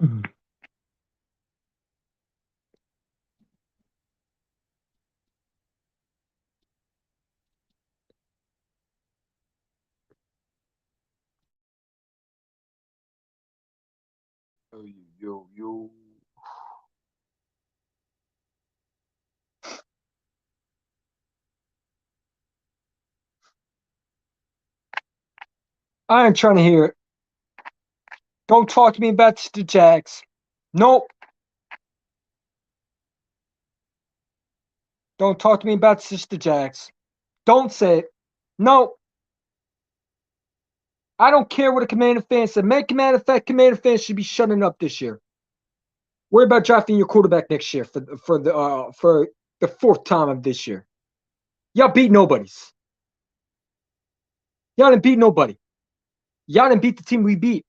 Mhm. Yo, yo, yo. I ain't trying to hear it. Don't talk to me about the Jags. Nope. Don't talk to me about the Jags. Don't say it. No. I don't care what a Commander fan said. Matter of fact, Commander fans should be shutting up this year. Worry about drafting your quarterback next year for the fourth time of this year. Y'all beat nobodies. Y'all didn't beat nobody. Y'all didn't beat the team we beat.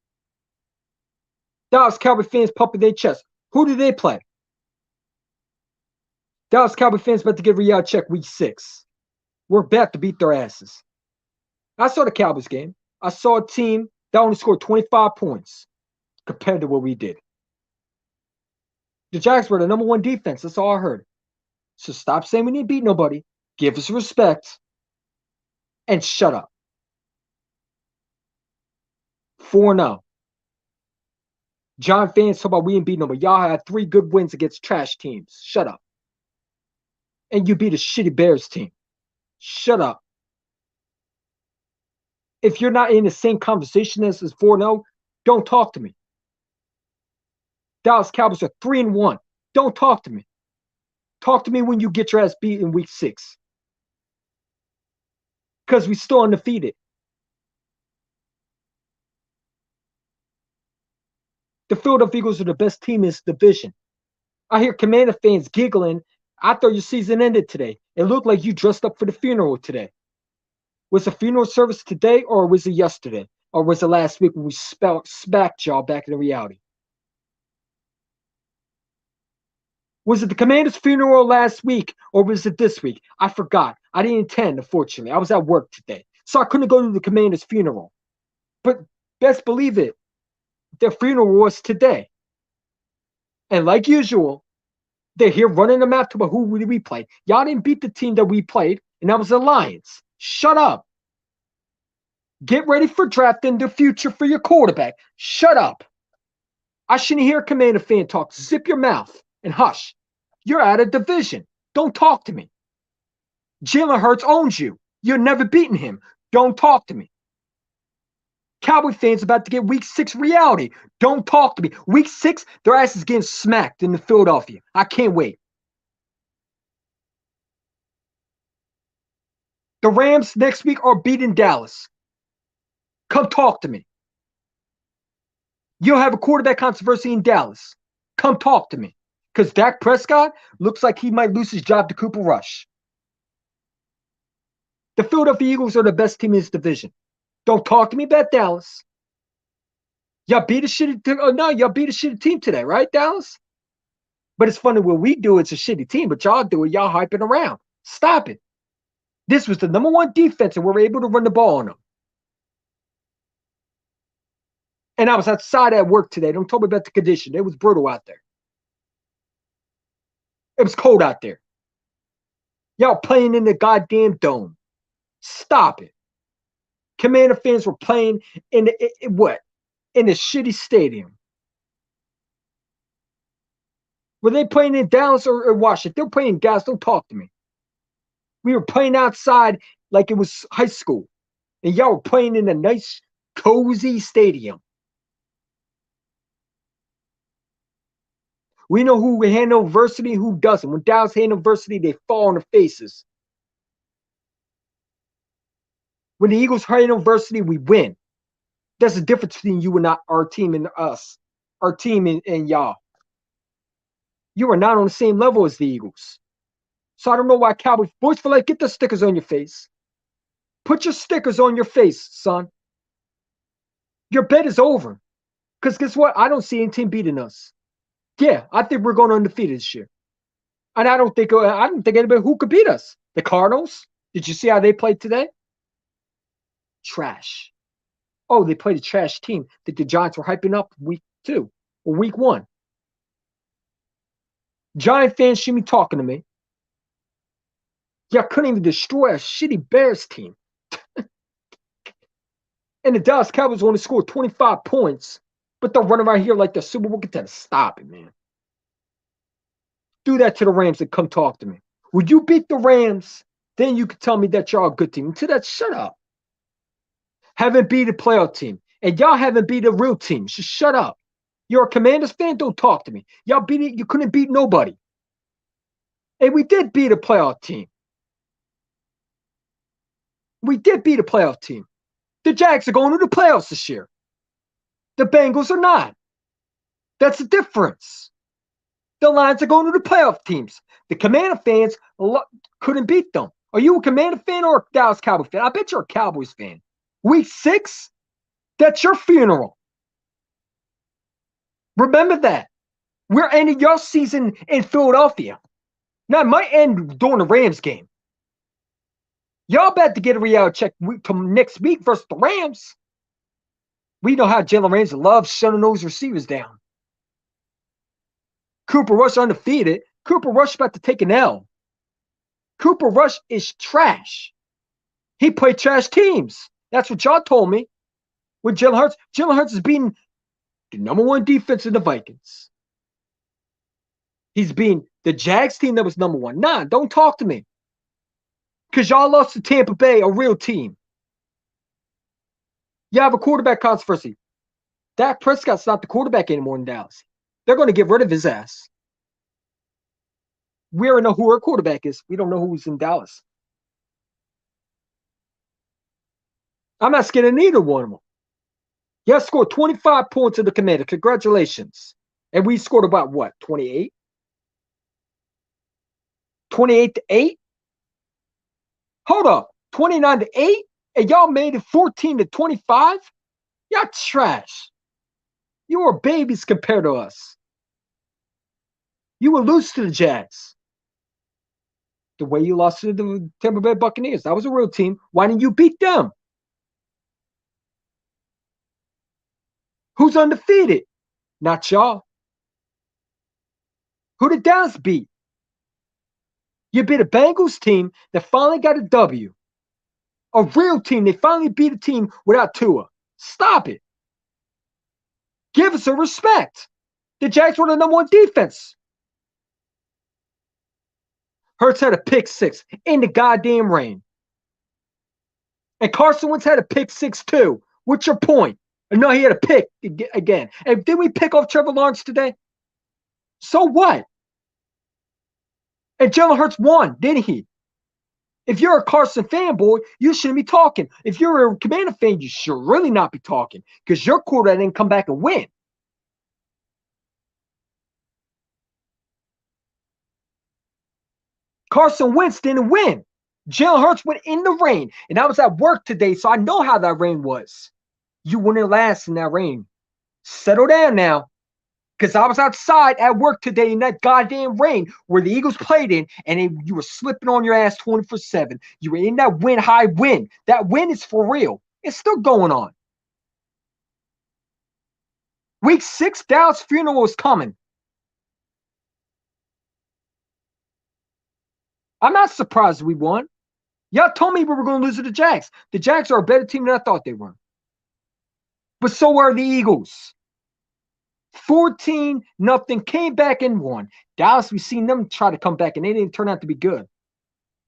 Dallas Cowboy fans pumping their chest. Who did they play? Dallas Cowboy fans about to get reality check week 6. We're about to beat their asses. I saw the Cowboys game. I saw a team that only scored 25 points compared to what we did. The Jags were the number one defense. That's all I heard. So stop saying we didn't beat nobody. Give us respect and shut up. 4-0. John fans talk about we didn't beat nobody. Y'all had 3 good wins against trash teams. Shut up. And you beat a shitty Bears team. Shut up. If you're not in the same conversation as 4-0, don't talk to me. Dallas Cowboys are 3-1. Don't talk to me. Talk to me when you get your ass beat in week 6. Because we still undefeated. The Philadelphia Eagles are the best team in this division. I hear Commander fans giggling. I thought your season ended today. It looked like you dressed up for the funeral today. Was the funeral service today or was it yesterday? Or was it last week when we smacked y'all back into reality? Was it the Commander's funeral last week or was it this week? I forgot. I didn't attend, unfortunately. I was at work today. So I couldn't go to the Commander's funeral. But best believe it, their funeral was today. And like usual, they're here running the map to about who we played. Y'all didn't beat the team that we played, and that was the Lions. Shut up. Get ready for drafting the future for your quarterback. Shut up. I shouldn't hear a Commander fan talk. Zip your mouth and hush. You're out of division. Don't talk to me. Jalen Hurts owns you. You're never beating him. Don't talk to me. Cowboy fans about to get week 6 reality. Don't talk to me. Week 6, their ass is getting smacked in the Philadelphia. I can't wait. The Rams next week are beating Dallas. Come talk to me. You'll have a quarterback controversy in Dallas. Come talk to me. Because Dak Prescott looks like he might lose his job to Cooper Rush. The Philadelphia Eagles are the best team in this division. Don't talk to me about Dallas. Y'all beat a shitty team. Oh, no, y'all beat a shitty team today, right, Dallas? But it's funny when we do it's a shitty team, but y'all do it, y'all hyping around. Stop it. This was the number one defense, and we were able to run the ball on them. And I was outside at work today. Don't tell me about the condition. It was brutal out there. It was cold out there. Y'all playing in the goddamn dome. Stop it. Commander fans were playing in what? In a shitty stadium. Were they playing in Dallas or Washington? They're playing in Dallas. Don't talk to me. We were playing outside like it was high school. And y'all were playing in a nice, cozy stadium. We know who handle adversity and who doesn't. When Dallas handle adversity, they fall on their faces. When the Eagles handle adversity, we win. That's the difference between you and not our team and us. Our team and y'all. You are not on the same level as the Eagles. So I don't know why Cowboys boys feel like get the stickers on your face. Put your stickers on your face, son. Your bet is over. Because guess what? I don't see any team beating us. Yeah, I think we're going undefeated this year. And I don't think anybody who could beat us. The Cardinals? Did you see how they played today? Trash. Oh, they played a trash team that the Giants were hyping up week 2. or week 1. Giant fans should be talking to me. Y'all couldn't even destroy a shitty Bears team. And the Dallas Cowboys only scored 25 points, but they'll run around here like the Super Bowl contender. Stop it, man. Do that to the Rams and come talk to me. Would you beat the Rams? Then you could tell me that y'all a good team. Until that, shut up. Haven't beat a playoff team. And y'all haven't beat a real team. Just shut up. You're a Commanders fan? Don't talk to me. Y'all beat it. You couldn't beat nobody. And we did beat a playoff team. We did beat a playoff team. The Jags are going to the playoffs this year. The Bengals are not. That's the difference. The Lions are going to the playoff teams. The Commander fans couldn't beat them. Are you a Commander fan or a Dallas Cowboys fan? I bet you're a Cowboys fan. Week 6, that's your funeral. Remember that. We're ending your season in Philadelphia. Now, it might end during the Rams game. Y'all about to get a reality check next week versus the Rams. We know how Jalen Ramsey loves shutting those receivers down. Cooper Rush undefeated. Cooper Rush about to take an L. Cooper Rush is trash. He played trash teams. That's what y'all told me. With Jalen Hurts. Jalen Hurts is beating the number 1 defense in the Vikings. He's beating the Jags team that was number 1. Nah, don't talk to me. Because y'all lost to Tampa Bay, a real team. You have a quarterback controversy. Dak Prescott's not the quarterback anymore in Dallas. They're going to get rid of his ass. We already know who our quarterback is. We don't know who's in Dallas. I'm not scared of neither one of them. Y'all scored 25 points in the Commander. Congratulations. And we scored about what? 28? 28-8? Hold up. 29-8? And y'all made it 14-25? Y'all trash. You were babies compared to us. You will lose to the Jags. The way you lost to the Tampa Bay Buccaneers. That was a real team. Why didn't you beat them? Who's undefeated? Not y'all. Who did Dallas beat? You beat a Bengals team that finally got a W. A real team. They finally beat a team without Tua. Stop it. Give us a respect. The Jags were the number 1 defense. Hurts had a pick 6 in the goddamn rain. And Carson Wentz had a pick 6 too. What's your point? And no, he had a pick again. And did we pick off Trevor Lawrence today? So what? And Jalen Hurts won, didn't he? If you're a Carson fanboy, you shouldn't be talking. If you're a Commander fan, you should really not be talking because your quarterback didn't come back and win. Carson Wentz didn't win. Jalen Hurts went in the rain. And I was at work today, so I know how that rain was. You wouldn't last in that rain. Settle down now. Because I was outside at work today in that goddamn rain where the Eagles played in, and you were slipping on your ass 24/7. You were in that high wind. That wind is for real. It's still going on. Week 6, Dallas funeral is coming. I'm not surprised we won. Y'all told me we were going to lose to the Jags. The Jags are a better team than I thought they were. But so are the Eagles. 14-0, came back and won. Dallas, we've seen them try to come back, and they didn't turn out to be good.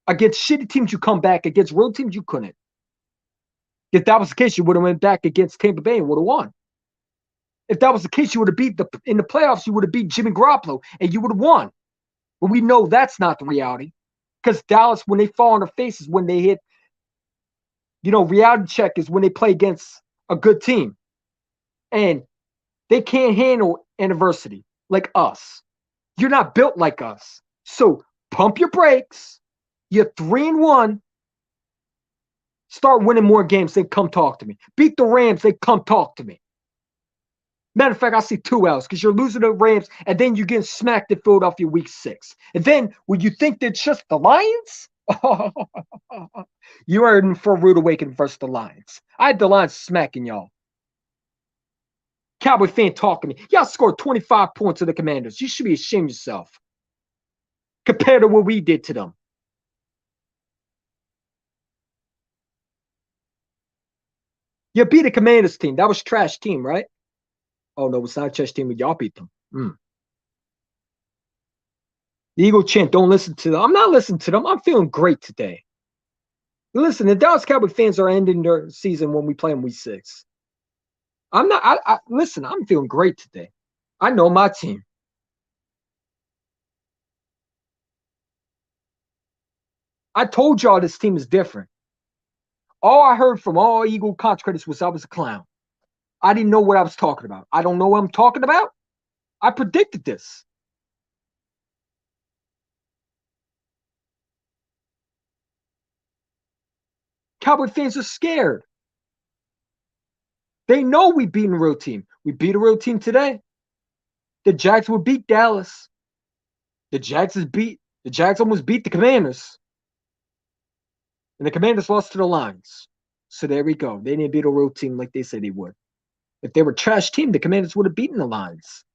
Against shitty teams, you come back. Against real teams, you couldn't. If that was the case, you would have went back against Tampa Bay and would have won. If that was the case, you would have beat in the playoffs, you would have beat Jimmy Garoppolo, and you would have won. But we know that's not the reality. Because Dallas, when they fall on their faces, when they hit, reality check is when they play against a good team. And they can't handle adversity like us. You're not built like us. So pump your brakes. You're 3-1. Start winning more games, then come talk to me. Beat the Rams, then come talk to me. Matter of fact, I see 2 L's because you're losing the Rams and then you're getting smacked in Philadelphia week 6. And then when you think they're just the Lions, you are in for a rude awakening versus the Lions. I had the Lions smacking y'all. Cowboy fan talking to me. Y'all scored 25 points to the Commanders. You should be ashamed of yourself compared to what we did to them. You beat a Commanders team. That was trash team, right? Oh, no, it's not a trash team, but y'all beat them. The Eagle chant, don't listen to them. I'm not listening to them. I'm feeling great today. Listen, the Dallas Cowboy fans are ending their season when we play in week 6. I'm not, listen, I'm feeling great today. I know my team. I told y'all this team is different. All I heard from all Eagle content critics was I was a clown. I didn't know what I was talking about. I don't know what I'm talking about. I predicted this. Cowboy fans are scared. They know we beat a real team. We beat a real team today. The Jags will beat Dallas. The Jags almost beat the Commanders. And the Commanders lost to the Lions. So there we go. They didn't beat a real team like they said they would. If they were a trash team, the Commanders would have beaten the Lions.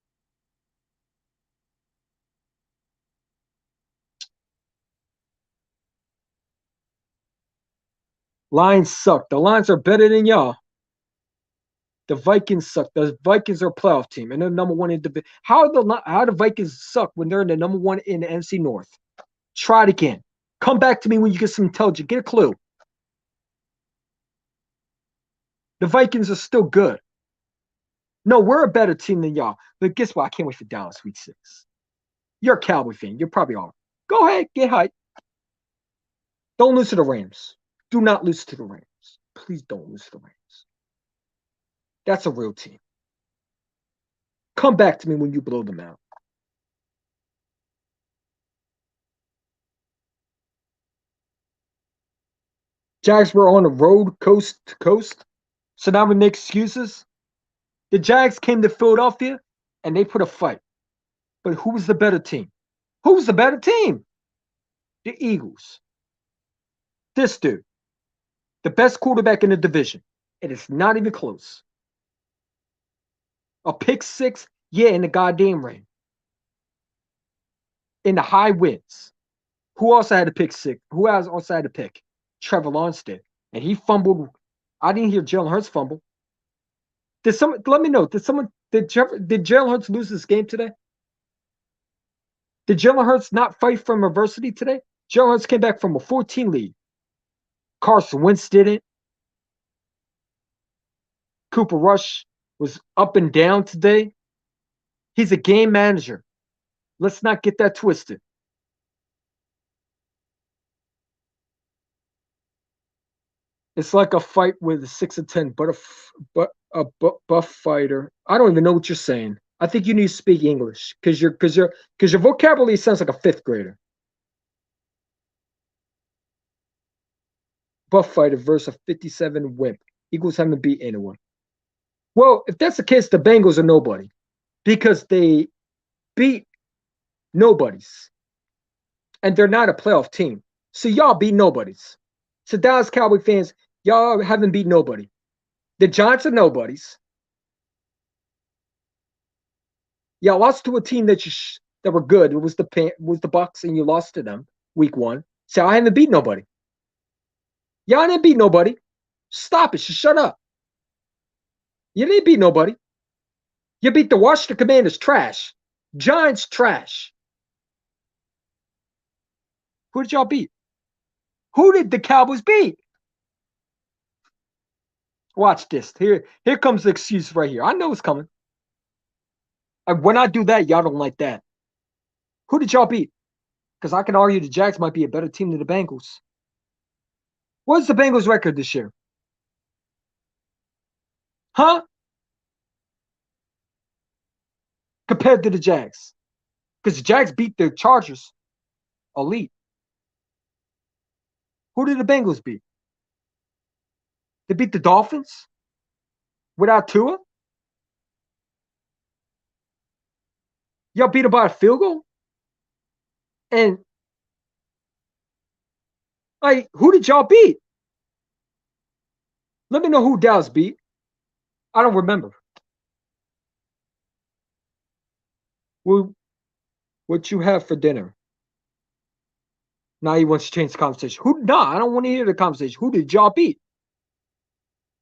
Lions suck. The Lions are better than y'all. The Vikings suck. The Vikings are a playoff team, and they're number one in division. How the Vikings suck when they're in the number one in the NFC North? Try it again. Come back to me when you get some intelligence. Get a clue. The Vikings are still good. No, we're a better team than y'all. But guess what? I can't wait for Dallas week 6. You're a Cowboy fan. You probably are. Go ahead, get hyped. Don't lose to the Rams. Do not lose to the Rams. Please don't lose to the Rams. That's a real team. Come back to me when you blow them out. Jags were on the road coast to coast. So now we make excuses. The Jags came to Philadelphia and they put a fight. But who was the better team? Who was the better team? The Eagles. This dude. The best quarterback in the division. It is not even close. A pick 6, yeah, in the goddamn rain. In the high winds. Who also had a pick 6? Who else also had a pick? Trevor Lawrence did. And he fumbled. I didn't hear Jalen Hurts fumble. Let me know. Did Jalen Hurts lose this game today? Did Jalen Hurts not fight from adversity today? Jalen Hurts came back from a 14 lead. Carson Wentz didn't. Cooper Rush was up and down today. He's a game manager. Let's not get that twisted. It's like a fight with a 6 and 10, but a buff fighter. I don't even know what you're saying. I think you need to speak English because your vocabulary sounds like a 5th grader. Buff fighter versus a 57 wimp. Eagles haven't beat anyone. Well, if that's the case, the Bengals are nobody because they beat nobodies. And they're not a playoff team. So y'all beat nobodies. So Dallas Cowboy fans, y'all haven't beat nobody. The Giants are nobodies. Y'all lost to a team that were good. It was the Bucks, and you lost to them week 1. So I haven't beat nobody. Y'all didn't beat nobody. Stop it. Just shut up. You didn't beat nobody. You beat the Washington Commanders. Trash. Giants. Trash. Who did y'all beat? Who did the Cowboys beat? Watch this. Here comes the excuse right here. I know it's coming. When I do that, y'all don't like that. Who did y'all beat? Because I can argue the Jags might be a better team than the Bengals. What's the Bengals record this year? Huh? Compared to the Jags. Because the Jags beat the Chargers. Elite. Who did the Bengals beat? They beat the Dolphins? Without Tua? Y'all beat them by a field goal? And like, who did y'all beat? Let me know who Dallas beat. I don't remember. Well, what you have for dinner? Now he wants to change the conversation. Nah, I don't want to hear the conversation. Who did y'all beat?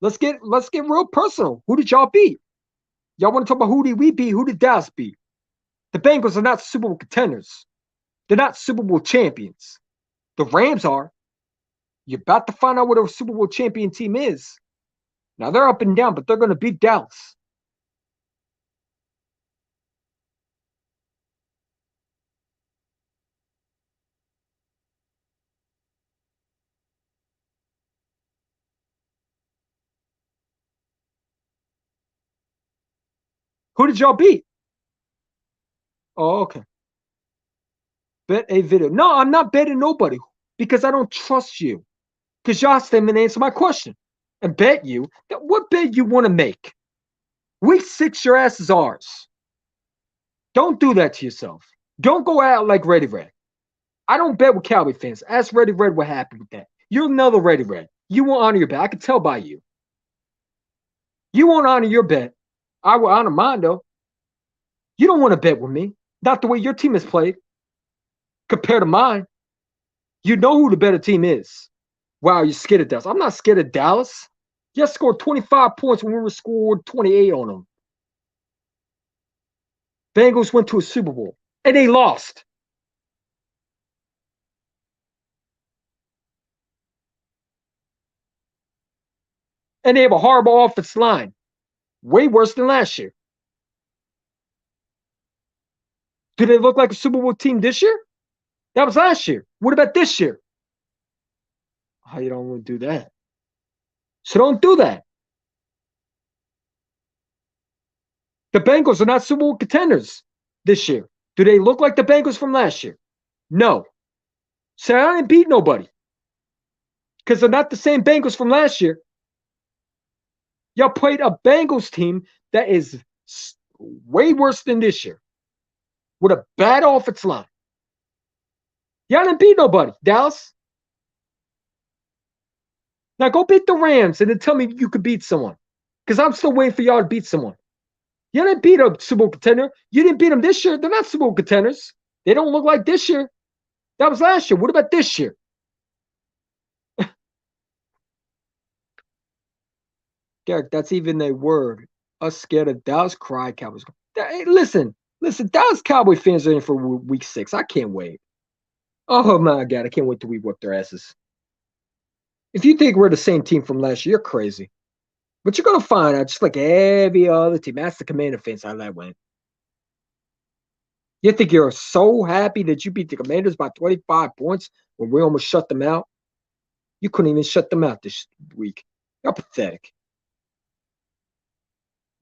Let's get real personal. Who did y'all beat? Y'all want to talk about who did we beat? Who did Dallas beat? The Bengals are not Super Bowl contenders. They're not Super Bowl champions. The Rams are. You're about to find out what a Super Bowl champion team is. Now they're up and down, but they're going to beat Dallas. Who did y'all beat? Oh, okay. Bet a video. No, I'm not betting nobody because I don't trust you. Because y'all didn't answer my question. And bet you that what bet you want to make? Week 6, your ass is ours. Don't do that to yourself. Don't go out like Ready Red. I don't bet with Cowboy fans. Ask Ready Red what happened with that. You're another Ready Red. You won't honor your bet. I can tell by you. You won't honor your bet. I will honor mine, though. You don't want to bet with me. Not the way your team has played compared to mine. You know who the better team is. Wow, you're scared of Dallas. I'm not scared of Dallas. You scored 25 points when we were scored 28 on them. Bengals went to a Super Bowl, and they lost. And they have a horrible offensive line. Way worse than last year. Do they look like a Super Bowl team this year? That was last year. What about this year? How you don't want to do that? So don't do that. The Bengals are not Super Bowl contenders this year. Do they look like the Bengals from last year? No. So I didn't beat nobody. Because they're not the same Bengals from last year. Y'all played a Bengals team that is way worse than this year. With a bad offensive line. Y'all didn't beat nobody, Dallas. Now go beat the Rams and then tell me you could beat someone. Because I'm still waiting for y'all to beat someone. You didn't beat a Super Bowl contender. You didn't beat them this year. They're not Super Bowl contenders. They don't look like this year. That was last year. What about this year? Derek, that's even a word. Us scared of Dallas, cry Cowboys. Hey, listen, Dallas Cowboy fans are in for week 6. I can't wait. Oh my God, I can't wait till we whip their asses. If you think we're the same team from last year, you're crazy. But you're going to find out, just like every other team. That's the Commander fans how that went. You think you're so happy that you beat the Commanders by 25 points when we almost shut them out? You couldn't even shut them out this week. You're pathetic.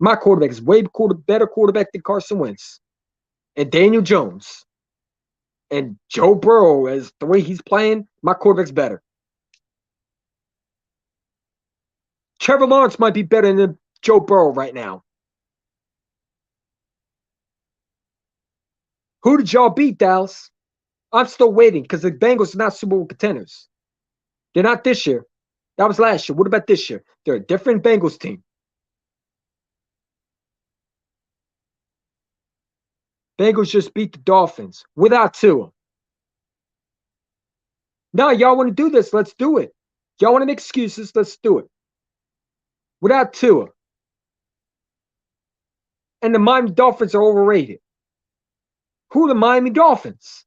My quarterback is way better quarterback than Carson Wentz and Daniel Jones. And Joe Burrow, as the way he's playing, my quarterback's better. Trevor Lawrence might be better than Joe Burrow right now. Who did y'all beat, Dallas? I'm still waiting because the Bengals are not Super Bowl contenders. They're not this year. That was last year. What about this year? They're a different Bengals team. Bengals just beat the Dolphins without Tua. No, y'all want to do this? Let's do it. Y'all want to make excuses? Let's do it. Without Tua. And the Miami Dolphins are overrated. Who are the Miami Dolphins?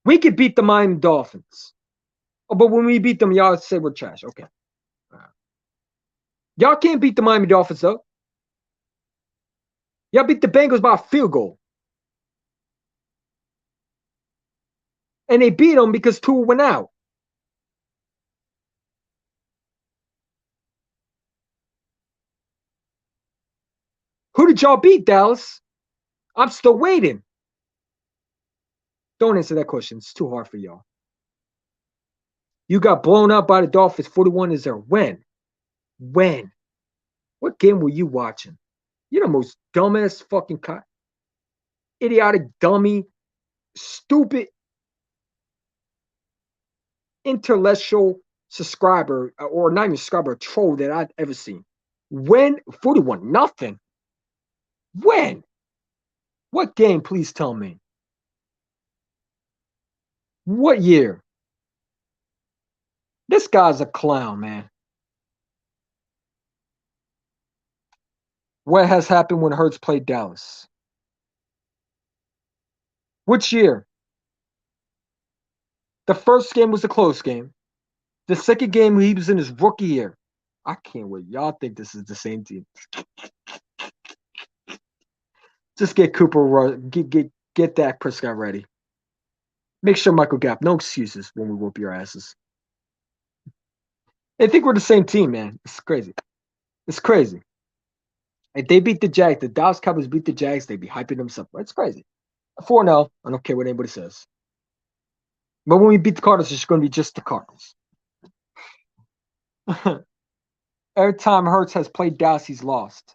We could beat the Miami Dolphins. Oh, but when we beat them, y'all say we're trash. Okay. Y'all can't beat the Miami Dolphins, though. Y'all beat the Bengals by a field goal. And they beat them because Tua went out. Who did y'all beat, Dallas? I'm still waiting. Don't answer that question. It's too hard for y'all. You got blown out by the Dolphins. 41-0. When? When? What game were you watching? You're the most dumbass fucking idiotic, dummy, stupid, intellectual subscriber, or not even subscriber, troll that I've ever seen. When? 41, nothing. When? What game? Please tell me. What year? This guy's a clown, man. What has happened when Hurts played Dallas? Which year? The first game was a close game. The second game, he was in his rookie year. I can't wait. Y'all think this is the same team. Just get Cooper, get Dak Prescott ready. Make sure Michael Gallup, no excuses when we whoop your asses. I think we're the same team, man. It's crazy. It's crazy. If they beat the Jags, the Dallas Cowboys beat the Jags, they'd be hyping themselves. It's crazy. 4-0. I don't care what anybody says. But when we beat the Cardinals, it's going to be just the Cardinals. Every time Hurts has played Dallas, he's lost.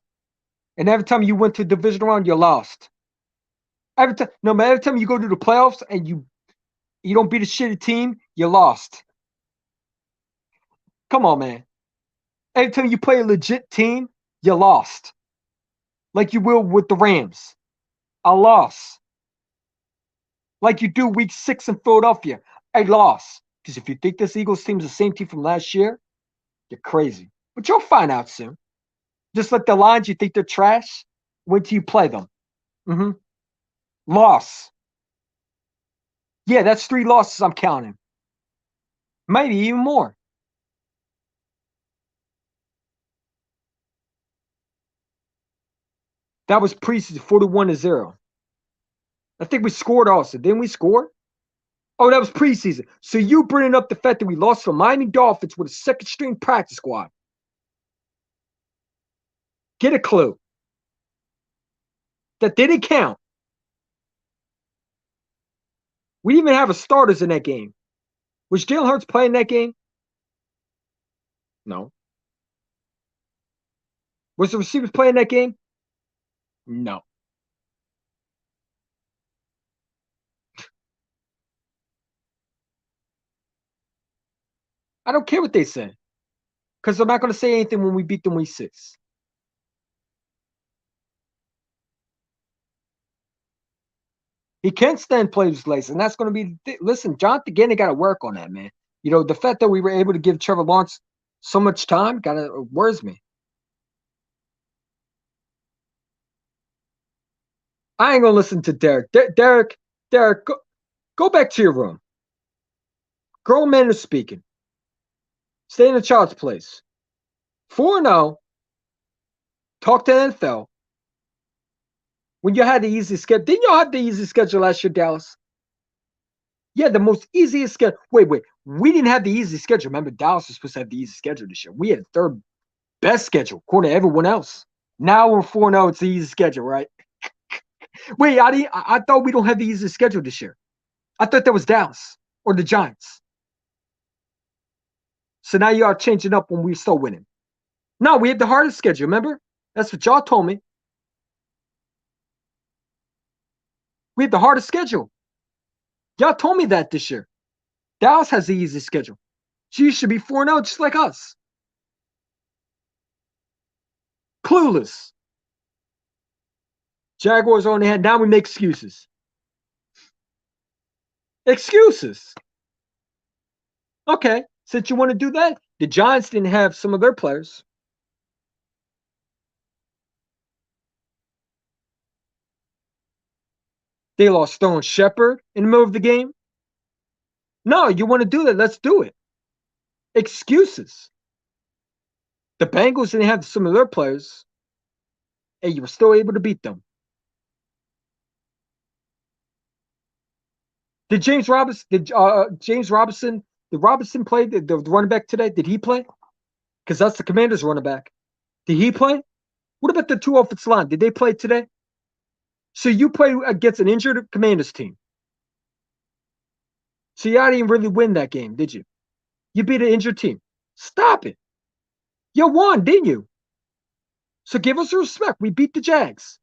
And every time you went to the division round, you lost. Every time you go to the playoffs and you don't beat a shitty team, you lost. Come on, man. Every time you play a legit team, you lost. Like you will with the Rams. A loss. Like you do week 6 in Philadelphia. A loss. Because if you think this Eagles team is the same team from last year, you're crazy. But you'll find out soon. Just like the Lions, you think they're trash. Wait till you play them. Loss. Yeah, that's 3 losses I'm counting. Maybe even more. That was preseason 41-0. I think we scored also. Didn't we score? Oh, that was preseason. So you bringing up the fact that we lost to Miami Dolphins with a second-string practice squad. Get a clue. That didn't count. We didn't even have a starters in that game. Was Jalen Hurts playing that game? No. Was the receivers playing that game? No. I don't care what they say. Because they're not going to say anything when we beat them week 6. He can stand players' legs, and that's going to be listen, Jonathan Gannon got to work on that, man. The fact that we were able to give Trevor Lawrence so much time worries me. I ain't gonna listen to Derek. Derek, go back to your room. Grown men are speaking. Stay in a child's place. 4-0. Talk to NFL. When you had the easy schedule, didn't y'all have the easy schedule last year, Dallas? Yeah, the most easiest schedule. Wait. We didn't have the easy schedule. Remember, Dallas was supposed to have the easy schedule this year. We had the third best schedule, according to everyone else. Now we're 4-0. It's the easy schedule, right? Wait, I thought we don't have the easy schedule this year. I thought that was Dallas or the Giants. So now you are changing up when we start winning. No, we have the hardest schedule, remember? That's what y'all told me. We have the hardest schedule. Y'all told me that this year. Dallas has the easiest schedule. So you should be 4-0 just like us. Clueless. Jaguars on the head. Now we make excuses. Excuses. Okay, since you want to do that, the Giants didn't have some of their players. They lost Sterling Shepard in the middle of the game. No, you want to do that? Let's do it. Excuses. The Bengals didn't have some of their players, and you were still able to beat them. Did James Robinson? Did Robinson play the running back today? Did he play? Because that's the Commanders' running back. Did he play? What about the 2 offensive line? Did they play today? So you play against an injured Commanders team. So you didn't really win that game, did you? You beat an injured team. Stop it. You won, didn't you? So give us respect. We beat the Jags.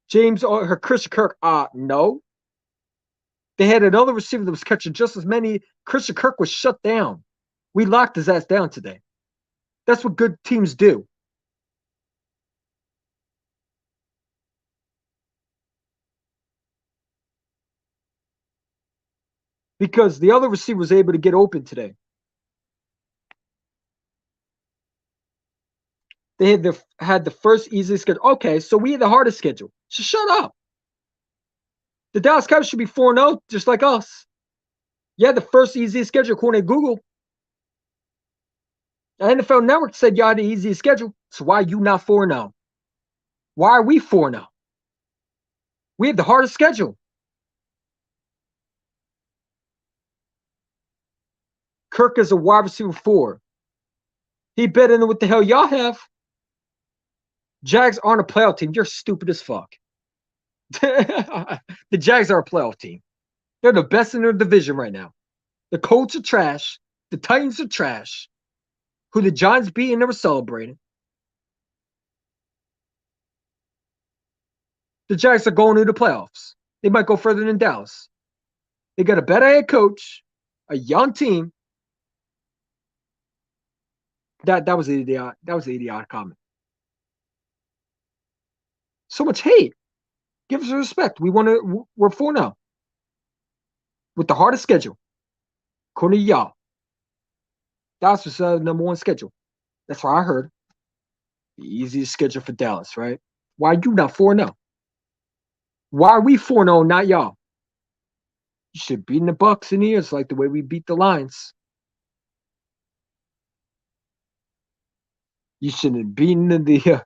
James or Christian Kirk, no. They had another receiver that was catching just as many. Christian Kirk was shut down. We locked his ass down today. That's what good teams do. because the other receiver was able to get open today. They had the first easiest schedule. Okay, so we had the hardest schedule. So shut up. The Dallas Cowboys should be 4-0, just like us. Yeah, the first easiest schedule according to Google. The NFL Network said y'all had the easiest schedule. So why are you not 4-0? Why are we 4-0? We have the hardest schedule. Kirk is a wide receiver 4. He better than what the hell y'all have. Jags aren't a playoff team. You're stupid as fuck. The Jags are a playoff team. They're the best in their division right now. The Colts are trash. The Titans are trash. Who the Giants beat and never celebrated. The Jags are going to the playoffs. They might go further than Dallas. They got a better head coach, a young team. That was an idiot. That was an idiotic comment. So much hate. Give us respect. We're 4-0. With the hardest schedule. According to y'all. Dallas was number one schedule. That's what I heard. The easiest schedule for Dallas, right? Why are you not 4-0? Why are we 4-0, not y'all? You should beat the Bucks in ears like the way we beat the Lions. You shouldn't have beaten the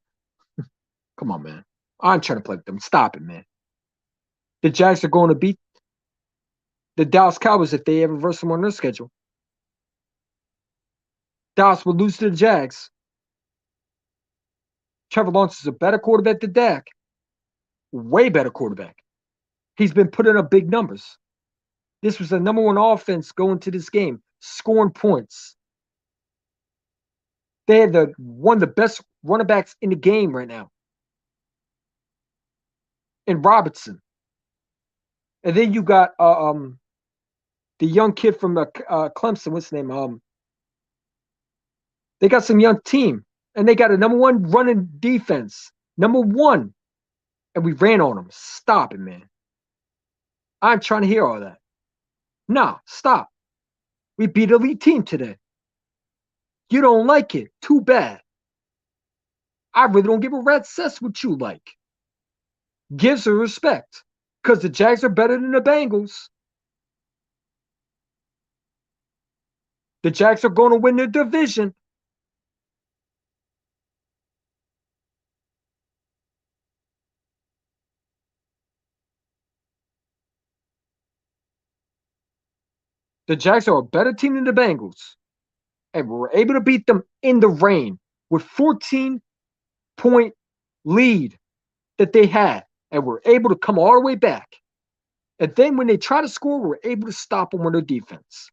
come on, man. I'm trying to play with them. Stop it, man. The Jags are going to beat the Dallas Cowboys if they ever verse them on their schedule. Dallas will lose to the Jags. Trevor Lawrence is a better quarterback than Dak. Way better quarterback. He's been putting up big numbers. This was the number one offense going to this game, scoring points. They have one of the best running backs in the game right now. And Robinson. And then you got the young kid from Clemson. What's his name? They got some young team. And they got a number one running defense. Number one. And we ran on them. Stop it, man. I'm trying to hear all that. Nah, stop. We beat an elite team today. You don't like it. Too bad. I really don't give a rat's ass what you like. Give some respect. Because the Jags are better than the Bengals. The Jags are going to win their division. The Jags are a better team than the Bengals. And we were able to beat them in the rain with 14-point lead that they had. And we're able to come all the way back. And then when they try to score, we're able to stop them with their defense.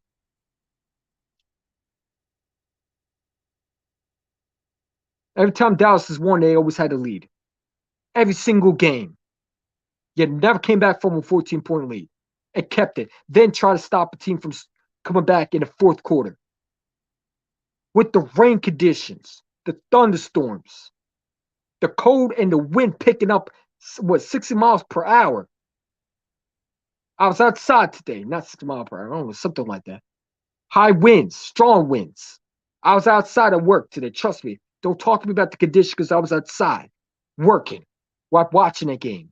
Every time Dallas has won, they always had a lead. Every single game. Yet never came back from a 14-point lead. And kept it. Then try to stop a team from coming back in the fourth quarter. With the rain conditions, the thunderstorms, the cold and the wind picking up, 60 miles per hour. I was outside today, not 60 miles per hour, I don't know, something like that. High winds, strong winds. I was outside at work today, trust me. Don't talk to me about the condition because I was outside working while watching that game.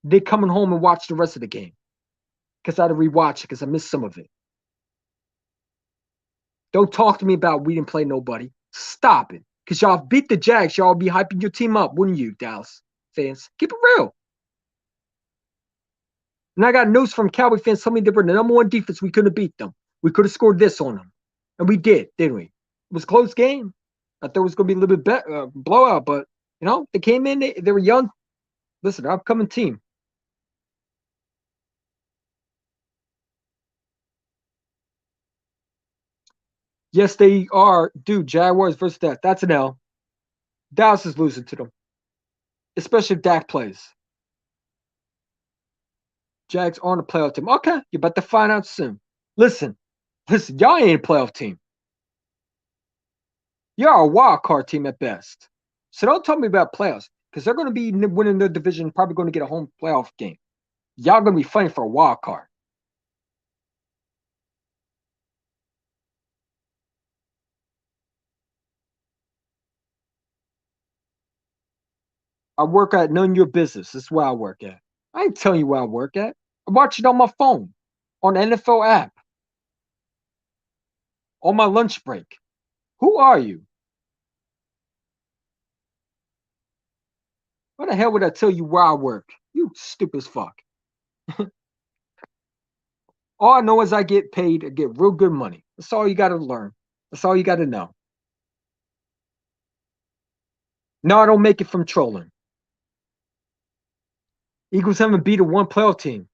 They coming home and watch the rest of the game because I had to rewatch it because I missed some of it. Don't talk to me about we didn't play nobody. Stop it. Because y'all beat the Jags. Y'all be hyping your team up, wouldn't you, Dallas fans? Keep it real. And I got news from Cowboy fans telling me they were the number one defense. We couldn't have beat them. We could have scored this on them. And we did, didn't we? It was a close game. I thought it was going to be a little bit better, blowout. But, they came in. They were young. Listen, upcoming team. Yes, they are. Dude, Jaguars versus Dak. That's an L. Dallas is losing to them. Especially if Dak plays. Jags aren't a playoff team. Okay, you about to find out soon. Listen, y'all ain't a playoff team. You're a wild card team at best. So don't tell me about playoffs because they're going to be winning their division, probably going to get a home playoff game. Y'all going to be fighting for a wild card. I work at none of your business. This is where I work at. I ain't telling you where I work at. I watch it on my phone, on the NFL app, on my lunch break. Who are you? Why the hell would I tell you where I work? You stupid as fuck. All I know is I get paid, I get real good money. That's all you got to learn. That's all you got to know. No, I don't make it from trolling. Eagles haven't beat a one playoff team.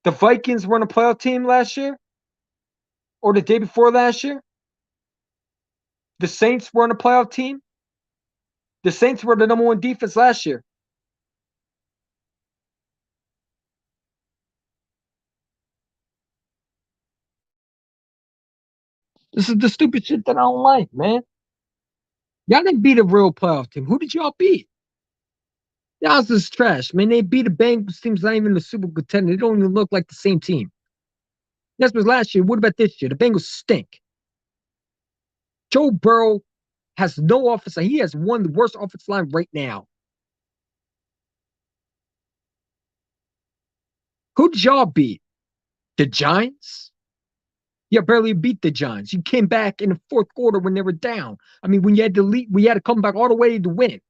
The Vikings were on a playoff team last year or the day before last year. The Saints were on a playoff team. The Saints were the number one defense last year. This is the stupid shit that I don't like, man. Y'all didn't beat a real playoff team. Who did y'all beat? Y'all is trash, man. They beat a Bengals team's not even the Super Bowl contender. They don't even look like the same team. That was last year. What about this year? The Bengals stink. Joe Burrow has no offense. He has one of the worst offensive line right now. Who did y'all beat? The Giants? You barely beat the Giants. You came back in the fourth quarter when they were down. I mean, when you had to lead, we had to come back all the way to win.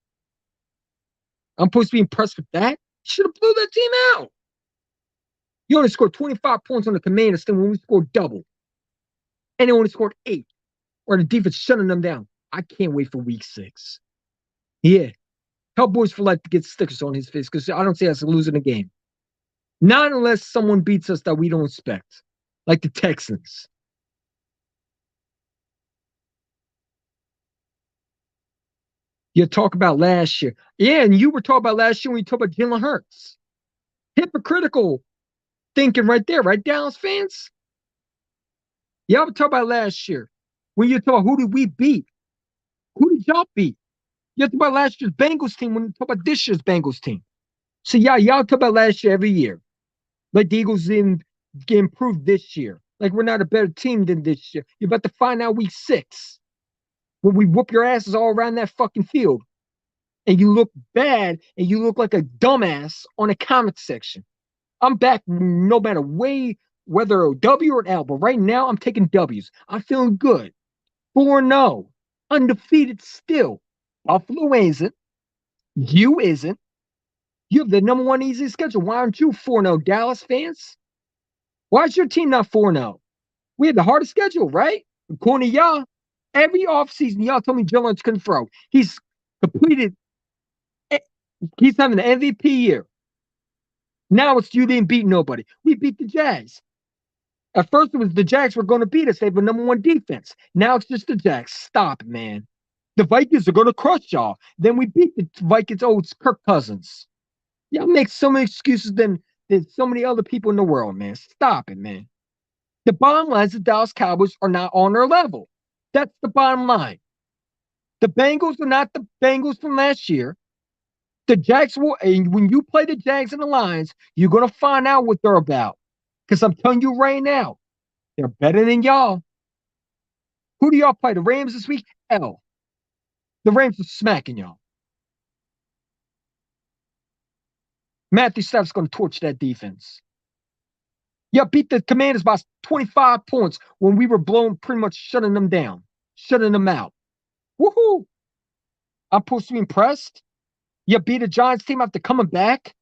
I'm supposed to be impressed with that? Should have blew that team out. You only scored 25 points on the Commanders when we scored double. And they only scored 8. Or the defense shutting them down. I can't wait for week 6. Yeah. Cowboys for life to get stickers on his face because I don't see us losing a game. Not unless someone beats us that we don't expect. Like the Texans. You talk about last year. Yeah, and you were talking about last year when you talk about Jalen Hurts. Hypocritical thinking right there, right, Dallas fans? Y'all were talking about last year. When you talk, who did we beat? Who did y'all beat? You talk about last year's Bengals team when you talk about this year's Bengals team. So y'all talk about last year every year. Like the Eagles didn't get improved this year. Like we're not a better team than this year. You're about to find out week 6. When we whoop your asses all around that fucking field. And you look bad and you look like a dumbass on a comment section. I'm back no matter whether a W or an L, but right now I'm taking W's. I'm feeling good. 4-0. Undefeated still. Buffalo isn't. You isn't. You have the number one easiest schedule. Why aren't you 4-0, Dallas fans? Why is your team not 4-0? We have the hardest schedule, right? According to y'all, every offseason, y'all told me Jalen's couldn't throw. He's completed. He's having an MVP year. Now it's you didn't beat nobody. We beat the Jags. At first, it was the Jags were going to beat us. They have a number one defense. Now it's just the Jags. Stop it, man. The Vikings are going to crush y'all. Then we beat the Vikings. Oh, it's Kirk Cousins. Y'all make so many excuses than so many other people in the world, man. Stop it, man. The bottom line is the Dallas Cowboys are not on their level. That's the bottom line. The Bengals are not the Bengals from last year. The Jags will, and when you play the Jags and the Lions, you're going to find out what they're about. Because I'm telling you right now, they're better than y'all. Who do y'all play? The Rams this week? L. The Rams are smacking y'all. Matthew Stafford's going to torch that defense. Y'all beat the Commanders by 25 points when we were blown, pretty much shutting them down, shutting them out. Woohoo! I'm supposed to be impressed. You beat the Giants team after coming back.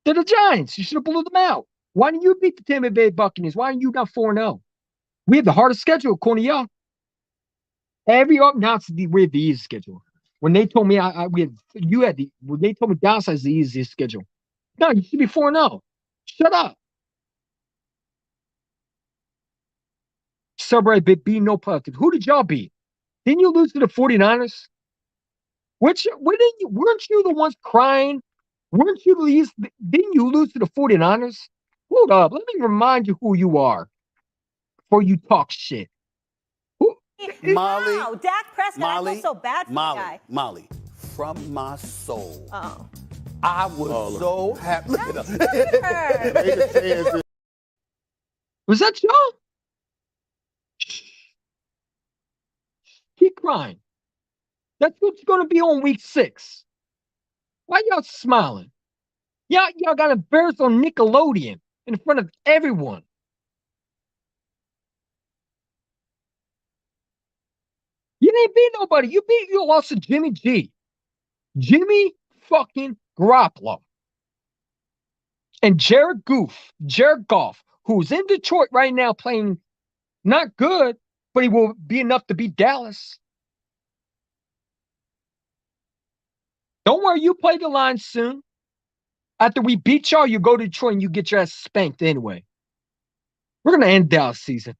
They're the Giants. You should have blew them out. Why didn't you beat the Tampa Bay Buccaneers? Why are you not 4-0? We have the hardest schedule, according to y'all. Now we have the easiest schedule. When they told me when they told me Dallas has the easiest schedule. No, you should be 4-0. Shut up. Subway beat no playoff. Who did y'all beat? Didn't you lose to the 49ers? Weren't you the ones crying? Weren't you least? Didn't you lose to the 49ers? Hold up. Let me remind you who you are before you talk shit. Molly. Wow, Dak Prescott. Molly, I feel so bad for the guy. Molly, from my soul. Oh. I was so happy. Look at her. Was that y'all? Keep crying. That's what's going to be on week 6. Why y'all smiling? Y'all got embarrassed on Nickelodeon in front of everyone. You didn't beat nobody. You lost to Jimmy G. Jimmy fucking Garoppolo. And Jared Goff, who's in Detroit right now playing not good, but he will be enough to beat Dallas. Don't worry, you play the line soon. After we beat y'all, you go to Detroit and you get your ass spanked anyway. We're going to end Dallas season.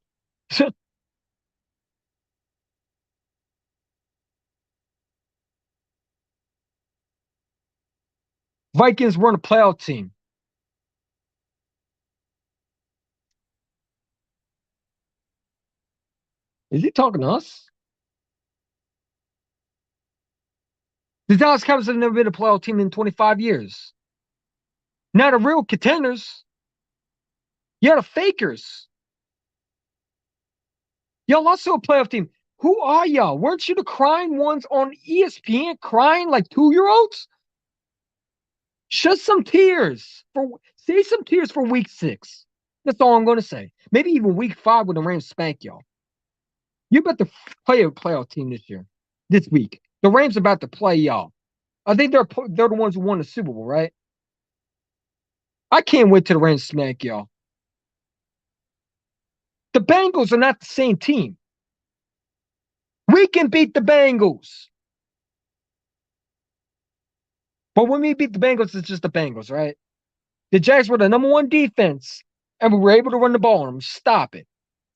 Vikings weren't a playoff team. Is he talking to us? The Dallas Cowboys have never been a playoff team in 25 years. Not a real contenders. You're the fakers. Y'all also a playoff team. Who are y'all? Weren't you the crying ones on ESPN crying like 2-year-olds? Shed some tears. Say some tears for week 6. That's all I'm going to say. Maybe even week 5 when the Rams spank y'all. You about to play a playoff team this week. The Rams about to play y'all. I think they're the ones who won the Super Bowl, right? I can't wait till the Rams smack y'all. The Bengals are not the same team. We can beat the Bengals. But when we beat the Bengals, it's just the Bengals, right? The Jags were the number 1 defense, and we were able to run the ball on them. Stop it.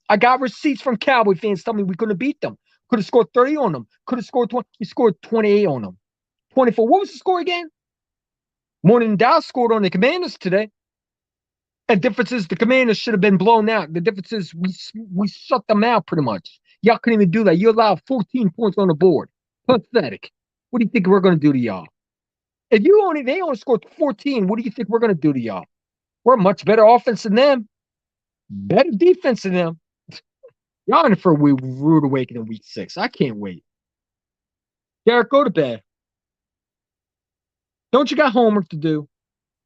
I got receipts from Cowboy fans telling me we couldn't beat them. Could have scored 30 on them. Could have scored 20. We scored 28 on them. 24. What was the score again? More than Dallas scored on the Commanders today. And difference is the Commanders should have been blown out. The difference is we shut them out pretty much. Y'all couldn't even do that. You allowed 14 points on the board. Pathetic. What do you think we're going to do to y'all? If they only scored 14, what do you think we're going to do to y'all? We're much better offense than them. Better defense than them. Y'all in for a rude awakening in week 6. I can't wait. Derek, go to bed. Don't you got homework to do?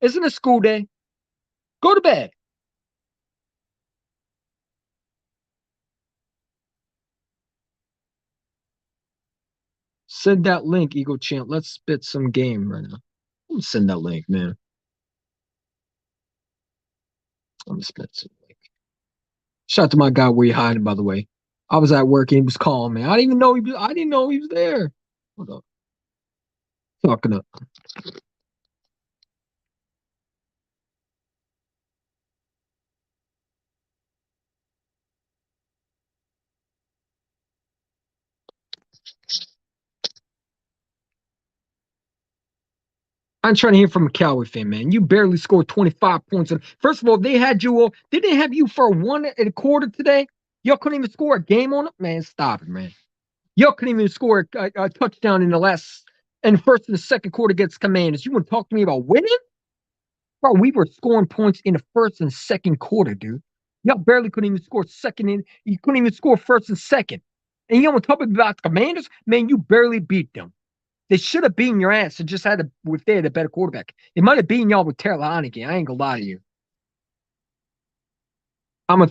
Isn't it school day? Go to bed. Send that link, Eagle Champ. Let's spit some game right now. I'm gonna send that link, man. I'm gonna spit some link. Shout out to my guy where you hiding, by the way. I was at work and he was calling me. I didn't know he was there. Hold up. Talking up. I'm trying to hear from a Cowboy fan, man. You barely scored 25 points. First of all, they didn't have you for 1.25 today. Y'all couldn't even score a game on it, man. Stop it, man. Y'all couldn't even score a touchdown in the first and the second quarter against Commanders. You want to talk to me about winning? Bro, we were scoring points in the first and second quarter, dude. Y'all barely couldn't even score you couldn't even score first and second. And you want to talk about the Commanders? Man, you barely beat them. They should have beaten your ass. It just if they had a better quarterback. They might have beaten y'all with Taylor Heinicke. I ain't gonna lie to you. I'm a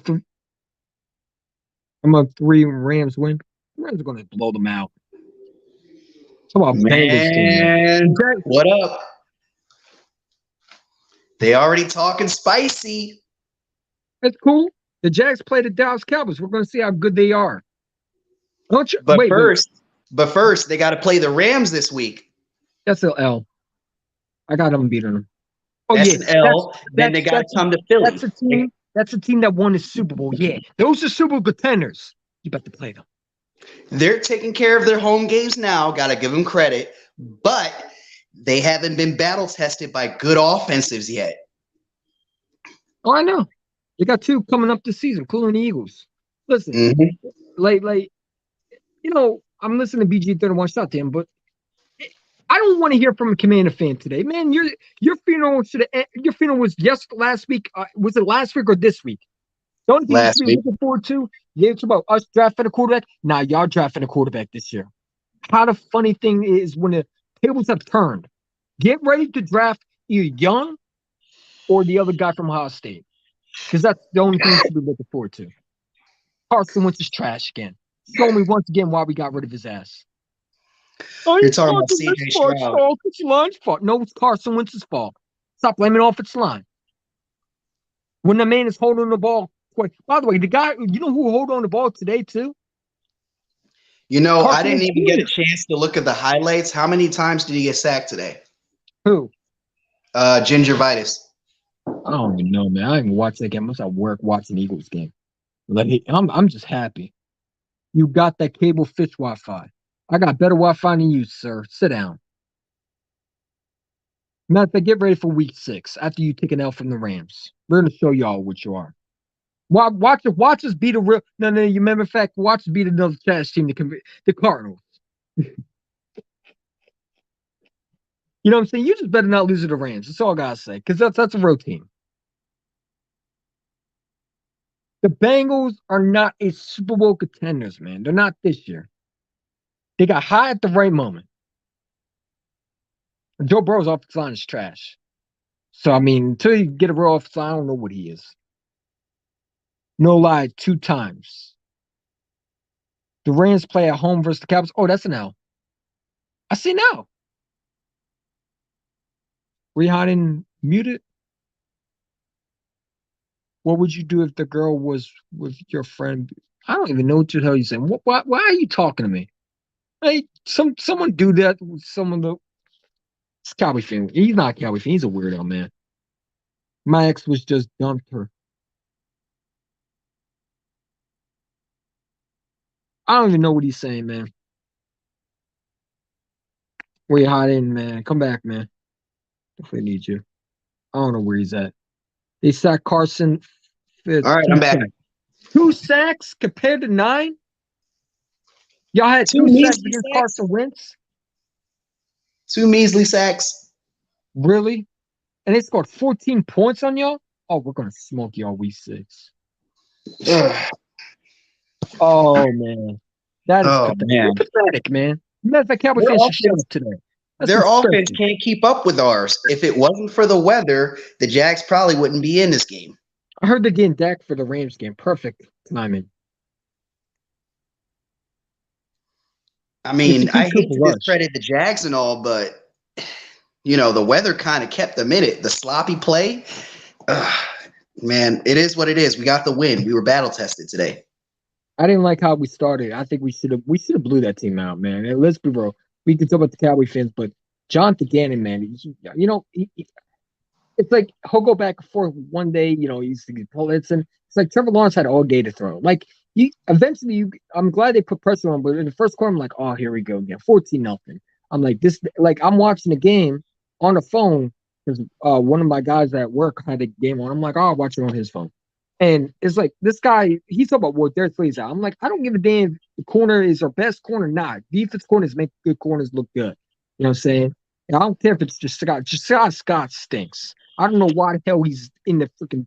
3 Rams win. The Rams are gonna blow them out. Talk about Bengals team, man. What up? They already talking spicy. That's cool. The Jags play the Dallas Cowboys. We're gonna see how good they are. Don't you? But first, they got to play the Rams this week. That's an L. I got them beating them. Oh, that's an L. Then they got to come to Philly. That's a team that won the Super Bowl. Yeah, those are Super Bowl contenders. You better play them. They're taking care of their home games now. Got to give them credit, but they haven't been battle tested by good offensives yet. Oh, I know. They got 2 coming up this season, including the Eagles. Listen, I'm listening to BG31. Shout out to him, but I don't want to hear from a Commander fan today, man. Your funeral was last week. Was it last week or this week? The only thing you should be looking forward to, it's about us drafting a quarterback. Nah, y'all drafting a quarterback this year. how the funny thing is when the tables have turned. Get ready to draft either Young or the other guy from Ohio State. Because that's the only thing you should be looking forward to. Carson Wentz is trash again. Show me once again why we got rid of his ass. Oh, You're it's talking about Carson CJ Wentz's fault. Stroud. It's the line's fault. No, it's Carson Wentz's fault. Stop blaming it off its line. When the man is holding the ball. By the way, the guy, you know who hold on the ball today too? You know, I Carson didn't Wentz even get a Jr. chance to look at the highlights. How many times did he get sacked today? Who? Gingivitis. I don't even know, man. I didn't even watch that game. I was at work watching the Eagles game. I'm just happy. You got that cable fish Wi-Fi. I got better Wi-Fi than you, sir. Sit down. Matter of fact, get ready for week 6 after you take an L from the Rams. We're gonna show y'all what you are. Watch us beat a real. No, you remember in fact, watch us beat another trash team, the Cardinals. You know what I'm saying? You just better not lose to the Rams. That's all I gotta say, because that's a real team. The Bengals are not a Super Bowl contenders, man. They're not this year. They got high at the right moment. Joe Burrow's offensive line is trash. So, I mean, until you get a real offensive line, I don't know what he is. No lie, 2 times. The Rams play at home versus the Cowboys. Oh, that's an L. I see now. Were you hiding muted? What would you do if the girl was with your friend? I don't even know what the hell you're saying. Why are you talking to me? Hey, someone do that with someone that. It's Cowboy fan. He's not a Cowboy fan. He's a weirdo, man. My ex was just dumped her. I don't even know what he's saying, man. Where you hiding, man? Come back, man. Definitely need you. I don't know where he's at. They sacked Carson. All right, I'm back. 2 sacks compared to 9? Y'all had 2 measly sacks against sacks? Carson Wentz? 2 measly sacks. Really? And they scored 14 points on y'all? Oh, we're going to smoke y'all week 6. Ugh. Oh, man. That is Oh, pathetic. man. You're pathetic, man. Matter of fact, Cowboy Their fans should shut offense- up today. That's Their offense disgusting. can't keep up with ours. If it wasn't for the weather, the Jags probably wouldn't be in this game. I heard they're getting Dak for the Rams game. Perfect timing. I mean, It's a I hate Cooper to Rush. discredit the Jags and all, but you know, the weather kind of kept them in it. The sloppy play, man, it is what it is. We got the win. We were battle tested today. I didn't like how we started. I think we should have blew that team out, man. And let's be real. We can talk about the Cowboy fans, but Jonathan Gannon, man, it's like he'll go back and forth one day, he's Pulitzer. It's like Trevor Lawrence had all day to throw. Like I'm glad they put pressure on, but in the first quarter, I'm like, oh, here we go again. 14-0. I'm like, I'm watching the game on the phone because one of my guys at work had the game on. I'm like, oh, I'll watch it on his phone. And it's like this guy, he's talking about what their plays out. I'm like, I don't give a damn if the corner is our best corner, not. Defense corners make good corners look good. You know what I'm saying? And I don't care if it's just Scott. Just Scott stinks. I don't know why the hell he's in the freaking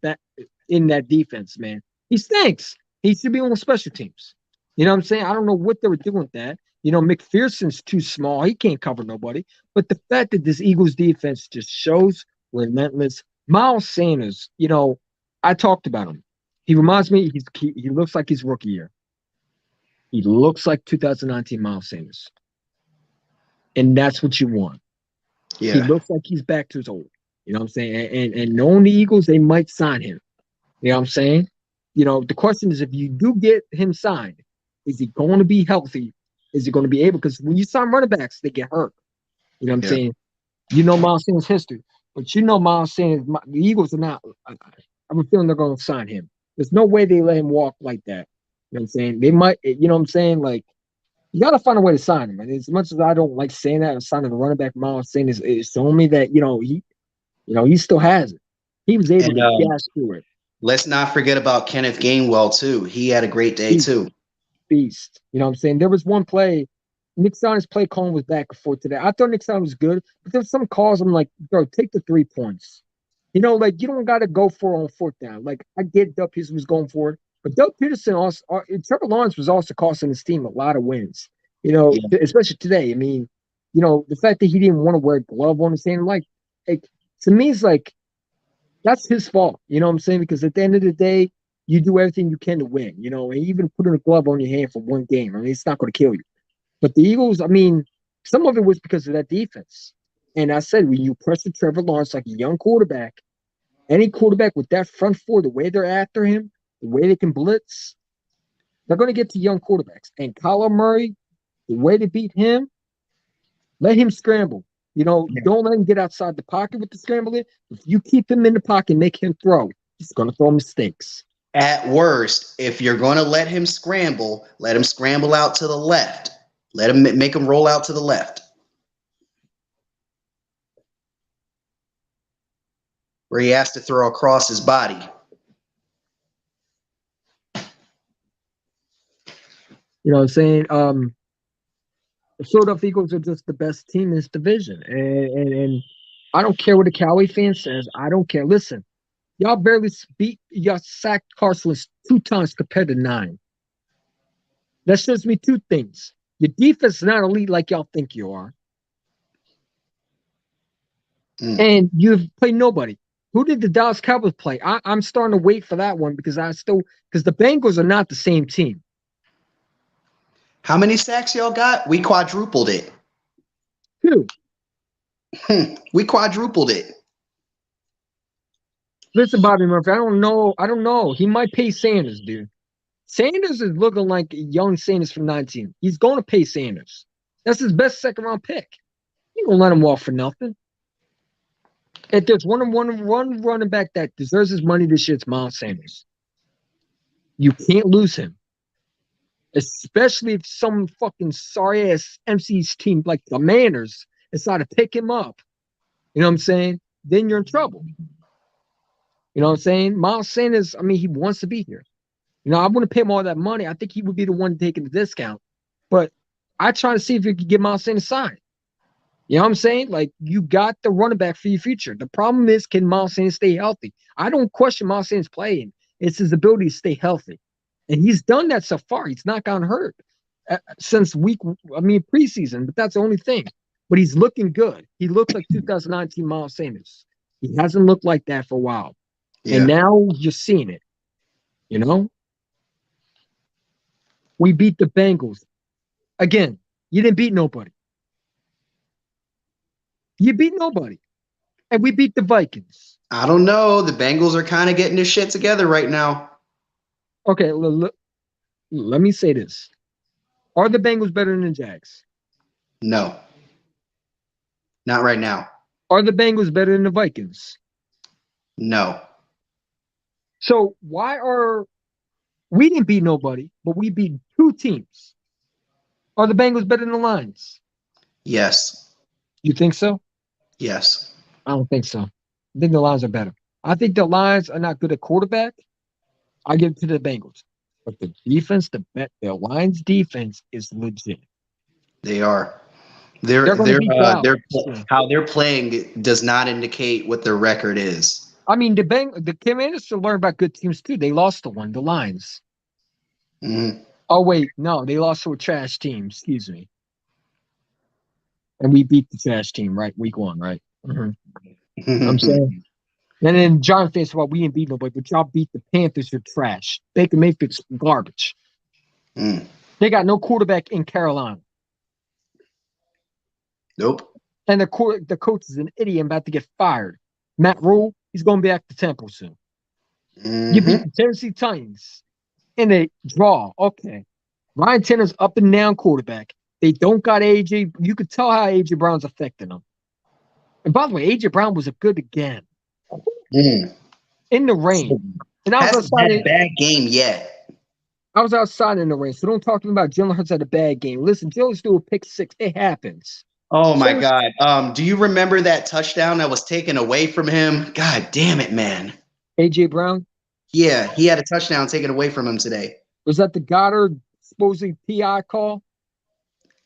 in that defense, man. He stinks. He should be on special teams. You know what I'm saying? I don't know what they were doing with that. McPherson's too small. He can't cover nobody. But the fact that this Eagles defense just shows relentless. Miles Sanders, I talked about him. He reminds me, he looks like his rookie year. He looks like 2019 Miles Sanders. And that's what you want. Yeah. He looks like he's back to his old. You know what I'm saying? And knowing the Eagles, they might sign him. You know what I'm saying? The question is, if you do get him signed, is he going to be healthy? Is he going to be able? Because when you sign running backs, they get hurt. You know what I'm saying? Miles Sanders' history. But Miles Sanders, the Eagles are not. I have a feeling they're going to sign him. There's no way they let him walk like that. You know what I'm saying? They might, you know what I'm saying? Like, you got to find a way to sign him. And as much as I don't like saying that, signing the running back Miles Sanders is showing me that, he still has it. He was able to gas through it. Let's not forget about Kenneth Gainwell, too. He had a great day, too. Beast. You know what I'm saying? There was one play. Nick Sonnet's play calling was back and forth today. I thought Nick Sonnet was good, but there's some calls I'm like, bro, take the 3 points. You don't got to go for it on 4th down. Like, I get Doug Peterson was going for it, but Doug Peterson also, Trevor Lawrence was also costing his team a lot of wins. You know, Yeah. especially today. I mean, you know, the fact that he didn't want to wear a glove on his hand, like to me, it's like that's his fault. You know what I'm saying? Because at the end of the day, you do everything you can to win. You know, and even putting a glove on your hand for one game, I mean, it's not going to kill you. But the Eagles, I mean, some of it was because of that defense. And I said, when you pressure Trevor Lawrence like a young quarterback, any quarterback with that front four, the way they're after him, the way they can blitz, they're going to get to young quarterbacks. And Kyler Murray, the way to beat him, let him scramble. You know, don't let him get outside the pocket with the scrambling. If you keep him in the pocket, make him throw, he's going to throw mistakes. At worst, if you're going to let him scramble out to the left. Let him make him roll out to the left. Where he has to throw across his body. You know what I'm saying? The Philadelphia Eagles are just the best team in this division. And I don't care what the Cowboy fan says. I don't care. Listen, y'all barely y'all sacked Carson 2 times compared to 9. That shows me 2 things. Your defense is not elite like y'all think you are. And you've played nobody. Who did the Dallas Cowboys play? I'm starting to wait for that one because because the Bengals are not the same team. How many sacks y'all got? We quadrupled it. 2. We quadrupled it. Listen, Bobby Murphy, I don't know. He might pay Sanders, dude. Sanders is looking like young Sanders from 19. He's going to pay Sanders. That's his best second-round pick. You ain't going to let him walk for nothing. If there's one running back that deserves his money this year, it's Miles Sanders. You can't lose him. Especially if some fucking sorry-ass MC's team like the Commanders decide to pick him up. You know what I'm saying? Then you're in trouble. You know what I'm saying? Miles Sanders, I mean, he wants to be here. You know, I wouldn't pay him all that money. I think he would be the one taking the discount. But I try to see if you could get Miles Sanders signed. You know what I'm saying? Like, you got the running back for your future. The problem is, can Miles Sanders stay healthy? I don't question Miles Sanders playing. It's his ability to stay healthy. And he's done that so far. He's not gotten hurt since preseason, but that's the only thing. But he's looking good. He looks like 2019 Miles Sanders. He hasn't looked like that for a while. Yeah. And now you're seeing it. You know? We beat the Bengals. Again, you didn't beat nobody. You beat nobody. And we beat the Vikings. I don't know. The Bengals are kind of getting their shit together right now. Okay, let me say this. Are the Bengals better than the Jags? No. Not right now. Are the Bengals better than the Vikings? No. So we didn't beat nobody, but we beat 2 teams. Are the Bengals better than the Lions? Yes. You think so? Yes. I don't think so. I think the Lions are better. I think the Lions are not good at quarterback. I give it to the Bengals. But the defense, the Lions defense is legit. They are. How they're playing does not indicate what their record is. I mean, the Commanders should learn about good teams too. They lost to one, the Lions. Mm-hmm. Oh wait, no, they lost to a trash team. Excuse me. And we beat the trash team, right? Week 1, right? Mm-hmm. I'm saying. And then John fans, well, we didn't beat nobody, but y'all beat the Panthers. You're trash. Baker Mayfield's garbage. They got no quarterback in Carolina. Nope. And the coach is an idiot about to get fired. Matt Rule, he's going to be back to Temple soon. Mm-hmm. You beat the Tennessee Titans in a draw. Okay. Ryan Tannehill's up and down quarterback. They don't got A.J. You could tell how A.J. Brown's affecting them. And by the way, A.J. Brown was a good again. In the rain. And I was outside. Hasn't had a bad game yet. I was outside in the rain, so don't talk to me about Jalen Hurts had a bad game. Listen, Jalen's threw a pick 6. It happens. Oh, my God. Do you remember that touchdown that was taken away from him? God damn it, man. A.J. Brown? Yeah, he had a touchdown taken away from him today. Was that the Goddard supposedly PI call?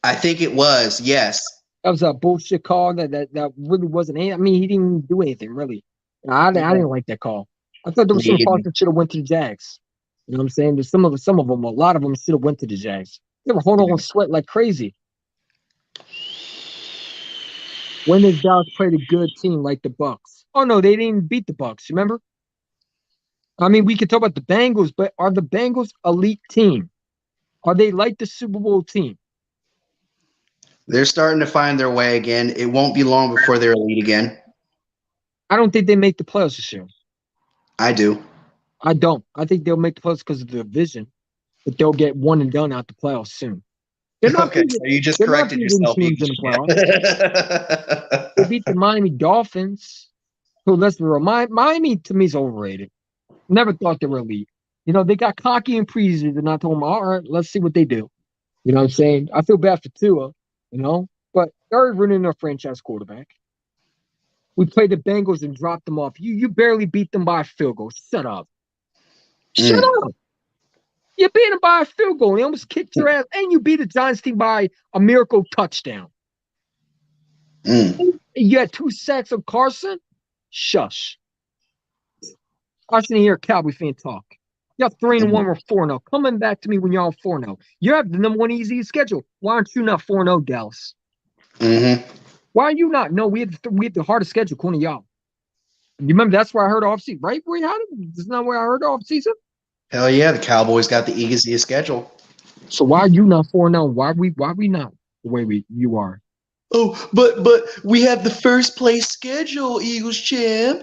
I think it was, yes. That was a bullshit call that really wasn't. I mean, he didn't do anything, really. I didn't like that call. I thought there was some calls that should have went to the Jags. You know what I'm saying? There's some of them, a lot of them should have went to the Jags. They were holding on sweat like crazy. When did Dallas play a good team like the Bucks? Oh no, they didn't beat the Bucks. Remember? I mean, we could talk about the Bengals, but are the Bengals elite team? Are they like the Super Bowl team? They're starting to find their way again. It won't be long before they're elite again. I don't think they make the playoffs this year. I do. I don't. I think they'll make the playoffs because of the division, but they'll get one and done out the playoffs soon. They're not Okay, beating- so you just they're not corrected beating yourself. teams in the playoffs. They beat the Miami Dolphins, who, let's be real, Miami to me is overrated. Never thought they were elite. You know, they got cocky and preseason, and I told them, all right, let's see what they do. You know what I'm saying? I feel bad for Tua, you know, but they're ruining their franchise quarterback. We played the Bengals and dropped them off. You barely beat them by a field goal. Shut up. Shut up. You beat them by a field goal. They almost kicked your ass, and you beat the Giants team by a miracle touchdown. You had 2 sacks of Carson? Shush. I shouldn't hear a Cowboy fan talk. Y'all 3-1, we're 4-0. Coming back to me when y'all 4-0. You have the number 1 easy schedule. Why aren't you not 4-0, Dallas? Why are you not? No, we have the hardest schedule, according to y'all. You remember that's where I heard off season, right? Where you had it? Isn't that where I heard off season? Hell yeah, the Cowboys got the easiest schedule. So why are you not 4-0? Why we not the way you are? Oh, but we have the first place schedule, Eagles champ.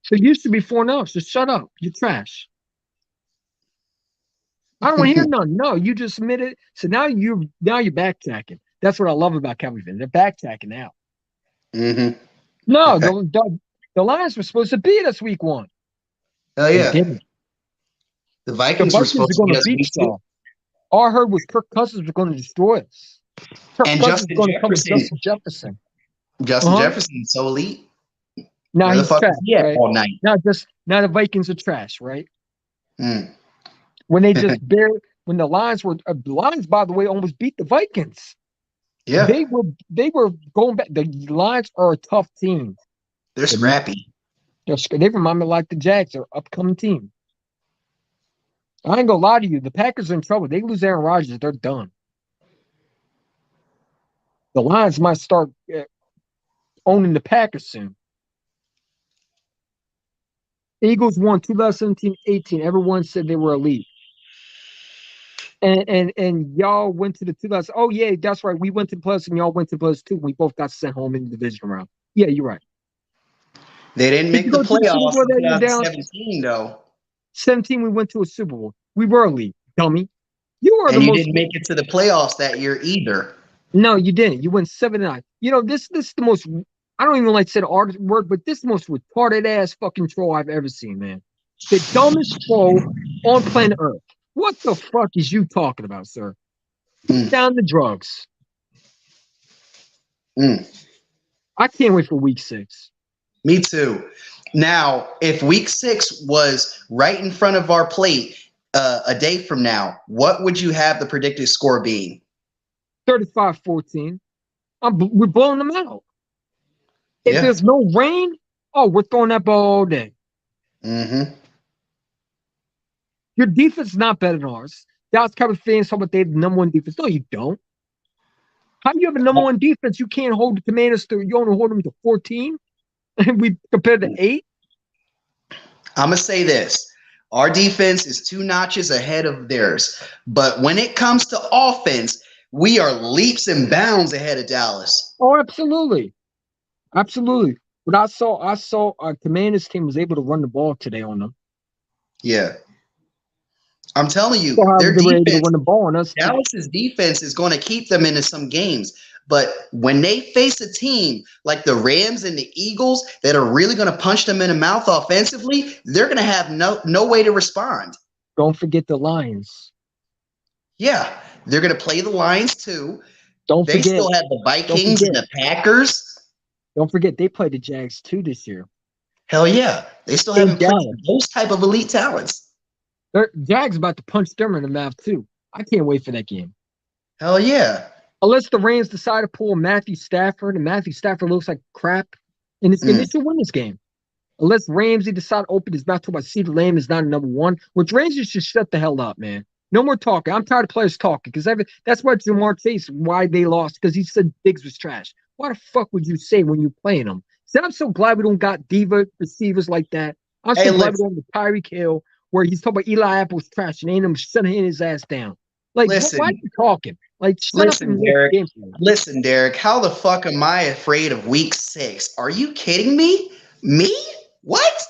So you used to be 4-0. So shut up. You're trash. I don't want to hear none. No, you just admitted. So now you're backtracking. That's what I love about Cowboy fans. They're backtracking now. No, the Lions were supposed to beat us week 1. Hell yeah. They didn't. The The Vikings were Vikings supposed are to going beat to us beat week us 2. all. All I heard was Kirk Cousins was going to destroy us. Kirk And Cousins Justin was going to come with Jefferson. Justin Jefferson. Justin Jefferson, so elite. Now Where the he's fuck trash, is he at right? all night? Now the Vikings are trash, right? When they just when the Lions were the Lions, by the way, almost beat the Vikings. Yeah, They were going back. The Lions are a tough team. they're scrappy. They remind me like the Jags, their upcoming team. I ain't gonna lie to you. The Packers are in trouble. They lose Aaron Rodgers, they're done. The Lions might start owning the Packers soon. Eagles won 2017-18. Everyone said they were elite. And y'all went to the 2000. Oh yeah, that's right. We went to the plus and y'all went to the plus too. We both got sent home in the division round. Yeah, you're right. They didn't make you the go to the Super playoffs Bowl that in year, Dallas? 2017, though. 17, we went to a Super Bowl. We were elite, dummy. You are And the you most. didn't make it to the playoffs that year either. No, you didn't. You went 7-9. You know this is the most. I don't even like to say the hardest word, but this is the most retarded ass fucking troll I've ever seen, man. The dumbest troll on planet Earth. What the fuck is you talking about, sir? Down the drugs. I can't wait for week 6. Me too. Now, if week 6 was right in front of our plate a day from now, what would you have the predicted score being? 35-14. We're blowing them out. If Yeah. there's no rain, we're throwing that ball all day. Your defense is not better than ours. Dallas Cowboys fans talk about they have the number 1 defense. No, you don't. How do you have a number 1 defense? You can't hold the Commanders to. You only hold them to 14, and we compared to 8. I'm gonna say this: our defense is 2 notches ahead of theirs, but when it comes to offense, we are leaps and bounds ahead of Dallas. Oh, absolutely, absolutely. But I saw our Commanders team was able to run the ball today on them. Yeah. I'm telling you, So how their they were able to defense, run the ball on us. Dallas's defense is going to keep them into some games. But when they face a team like the Rams and the Eagles that are really going to punch them in the mouth offensively, they're going to have no way to respond. Don't forget the Lions. Yeah, they're going to play the Lions too. Don't They forget. still have the Vikings and the Packers. Don't forget they played the Jags too this year. Hell yeah, they still In haven't played Dallas. those type of elite talents. Jags about to punch them in the mouth too. I can't wait for that game. Hell yeah. Unless the Rams decide to pull Matthew Stafford, and Matthew Stafford looks like crap in this game, they should win this game. Unless Ramsey decide to open his mouth to about CeeDee Lamb is not a number 1, which Ramsey should shut the hell up, man. No more talking. I'm tired of players talking because that's why Jamar Chase, why they lost, because he said Diggs was trash. Why the fuck would you say when you're playing him? Said I'm so glad we don't got diva receivers like that. I'm so glad we don't have Tyreek Hill, where he's talking about Eli Apple's trash and ain't him sending his ass down. Like, why are you talking? Like, shut up and Derek. Listen, Derek. How the fuck am I afraid of Week 6? Are you kidding me? Me? What?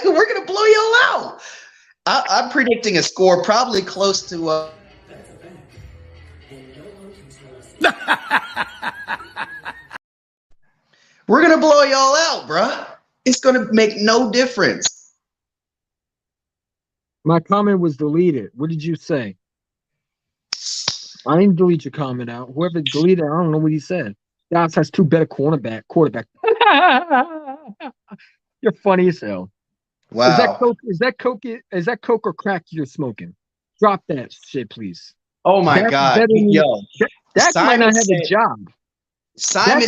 We're gonna blow y'all out. I'm predicting a score probably close to. We're gonna blow y'all out, bruh. It's gonna make no difference. My comment was deleted. What did you say? I didn't delete your comment out. Whoever deleted it, I don't know what he said. Dallas has two better quarterback. You're funny as hell. Wow. Is that coke or crack you're smoking? Drop that shit, please. Oh my God. Yo. That might not have a job. Simon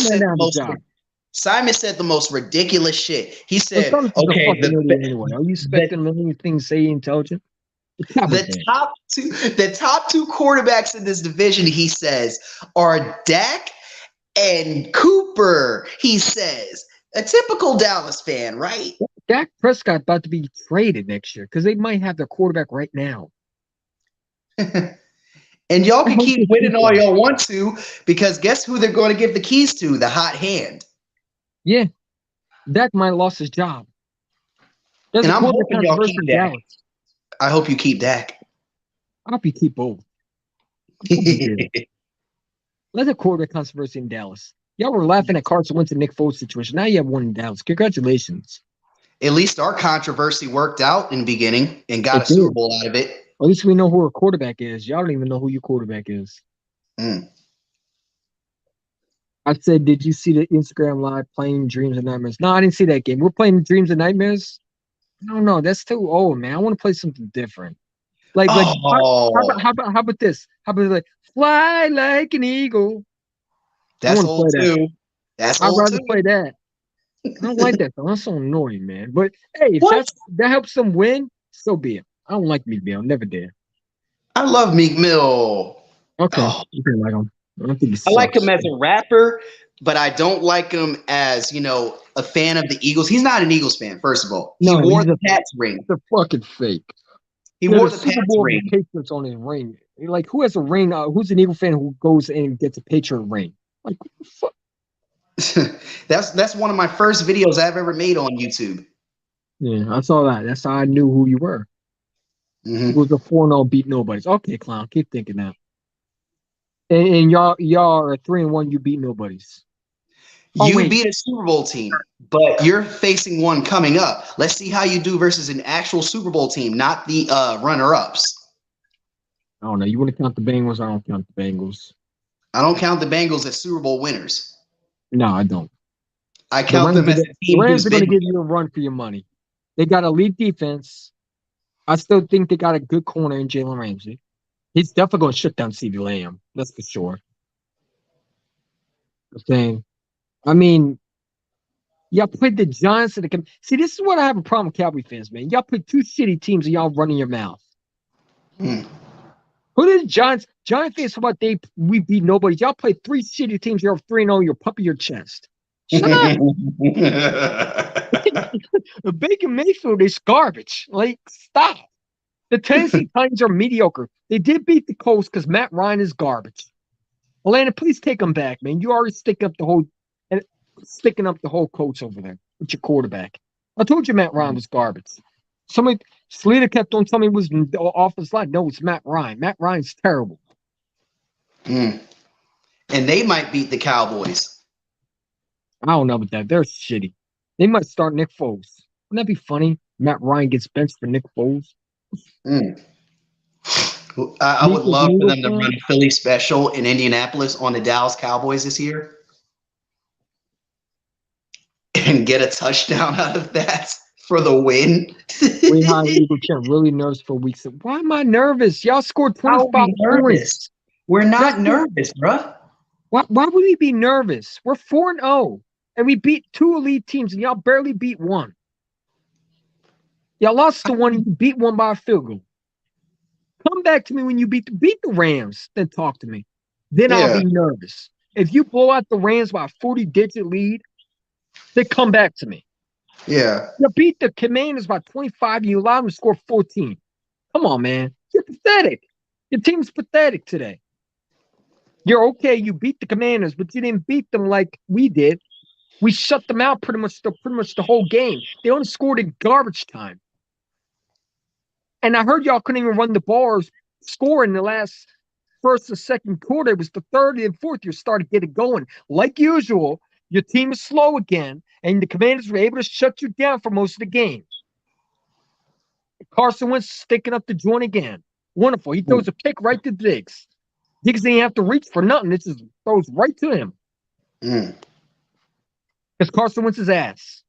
said the most ridiculous shit. He said, okay, anyway. Are you expecting anything to say intelligent? The top two quarterbacks in this division, he says, are Dak and Cooper. He says, a typical Dallas fan, right? Dak Prescott about to be traded next year because they might have their quarterback right now. And y'all can keep winning all y'all want to, because guess who they're going to give the keys to? The hot hand. Yeah. Dak might have lost his job. And I'm hoping y'all keep Dak. I hope you keep Dak. I hope you keep both. Let the quarterback controversy in Dallas. Y'all were laughing at Carson Wentz and Nick Foles situation. Now you have one in Dallas. Congratulations. At least our controversy worked out in the beginning and got a Super Bowl out of it. At least we know who our quarterback is. Y'all don't even know who your quarterback is. I said, did you see the Instagram live playing Dreams and Nightmares? No, I didn't see that game. We're playing Dreams and Nightmares? I don't know. That's too old, man. I want to play something different. How about this? How about like fly like an eagle? That's old too. I'd rather play that. I don't like that though. That's so annoying, man. But hey, if that helps them win, so be it. I don't like Meek Mill. Never did. I love Meek Mill. Okay. You can like him. I like him as a rapper, but I don't like him as, a fan of the Eagles. He's not an Eagles fan, first of all. He wore the Pats ring. It's a fucking fake. He wore the Pats ring. Patriots on his ring. Like, who has a ring? Who's an Eagle fan who goes and gets a Patriot ring? Like, what the fuck? That's one of my first videos I've ever made on YouTube. Yeah, I saw that. That's how I knew who you were. It was a 4-0 beat nobodies. Okay, clown, keep thinking that. And y'all are 3-1. You beat nobodies. You beat a Super Bowl team, but you're facing one coming up. Let's see how you do versus an actual Super Bowl team, not the runner-ups. I don't know. You want to count the Bengals? I don't count the Bengals. I don't count the Bengals as Super Bowl winners. No, I don't. I count them as a team. The Rams are going to give you a run for your money. They got elite defense. I still think they got a good corner in Jalen Ramsey. He's definitely going to shut down CeeDee Lamb. That's for sure. I mean, y'all played the Giants and the see. This is what I have a problem with Cowboy fans, man. Y'all played two shitty teams and y'all running your mouth. Who did the Giants? Giant fans, how about we beat nobody? Y'all played three shitty teams. You're 3-0. You're pumping your chest. Shut up. Baker Mayfield is garbage. Like, stop. The Tennessee Titans are mediocre. They did beat the Colts because Matt Ryan is garbage. Atlanta, please take him back, man. You already sticking up the whole coach over there with your quarterback. I told you Matt Ryan was garbage. Slater kept on telling me it was off his line. No, it's Matt Ryan. Matt Ryan's terrible. And they might beat the Cowboys. I don't know about that. They're shitty. They might start Nick Foles. Wouldn't that be funny? Matt Ryan gets benched for Nick Foles. I would love for them to run a Philly special in Indianapolis on the Dallas Cowboys this year and get a touchdown out of that for the win. We had Eagle Champ really nervous for weeks. Why am I nervous? Y'all scored 25 points. We're not nervous, bruh. Why would we be nervous? We're 4-0, and we beat two elite teams, and y'all barely beat one. Y'all lost to one, and you beat one by a field goal. Come back to me when you beat the Rams, then talk to me. Then I'll Yeah. be nervous. If you blow out the Rams by a 40-digit lead, then come back to me. Yeah. You beat the Commanders by 25 and you allow them to score 14. Come on, man. You're pathetic. Your team's pathetic today. You're okay. You beat the Commanders, but you didn't beat them like we did. We shut them out pretty much the whole game. They only scored in garbage time. And I heard y'all couldn't even run the ball or score in the last first and second quarter. It was the third and fourth you started getting going. Like usual, your team is slow again, and the Commanders were able to shut you down for most of the game. Carson Wentz sticking up the joint again. Wonderful. He throws a pick right to Diggs. Diggs didn't have to reach for nothing. It just throws right to him. Mm. It's Carson Wentz's ass.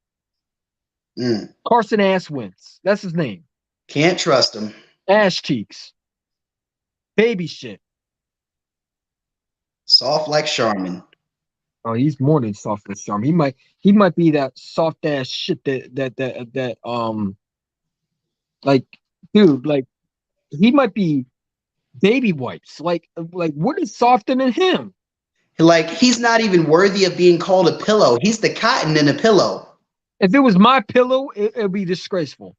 Mm. Carson Ass Wentz. That's his name. Can't trust him. Ass cheeks. Baby shit. Soft like Charmin. Oh, he's more than soft as charm. He might be that soft ass shit that like, dude, like he might be baby wipes. Like what is softer than him? Like, he's not even worthy of being called a pillow. He's the cotton in a pillow. If it was my pillow, it'd be disgraceful.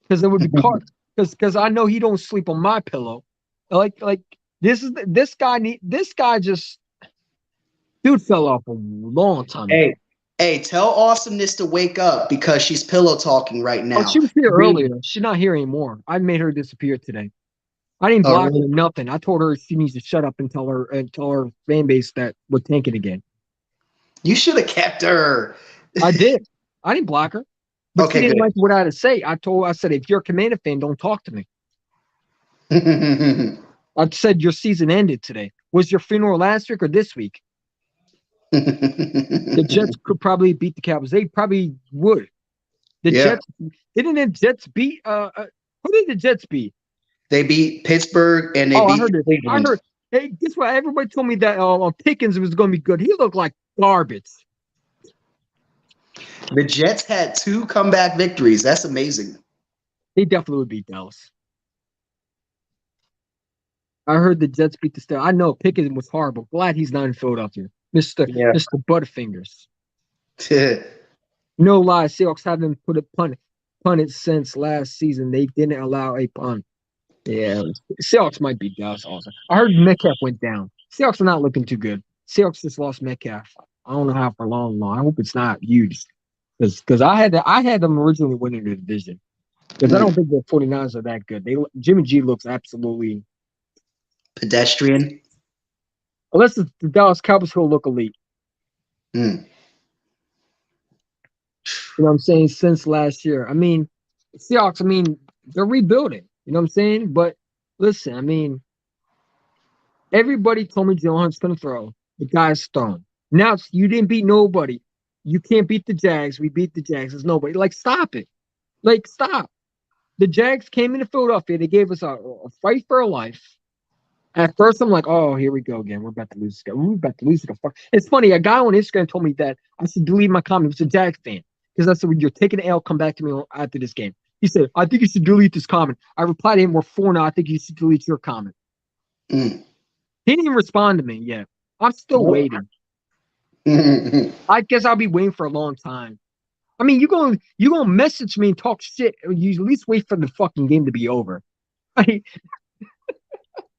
Because it would be caught. Because I know he don't sleep on my pillow. Like this guy just dude fell off a long time ago. Hey, tell Awesomeness to wake up because she's pillow talking right now. Oh, she was here earlier. She's not here anymore. I made her disappear today. I didn't block her or nothing. I told her she needs to shut up and tell her fan base that we're tanking again. You should have kept her. I did. I didn't block her. But Okay, she didn't good. like what I had to say. I said, if you're a Commander fan, don't talk to me. I said your season ended today. Was your funeral last week or this week? The Jets could probably beat the Cowboys. They probably would. Jets didn't the Jets beat who did the Jets beat? They beat Pittsburgh and they beat I heard it. I Cleveland. heard. Hey, guess what? Everybody told me that Pickens was going to be good. He looked like garbage. The Jets had 2 comeback victories. That's amazing. They definitely would beat Dallas. I heard the Jets beat the Steelers. I know Pickens was horrible. Glad he's not in Philadelphia. Mr. Butterfingers. No lie, Seahawks haven't punted since last season. They didn't allow a punt. Yeah, Seahawks might beat Dallas also. I heard Metcalf went down. Seahawks are not looking too good. Seahawks just lost Metcalf. I don't know how for long. I hope it's not huge. Because I had them originally winning the division. Because I don't think the 49ers are that good. Jimmy G looks absolutely Pedestrian. unless the Dallas Cowboys will look elite. Mm. You know what I'm saying? Since last year. I mean, Seahawks, they're rebuilding. You know what I'm saying? But listen, everybody told me Joe Hunt's going to throw. The guy's thrown. Now you didn't beat nobody. You can't beat the Jags. We beat the Jags. There's nobody. Like, stop it. Like, stop. The Jags came into Philadelphia. They gave us a fight for our life. At first, I'm like, oh, here we go again. We're about to lose this guy. We're about to lose the fuck. It's funny. A guy on Instagram told me that I should delete my comment. He was a Jags fan. Because I said, when you're taking an L, come back to me after this game. He said, I think you should delete this comment. I replied to him, we're 4 now. I think you should delete your comment. Mm. He didn't even respond to me yet. I'm still waiting. I guess I'll be waiting for a long time. You're gonna message me and talk shit. You at least wait for the fucking game to be over.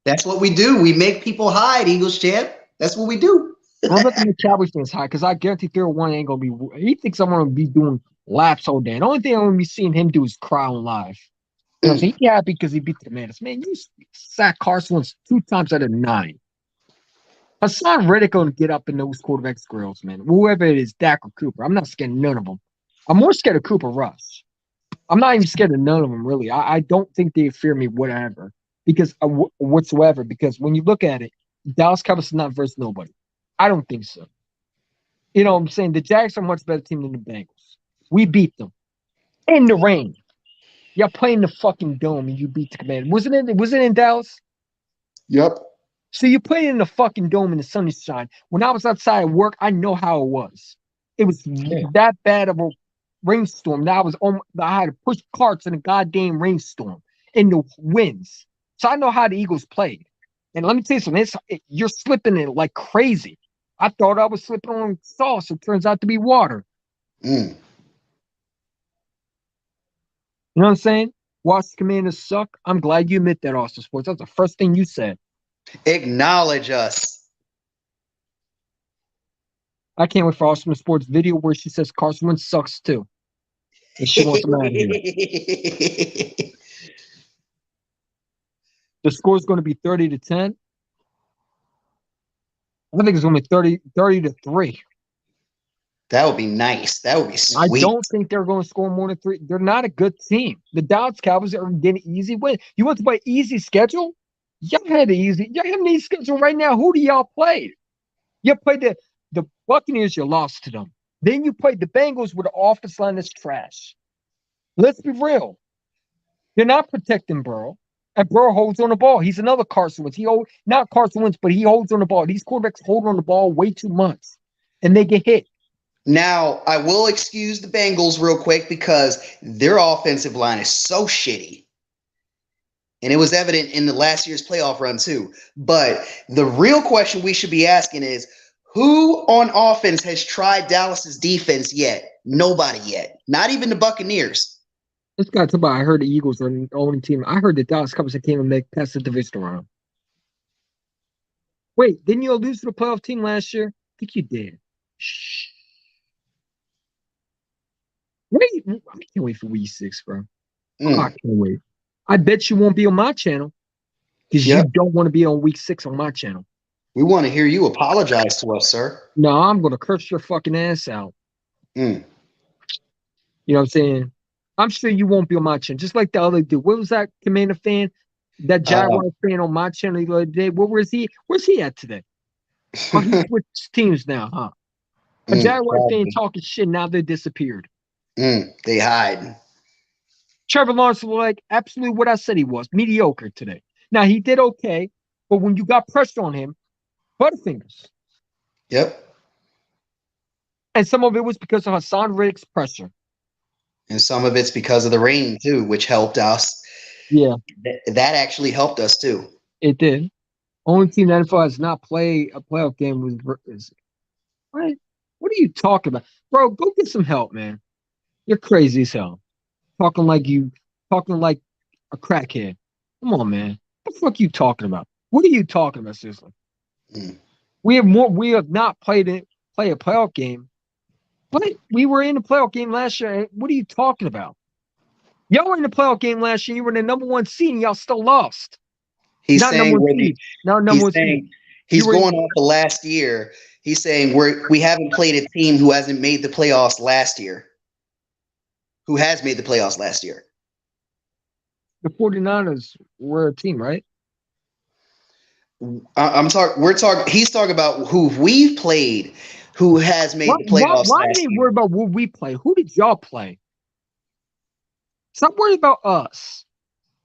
That's what we do. We make people hide, Eagles champ. That's what we do. I'm not the Cowboys fans high because I guarantee 301 ain't gonna be. He thinks I'm gonna be doing laps all day. The only thing I'm gonna be seeing him do is cry on live. You know, so he's happy because he beat the Commanders. Man, you sacked Carson Wentz 2 times out of 9. Hassan Reddick gonna get up in those quarterbacks' grills, man. Whoever it is, Dak or Cooper. I'm not scared of none of them. I'm more scared of Cooper Rush. I'm not even scared of none of them, really. I don't think they fear me whatsoever. Because when you look at it, Dallas Cowboys is not versus nobody. I don't think so. You know what I'm saying? The Jags are a much better team than the Bengals. We beat them. In the rain. Y'all playing the fucking dome and you beat the Commanders. Was it in Dallas? Yep. So you played in the fucking dome in the sunshine. When I was outside at work, I know how it was. It was that bad of a rainstorm that I had to push carts in a goddamn rainstorm in the winds. So I know how the Eagles played. And let me tell you something. You're slipping it like crazy. I thought I was slipping on sauce. It turns out to be water. Mm. You know what I'm saying? Watch the Commanders suck. I'm glad you admit that, Austin Sports. That's the first thing you said. Acknowledge us. I can't wait for Austin Sports video where she says Carson Wentz sucks too. And she wants him out of here. The score is going to be 30-10. I think it's going to be 30-3. That would be nice. That would be sweet. I don't think they're going to score more than 3. They're not a good team. The Dallas Cowboys are getting an easy win. You want to play easy schedule? Y'all had an easy. Y'all have an easy schedule right now. Who do y'all play? You played the Buccaneers. You lost to them. Then you played the Bengals with an offensive line that's trash. Let's be real. They're not protecting Burrow. And Burrow holds on the ball. He's another Carson Wentz. Not Carson Wentz, but he holds on the ball. These quarterbacks hold on the ball way too much. And they get hit. Now, I will excuse the Bengals real quick because their offensive line is so shitty. And it was evident in the last year's playoff run, too. But the real question we should be asking is, who on offense has tried Dallas's defense yet? Nobody yet. Not even the Buccaneers. This guy talking about, I heard the Eagles are the only team. I heard the Dallas Cowboys can't even make past the division round. Wait, didn't you lose to the playoff team last year? I think you did. Shh. Wait, I can't wait for week 6, bro. I can't wait. I bet you won't be on my channel because you don't want to be on week 6 on my channel. We want to hear you apologize to us, sir. No, I'm going to curse your fucking ass out. You know what I'm saying? I'm sure you won't be on my channel. Just like the other dude. What was that Commander fan? That Jaguar fan on my channel the other day. Where's he at today? Oh, he switched teams now, huh? A Jaguar fan talking shit, now they disappeared. They hide. Trevor Lawrence was like absolutely what I said he was. Mediocre today. Now, he did okay, but when you got pressure on him, butterfingers. Yep. And some of it was because of Hassan Reddick's pressure. And some of it's because of the rain, too, which helped us. Yeah. That actually helped us, too. It did. Only team that NFL has not played a playoff game was what? What are you talking about? Bro, go get some help, man. You're crazy as hell. Talking like a crackhead. Come on, man. What the fuck are you talking about? What are you talking about, seriously? We have not play a playoff game. But we were in the playoff game last year. What are you talking about? Y'all were in the playoff game last year. You were in the number 1 seed, and y'all still lost. He's not saying number 1 seed. Not number 1 seed. He's going off of last year. He's saying we haven't played a team who hasn't made the playoffs last year. Who has made the playoffs last year? The 49ers were a team, right? He's talking about who we've played, who has made the playoffs. Why are they worried about what we play? Who did y'all play? Stop worrying about us.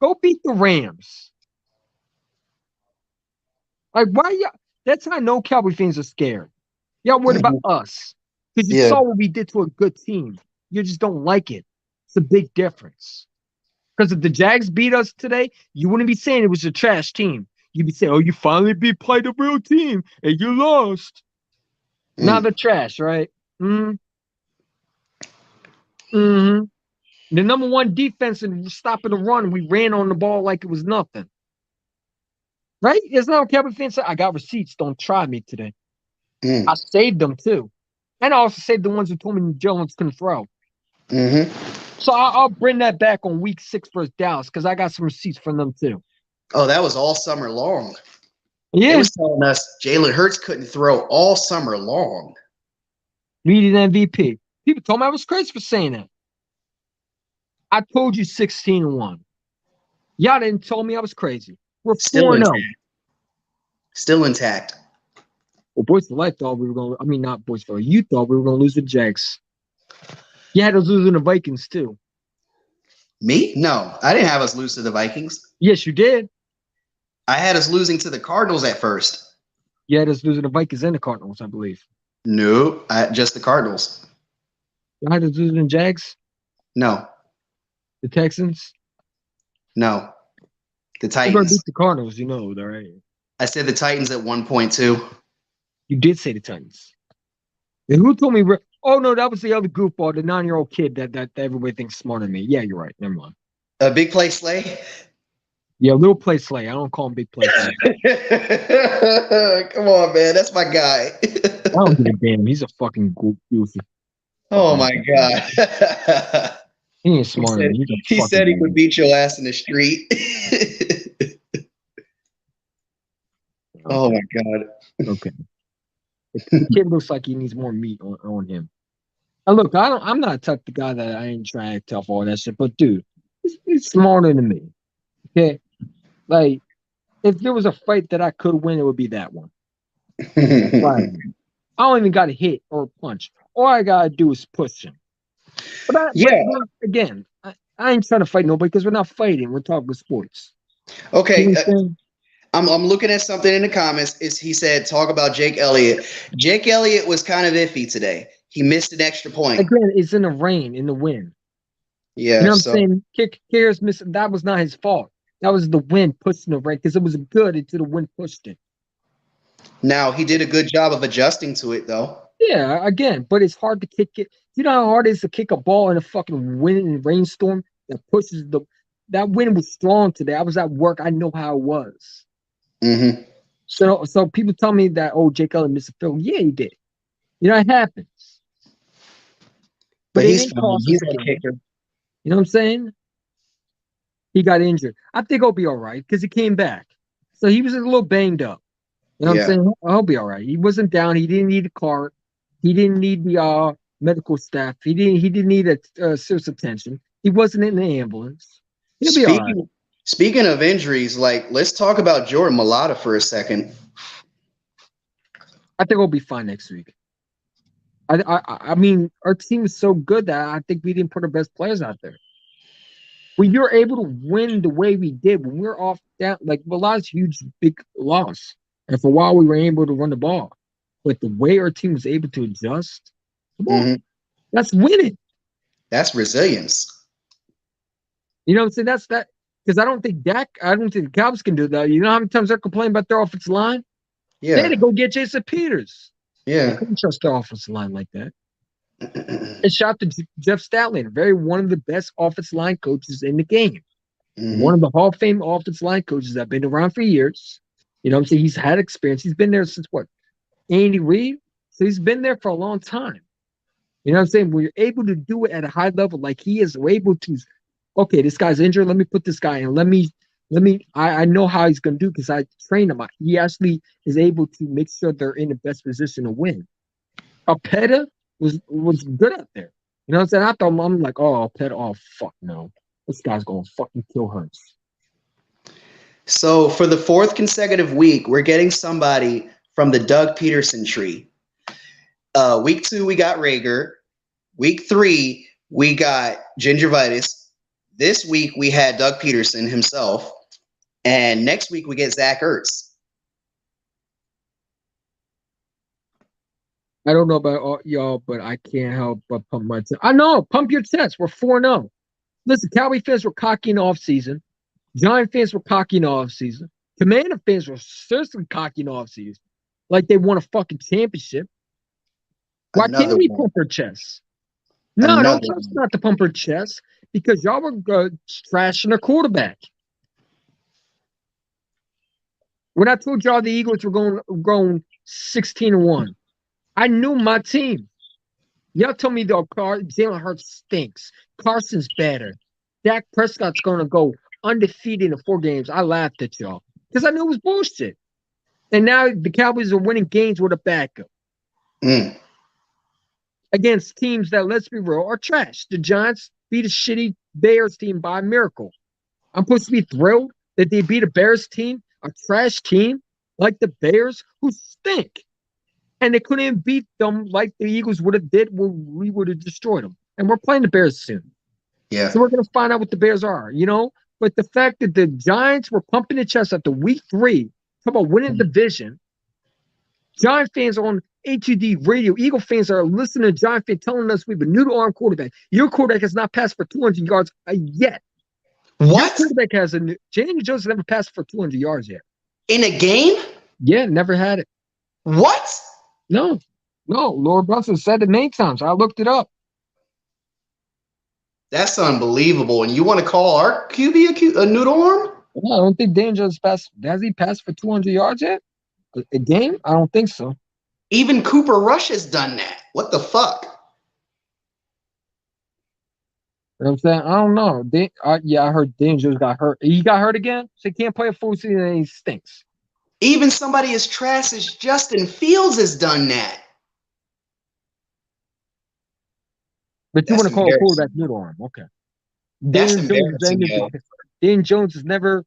Go beat the Rams. Like, why y'all? That's how I know Cowboy fans are scared. Y'all worried about us because you saw what we did to a good team. You just don't like it. It's a big difference. Because if the Jags beat us today, you wouldn't be saying it was a trash team. You'd be saying, "Oh, you finally played a real team and you lost." Now they're trash, right? The number 1 defense and stopping the run, we ran on the ball like it was nothing. Right? It's not what Cowboy fans say. I got receipts. Don't try me today. I saved them too. And I also saved the ones who told me Jones couldn't throw. So I'll bring that back on week 6 versus Dallas because I got some receipts from them too. Oh, that was all summer long. Yeah. They was telling us Jalen Hurts couldn't throw all summer long. Leading MVP. People told me I was crazy for saying that. I told you 16-1. Y'all didn't tell me I was crazy. We're 4-0. Still intact. Well, Boys for Life thought we were going to, not Boys for Life. You thought we were going to lose the Jags. You had us losing the Vikings too. Me? No, I didn't have us lose to the Vikings. Yes, you did. I had us losing to the Cardinals at first. You had us losing the Vikings and the Cardinals, I believe. No, just the Cardinals. You had us losing the Jags? No. The Texans? No. The They're gonna beat Titans. the Cardinals, you know, though, right? I said the Titans at 1.2. You did say the Titans. And who told me? Oh no, that was the other goofball, the 9-year-old kid that everybody thinks smarter than me. Yeah, you're right. Never mind. A big play Slay. Yeah, little play Slay. I don't call him big play Slay. Come on, man. That's my guy. I don't give a damn. He's a fucking goofy. Oh my god. He ain't smarter than me. He said he would beat your ass in the street. Oh my god. Okay. The kid looks like he needs more meat on him. And look, I'm not the type of guy that I ain't trying to act tough all that shit, but dude, he's smarter than me. Okay? Like, if there was a fight that I could win, it would be that one. Right. I don't even got to hit or punch. All I gotta do is push him. But again, I ain't trying to fight nobody because we're not fighting. We're talking sports. Okay. You know what I'm saying? I'm looking at something in the comments. He said talk about Jake Elliott. Jake Elliott was kind of iffy today. He missed an extra point. Again, it's in the rain, in the wind. Yeah. You know what I'm saying? Kickers missing. That was not his fault. That was the wind pushing the rain because it was good until the wind pushed it. Now he did a good job of adjusting to it, though. Yeah, again, but it's hard to kick it. You know how hard it is to kick a ball in a fucking wind and rainstorm that pushes the. That wind was strong today. I was at work. I know how it was. Mm-hmm. So people tell me that Jake Elliott missed a field. Yeah, he did. You know, it happens. But it he's didn't fine. cost He's us a a game. kicker. You know what I'm saying? He got injured. I think he'll be all right because he came back. So he was a little banged up. You know what I'm saying? He'll be all right. He wasn't down. He didn't need a cart. He didn't need the medical staff. He didn't need a serious attention. He wasn't in the ambulance. He'll be all right. Speaking of injuries, let's talk about Jordan Mailata for a second. I think we'll be fine next week. I mean, our team is so good that I think we didn't put our best players out there. When you're able to win the way we did, when we're off down, like Mailata's huge, big loss. And for a while, we were able to run the ball. But the way our team was able to adjust, that's winning. That's resilience. You know what I'm saying? That's that. Because I don't think the Cowboys can do that. You know how many times they're complaining about their offensive line? Yeah. They had to go get Jason Peters. Yeah. They couldn't trust their offensive line like that. And shout out to Jeff Statlander, one of the best offensive line coaches in the game. Mm-hmm. One of the Hall of Fame offensive line coaches that have been around for years. You know what I'm saying? He's had experience. He's been there since what? Andy Reid? So he's been there for a long time. You know what I'm saying? When you're able to do it at a high level like he is, we're able to, okay, this guy's injured. Let me put this guy in. I know how he's going to do because I trained him. He actually is able to make sure they're in the best position to win. Arpetta was good out there. You know what I'm saying? I thought, I'm like, Arpetta, fuck no. This guy's going to fucking kill Hurts. So for the fourth consecutive week, we're getting somebody from the Doug Peterson tree. Week 2, we got Rager. Week 3, we got Gingivitis. This week, we had Doug Peterson himself. And next week, we get Zach Ertz. I don't know about y'all, but I can't help but pump my chest. I know, pump your chest. We're 4-0. Listen, Cowboy fans were cocky in the offseason. Giant fans were cocky in the offseason. Commander fans were seriously cocky in the offseason. Like they won a fucking championship. Why can't we pump our chests? No, don't tell us not to pump our chests because y'all were trashing their quarterback. When I told y'all the Eagles were going 16-1, I knew my team. Y'all told me though, Jalen Hurts stinks. Carson's better. Dak Prescott's going to go undefeated in 4 games. I laughed at y'all because I knew it was bullshit. And now the Cowboys are winning games with a backup against teams that, let's be real, are trash. The Giants beat a shitty Bears team by a miracle. I'm supposed to be thrilled that they beat a Bears team, a trash team like the Bears who stink. And they couldn't even beat them like the Eagles would have did when we would have destroyed them. And we're playing the Bears soon. Yeah. So we're going to find out what the Bears are, you know? But the fact that the Giants were pumping the chest after week 3, talk about winning the division. Giant fans on HUD radio, Eagle fans are listening to Giant fans telling us we have a new-to-arm quarterback. Your quarterback has not passed for 200 yards yet. What? Quarterback has a new. Daniel Jones never passed for 200 yards yet. In a game? Yeah, never had it. What? No. Laura Brunson said it many times. I looked it up. That's unbelievable. And you want to call our QB a noodle arm? No, I don't think Daniel Jones passed. Has he passed for 200 yards yet? A game? I don't think so. Even Cooper Rush has done that. What the fuck? You know what I'm saying? I don't know. Yeah, I heard Daniel Jones got hurt. He got hurt again? So he can't play a full season and he stinks. Even somebody as trash as Justin Fields has done that. But you That's want to call a embarrassing. quarterback noodle arm. Okay. That's Daniel embarrassing, yo. Daniel Jones has never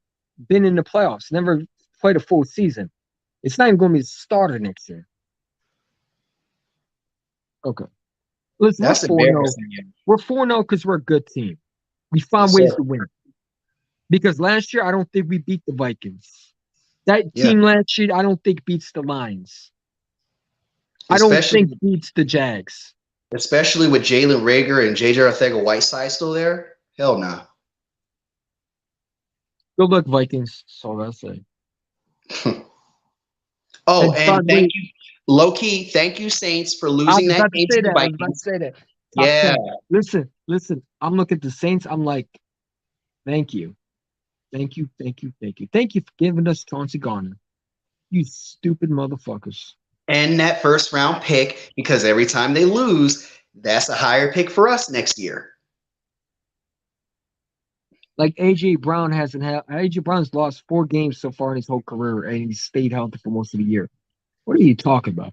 been in the playoffs, never played a full season. It's not even going to be the starter next year. Okay. Listen, That's we're 4-0. embarrassing, yo. We're 4-0 because we're a good team. We found Yes, ways sir. to win. Because last year, I don't think we beat the Vikings. That Yeah. team last year, I don't think beats the Lions. I don't Especially- think beats the Jags. Especially with Jalen Rager and JJ Arcega-Whiteside still there. Hell no. Good luck, Vikings. That's all I say. Oh, And and thank you, low-key, thank you, Saints, for I was losing that about to game say to the that. I was about to Vikings. say that. Top Yeah. 10. Listen. I'm looking at the Saints. I'm like, thank you. Thank you for giving us Chauncey Garner. You stupid motherfuckers. And that first round pick, because every time they lose, that's a higher pick for us next year. Like AJ Brown's lost 4 games so far in his whole career, and he's stayed healthy for most of the year. What are you talking about?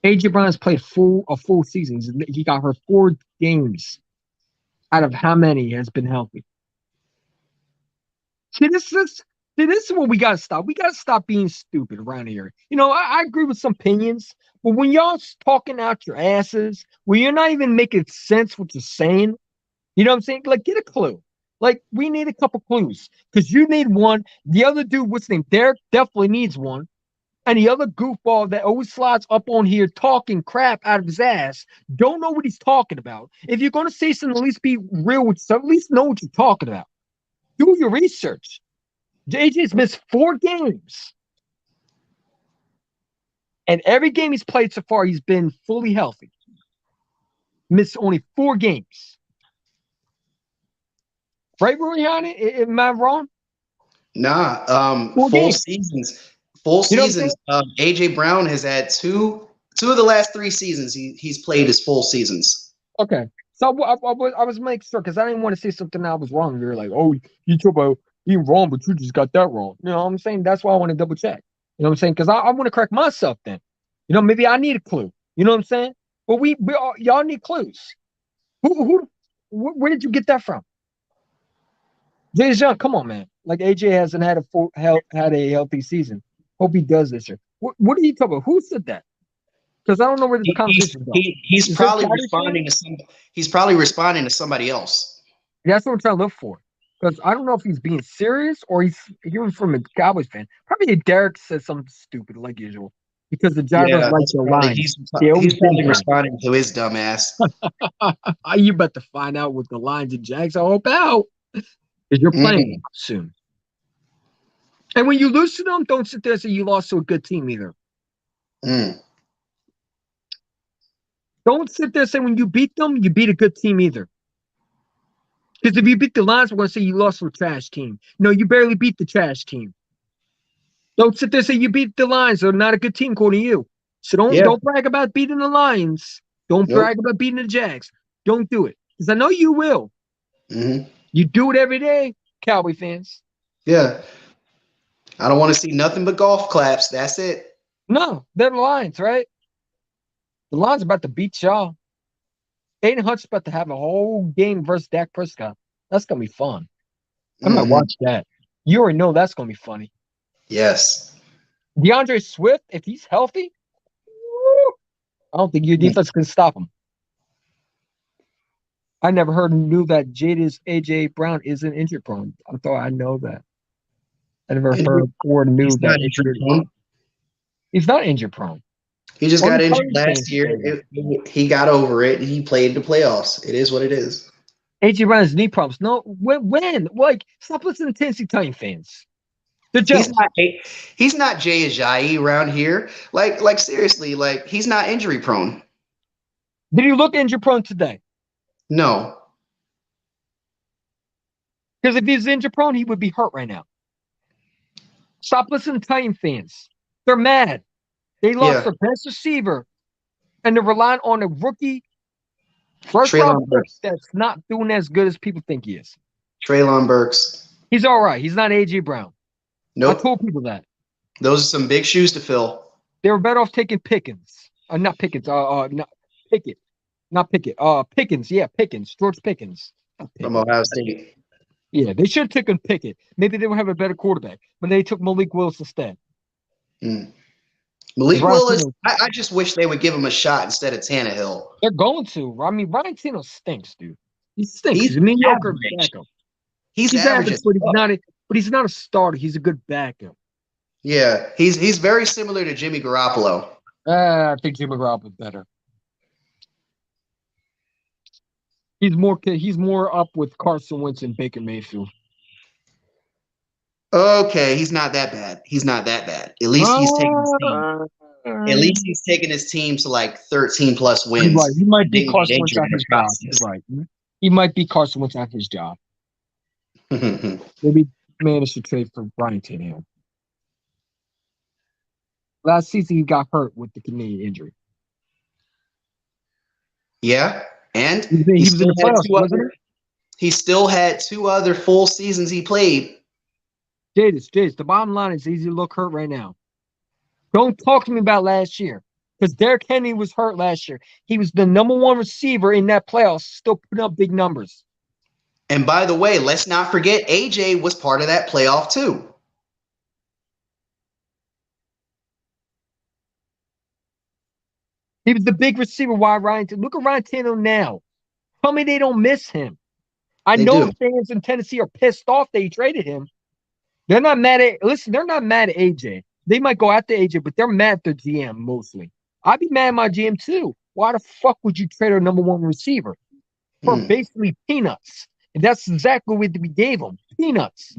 AJ Brown's played a full season. He got hurt 4 games out of how many has been healthy. See, this is what we gotta stop. We gotta stop being stupid around here. You know, I agree with some opinions, but when y'all talking out your asses, when you're not even making sense what you're saying, you know what I'm saying? Like, get a clue. Like, we need a couple clues because you need one. The other dude, what's his name? Derek definitely needs one. And the other goofball that always slides up on here talking crap out of his ass, don't know what he's talking about. If you're going to say something, at least be real with yourself. At least know what you're talking about. Do your research. JJ's missed 4 games. And every game he's played so far, he's been fully healthy. Missed only 4 games. Right, Ruyani? Am I wrong? Nah, Full full games. seasons. You know what I'm Seasons. AJ Brown has had two of the last 3 seasons. He's played his full seasons. Okay. So I was making sure because I didn't want to say something I was wrong. You're like, oh, you talk about being wrong, but you just got that wrong. You know what I'm saying? That's why I want to double check. You know what I'm saying? Because I want to correct myself then. You know, maybe I need a clue. You know what I'm saying? Well, y'all need clues. Where did you get that from? James Young, come on, man. Like AJ hasn't had a healthy season. Hope he does this year. What are you talking about? Who said that? Because I don't know where this conversation goes. He's Is probably this responding to some. He's probably responding to somebody else. That's what I'm trying to look for. Because I don't know if he's being serious or he was from a Cowboys fan. Probably Derek said something stupid like usual. Because the Jaguars like that's the probably- line. He's They always probably say responding to his dumb ass. You about to find out what the Lions and Jags are all about. Because you're playing them soon. And when you lose to them, don't sit there and say you lost to a good team either. Mm. Don't sit there and say when you beat them, you beat a good team either. Because if you beat the Lions, we're going to say you lost to a trash team. No, you barely beat the trash team. Don't sit there and say you beat the Lions. They're not a good team according to you. So don't brag about beating the Lions. Don't brag about beating the Jags. Don't do it. Because I know you will. Mm-hmm. You do it every day, Cowboy fans. Yeah. I don't want to see nothing but golf claps. That's it. No, they're the Lions, right? The Lions about to beat y'all. Aiden Hutch's about to have a whole game versus Dak Prescott. That's going to be fun. I might watch that. You already know that's going to be funny. Yes. DeAndre Swift, if he's healthy, I don't think your defense can stop him. I never knew that AJ Brown isn't injury prone. I thought I know that. I never heard or knew He's that not injured prone. he's not injury prone. He just Well, got he's injured probably last saying year. He got over it. He played the playoffs. It is what it is. AJ Brown has knee problems. No, when? Like, stop listening to Tennessee Titan fans. They're He's jealous. not Jay Ajayi around here. Like seriously, like he's not injury prone. Did he look injury prone today? No. Because if he's injury prone, he would be hurt right now. Stop listening to Titan fans. They're mad. They lost their best receiver, and they're relying on a rookie first round pick that's not doing as good as people think he is. Treylon Burks. He's all right. He's not AJ Brown. Nope. I told people that. Those are some big shoes to fill. They were better off taking Pickens. Not Pickens. Not Pickett. Not Pickett. Pickens. Yeah, Pickens. George Pickens. From Ohio State. Yeah, they should have taken Pickett. Maybe they would have a better quarterback, but they took Malik Willis instead. Malik Willis, I just wish they would give him a shot instead of Tannehill. They're going to. I mean, Ryan Tannehill stinks, dude. He stinks. He's a mediocre backup. He's average, but he's not a starter. He's a good backup. Yeah, he's very similar to Jimmy Garoppolo. I think Jimmy Garoppolo's better. He's more up with Carson Wentz and Baker Mayfield. Okay, he's not that bad. At least he's taking his team to like 13 plus wins. Right. He might be Carson Wentz out his job. Right. He might be Carson Wentz out his job. Maybe managed to trade for Brian Tannehill. Last season he got hurt with the knee injury. Yeah, and he was in the playoffs, wasn't he? He still had 2 other full seasons he played. Jadis, the bottom line is easy to look hurt right now. Don't talk to me about last year. Because Derrick Henry was hurt last year. He was the number 1 receiver in that playoffs, still putting up big numbers. And by the way, let's not forget AJ was part of that playoff too. He was the big receiver. Why look at Ryan Tannehill now. Tell me they don't miss him. I know fans in Tennessee are pissed off they traded him. They're not mad at they're not mad at AJ. They might go after AJ, but they're mad at their GM mostly. I'd be mad at my GM too. Why the fuck would you trade our number 1 receiver for basically peanuts? And that's exactly what we gave him. Peanuts.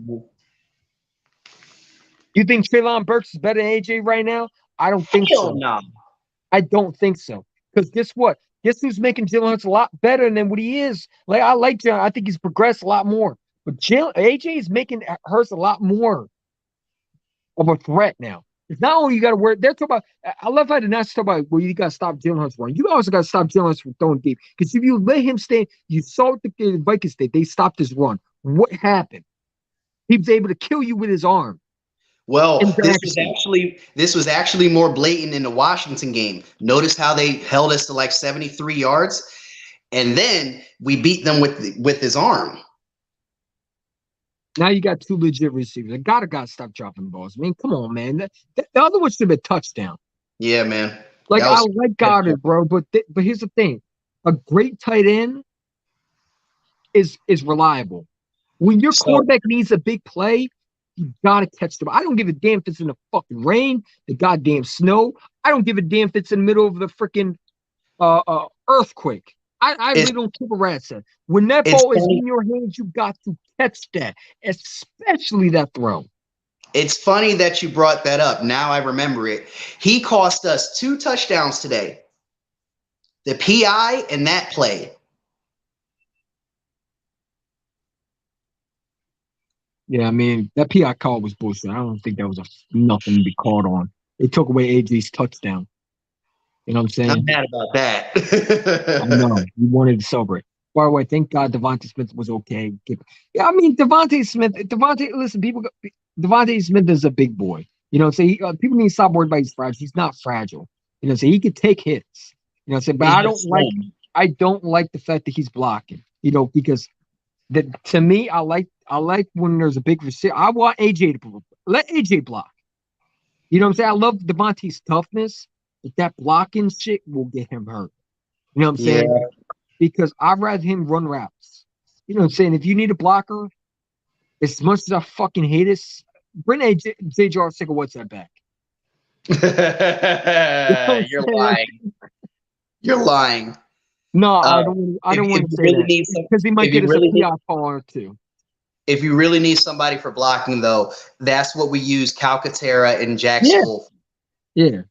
You think Treylon Burks is better than AJ right now? I don't think so. No. I don't think so. Because guess what? Guess who's making Jalen Hurts a lot better than what he is? Like I like Jalen. I think he's progressed a lot more. But AJ is making Hurts a lot more of a threat now. It's not only you got to worry. They're talking about. I love how they're not talking about. Well, you got to stop Jalen Hurts running. You also got to stop Jalen Hurts from throwing deep. Because if you let him stay, you saw what the Vikings did. They stopped his run. What happened? He was able to kill you with his arm. Well, this was actually more blatant in the Washington game. Notice how they held us to like 73 yards, and then we beat them with his arm. Now you got 2 legit receivers. I gotta stop dropping balls. I mean, come on, man. The other one should have been touchdown. Yeah, man. Like I like Goddard, bro, but here's the thing: a great tight end is reliable. When your quarterback needs a big play, you gotta catch them. I don't give a damn if it's in the fucking rain, the goddamn snow. I don't give a damn if it's in the middle of the freaking earthquake. I really don't give a rat's ass. When that ball is in your hands, you got to catch that, especially that throw. It's funny that you brought that up. Now I remember it. He cost us 2 touchdowns today. The PI and that play. Yeah, I mean, that PI call was bullshit. I don't think that was nothing to be called on. They took away AJ's touchdown. You know what I'm saying? I'm mad about that. I know. You wanted to celebrate. By the way, thank God Devontae Smith was okay. Yeah, I mean, Devontae Smith, listen, Devontae Smith is a big boy. You know what I'm saying? People need to stop worried about he's fragile. He's not fragile. You know what I'm saying? He could take hits. You know what I'm saying? But I don't like the fact that he's blocking. You know, because to me, I like when there's a big receiver. I want AJ to let AJ block. You know what I'm saying? I love Devontae's toughness, but that blocking shit will get him hurt. You know what I'm saying? Yeah. Because I'd rather him run routes. You know what I'm saying? If you need a blocker, as much as I fucking hate this, bring J.J. Arcega-Whiteside back. You're lying. You're lying. No, I Uh, don't. I if, don't if want to you say really that need some, because he might if you get us really a need, PI call or two. if you really need somebody for blocking, though, that's what we use Calcaterra and Jack Yeah, Stoll. yeah.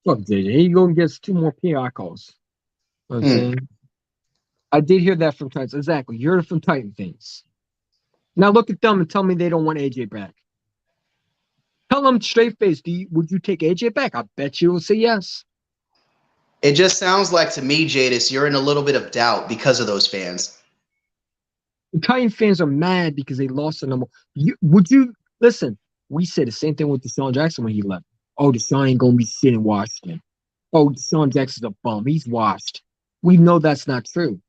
Fuck JJ. He gonna get us 2 more PI calls. You know what I'm Hmm. saying? I did hear that from Titans. Exactly. You heard it from Titan fans. Now look at them and tell me they don't want AJ back. Tell them straight face. Would you take AJ back? I bet you will say yes. It just sounds like to me, Jadis, you're in a little bit of doubt because of those fans. The Titan fans are mad because they lost the number. Would you listen? We said the same thing with Deshaun Jackson when he left. Oh, Deshaun ain't gonna be sitting in Washington. Oh, Deshaun Jackson's a bum. He's washed. We know that's not true.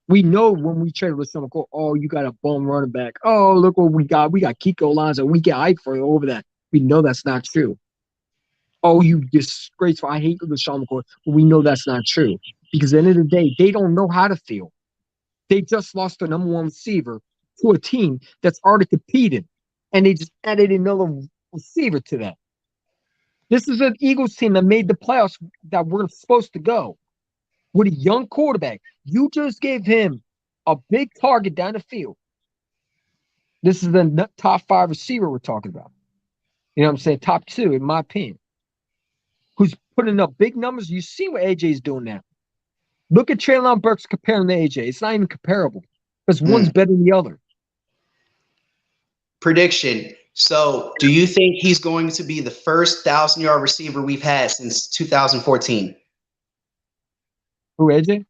We know when we traded with someone, oh, you got a bum running back. Oh, look what we got. We got Kiko Alonso. We get hype for over that. We know that's not true. Oh, you disgraceful. I hate Deshaun McCoy. But we know that's not true. Because at the end of the day, they don't know how to feel. They just lost their number 1 receiver to a team that's already competed. And they just added another receiver to that. This is an Eagles team that made the playoffs that we're supposed to go with a young quarterback. You just gave him a big target down the field. This is the top 5 receiver we're talking about. You know what I'm saying? Top 2, in my opinion. Who's putting up big numbers. You see what AJ's doing now. Look at Treylon Burks comparing to AJ. It's not even comparable because one's better than the other. Prediction. So, do you think he's going to be the first 1,000-yard receiver we've had since 2014? Who, AJ?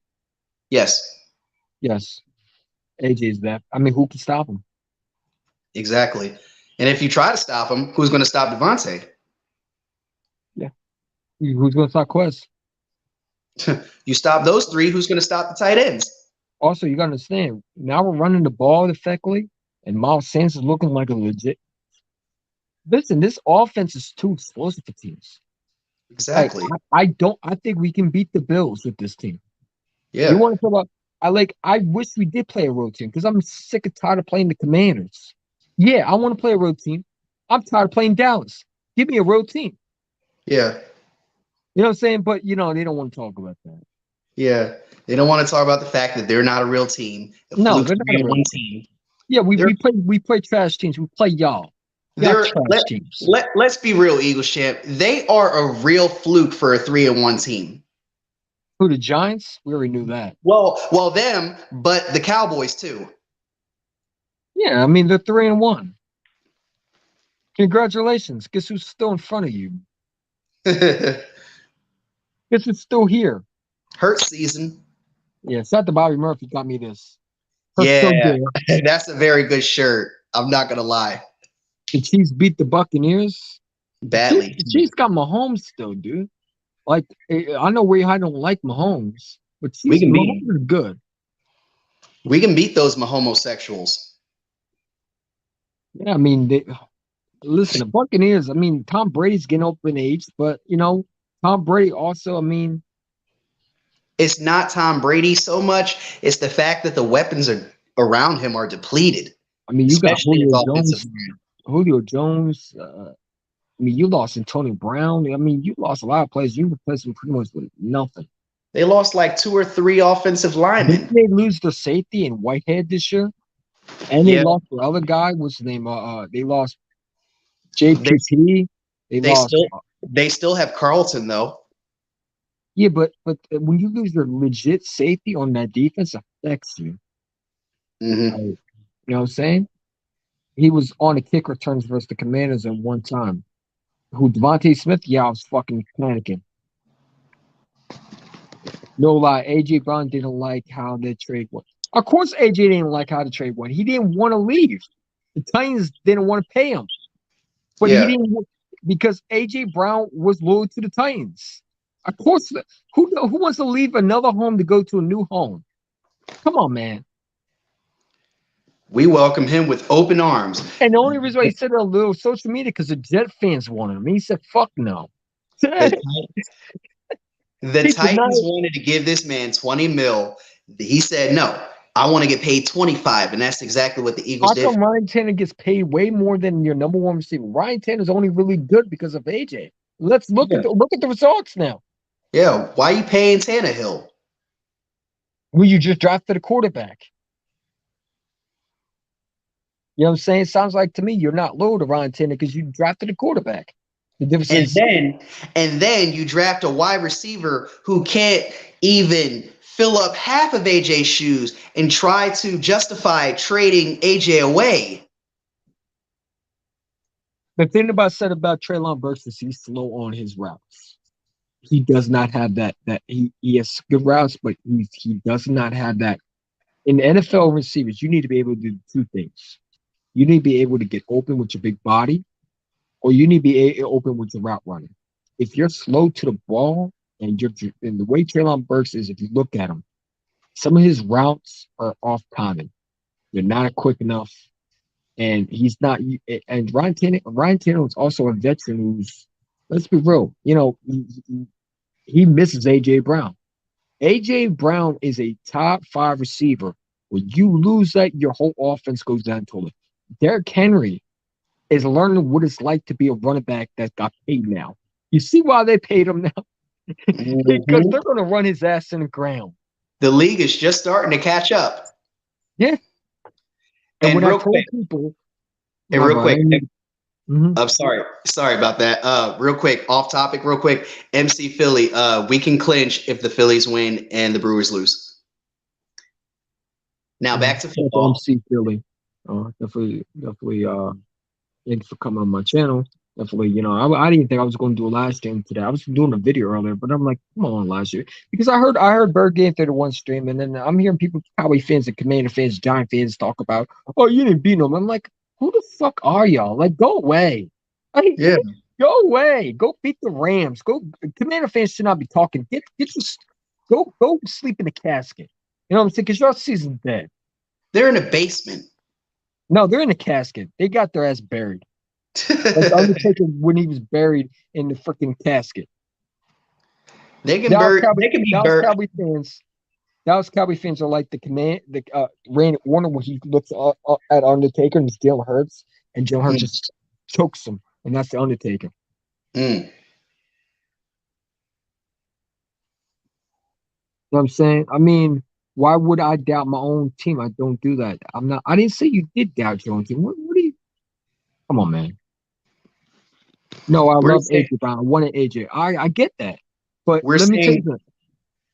Yes, Yes. AJ's that. I mean, who can stop him? exactly. And if you try to stop him, who's going to stop Devontae? Yeah. Who's going to stop Quest? You stop those 3, who's going to stop the tight ends? Also, you got to understand, now we're running the ball effectively, and Miles Sanders is looking like a legit. Listen, this offense is too explosive for teams. Exactly. I think we can beat the Bills with this team. Yeah. You want to talk about? I wish we did play a road team because I'm sick and tired of playing the Commanders. Yeah, I want to play a road team. I'm tired of playing Dallas. Give me a road team. Yeah. You know what I'm saying? But they don't want to talk about that. Yeah. They don't want to talk about the fact that they're not a real team. No, they're not a real team. Yeah, we play trash teams. We play y'all. Teams. Let's be real, Eagles champ. They are a real fluke for a 3-1 team. Who, the Giants? We already knew that. Well, them, but the Cowboys too. Yeah, I mean they're 3-1. Congratulations. Guess who's still in front of you? Guess who's still here? Hurt season. Yeah, it's not the Bobby Murphy got me this. Yeah, that's a very good shirt. I'm not gonna lie. The Chiefs beat the Buccaneers badly. The Chiefs got Mahomes still, dude. Like, I know I don't like Mahomes, but Mahomes is good. We can beat those homosexuals. Yeah, I mean, listen, the Buccaneers, I mean, Tom Brady's getting up in age, but, Tom Brady also, I mean. It's not Tom Brady so much. It's the fact that the weapons around him are depleted. I mean, you got Julio Jones. I mean, you lost Antonio Brown. I mean, you lost a lot of players. You replaced them pretty much with nothing. They lost like 2 or 3 offensive linemen. Didn't they lose their safety in Whitehead this year? And they lost the other guy. What's his name? They lost JPP. They still have Carlton though. Yeah, but when you lose your legit safety on that defense, it affects you. Mm-hmm. You know what I'm saying? He was on the kick returns versus the Commanders at one time. Who, Devontae Smith? Yeah, I was fucking panicking. No lie, AJ Brown didn't like how the trade went. Of course, AJ didn't like how the trade went. He didn't want to leave. The Titans didn't want to pay him, but he didn't because AJ Brown was loyal to the Titans. Of course, who wants to leave another home to go to a new home? Come on, man. We welcome him with open arms. And the only reason why he said it on little social media because the Jet fans wanted him. He said, "Fuck no." The Titans wanted to give this man $20 million. He said, "No, I want to get paid $25," and that's exactly what the Eagles did. How come Ryan Tanner gets paid way more than your number 1 receiver? Ryan Tanner's only really good because of AJ. Let's look at the results now. Yeah, why are you paying Tannehill? when you just drafted a quarterback. You know what I'm saying? It sounds like to me you're not loyal to Ryan Tannehill because you drafted a quarterback. The difference And is then you draft a wide receiver who can't even fill up half of AJ's shoes and try to justify trading AJ away. the thing said about Treylon Burks is he's slow on his routes. He does not have that he has good routes, but he does not have that. In NFL receivers, you need to be able to do two things. You need to be able to get open with your big body, or you need to be open with your route running. If you're slow to the ball, and the way Treylon Burks is, if you look at him, some of his routes are off common. They're not quick enough, and he's not. And Ryan Tannehill is also a veteran who's, let's be real, he misses AJ Brown. AJ Brown is a top 5 receiver. When you lose that, your whole offense goes down to it. Derrick Henry is learning what it's like to be a running back that got paid now. You see why they paid him now? Because they're going to run his ass in the ground. The league is just starting to catch up. Yeah. And when real I told quick, people, I'm sorry about that. Real quick, off topic, real quick. MC Philly, we can clinch if the Phillies win and the Brewers lose. Now back to football. MC Philly. Definitely. Thanks for coming on my channel. Definitely, I didn't think I was going to do a live stream today. I was doing a video earlier, but I'm like, come on, live stream, because I heard Bird Game 31 stream, and then I'm hearing people, Cowboy fans and Commander fans, Giant fans talk about, oh, you didn't beat them. I'm like, who the fuck are y'all? Like, go away. Like, Yeah. Go away. Go beat the Rams. Commander fans should not be talking. Go sleep in the casket. You know what I'm saying? Because your season's dead. They're in a basement. No, they're in a casket. They got their ass buried. Like Undertaker when he was buried in the freaking casket. They can be buried. Dallas Cowboy fans are like Randy Warner when he looks at Undertaker and it's Jalen Hurts, and Jalen Hurts just chokes him, and that's the Undertaker. You know what I'm saying? I mean, why would I doubt my own team? I don't do that. I didn't say you did doubt your own team. What do you? Come on, man. No, I love AJ Brown. I wanted AJ. I get that. But let me tell you this.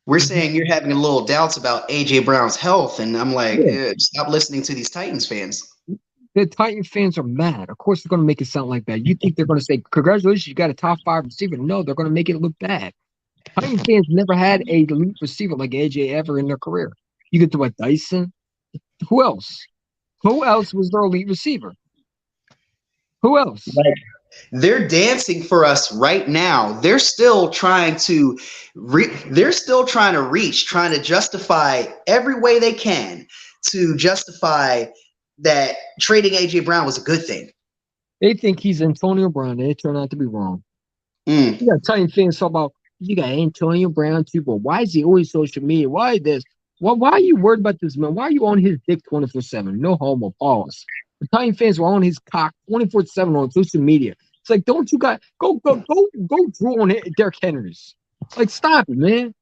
We're saying you're having a little doubts about AJ Brown's health, and I'm like, stop listening to these Titans fans. The Titan fans are mad. Of course, they're going to make it sound like that. You think they're going to say, congratulations, you got a top 5 receiver. No, they're going to make it look bad. Titan fans never had a elite receiver like AJ ever in their career. You get to what, Dyson? Who else? Who else was their elite receiver? Who else? They're dancing for us right now. They're still trying to reach, trying to justify every way they can to justify that trading AJ Brown was a good thing. They think he's Antonio Brown. They turn out to be wrong. You got Titan fans talk about, you got Antonio Brown too, but why is he always social media? Why this? Why are you worried about this man? Why are you on his dick 24/7? No homo, pause. The Titan fans were on his cock 24/7 on social media. It's like, don't you guys go drew on Derrick Henry's? Like, stop it, man.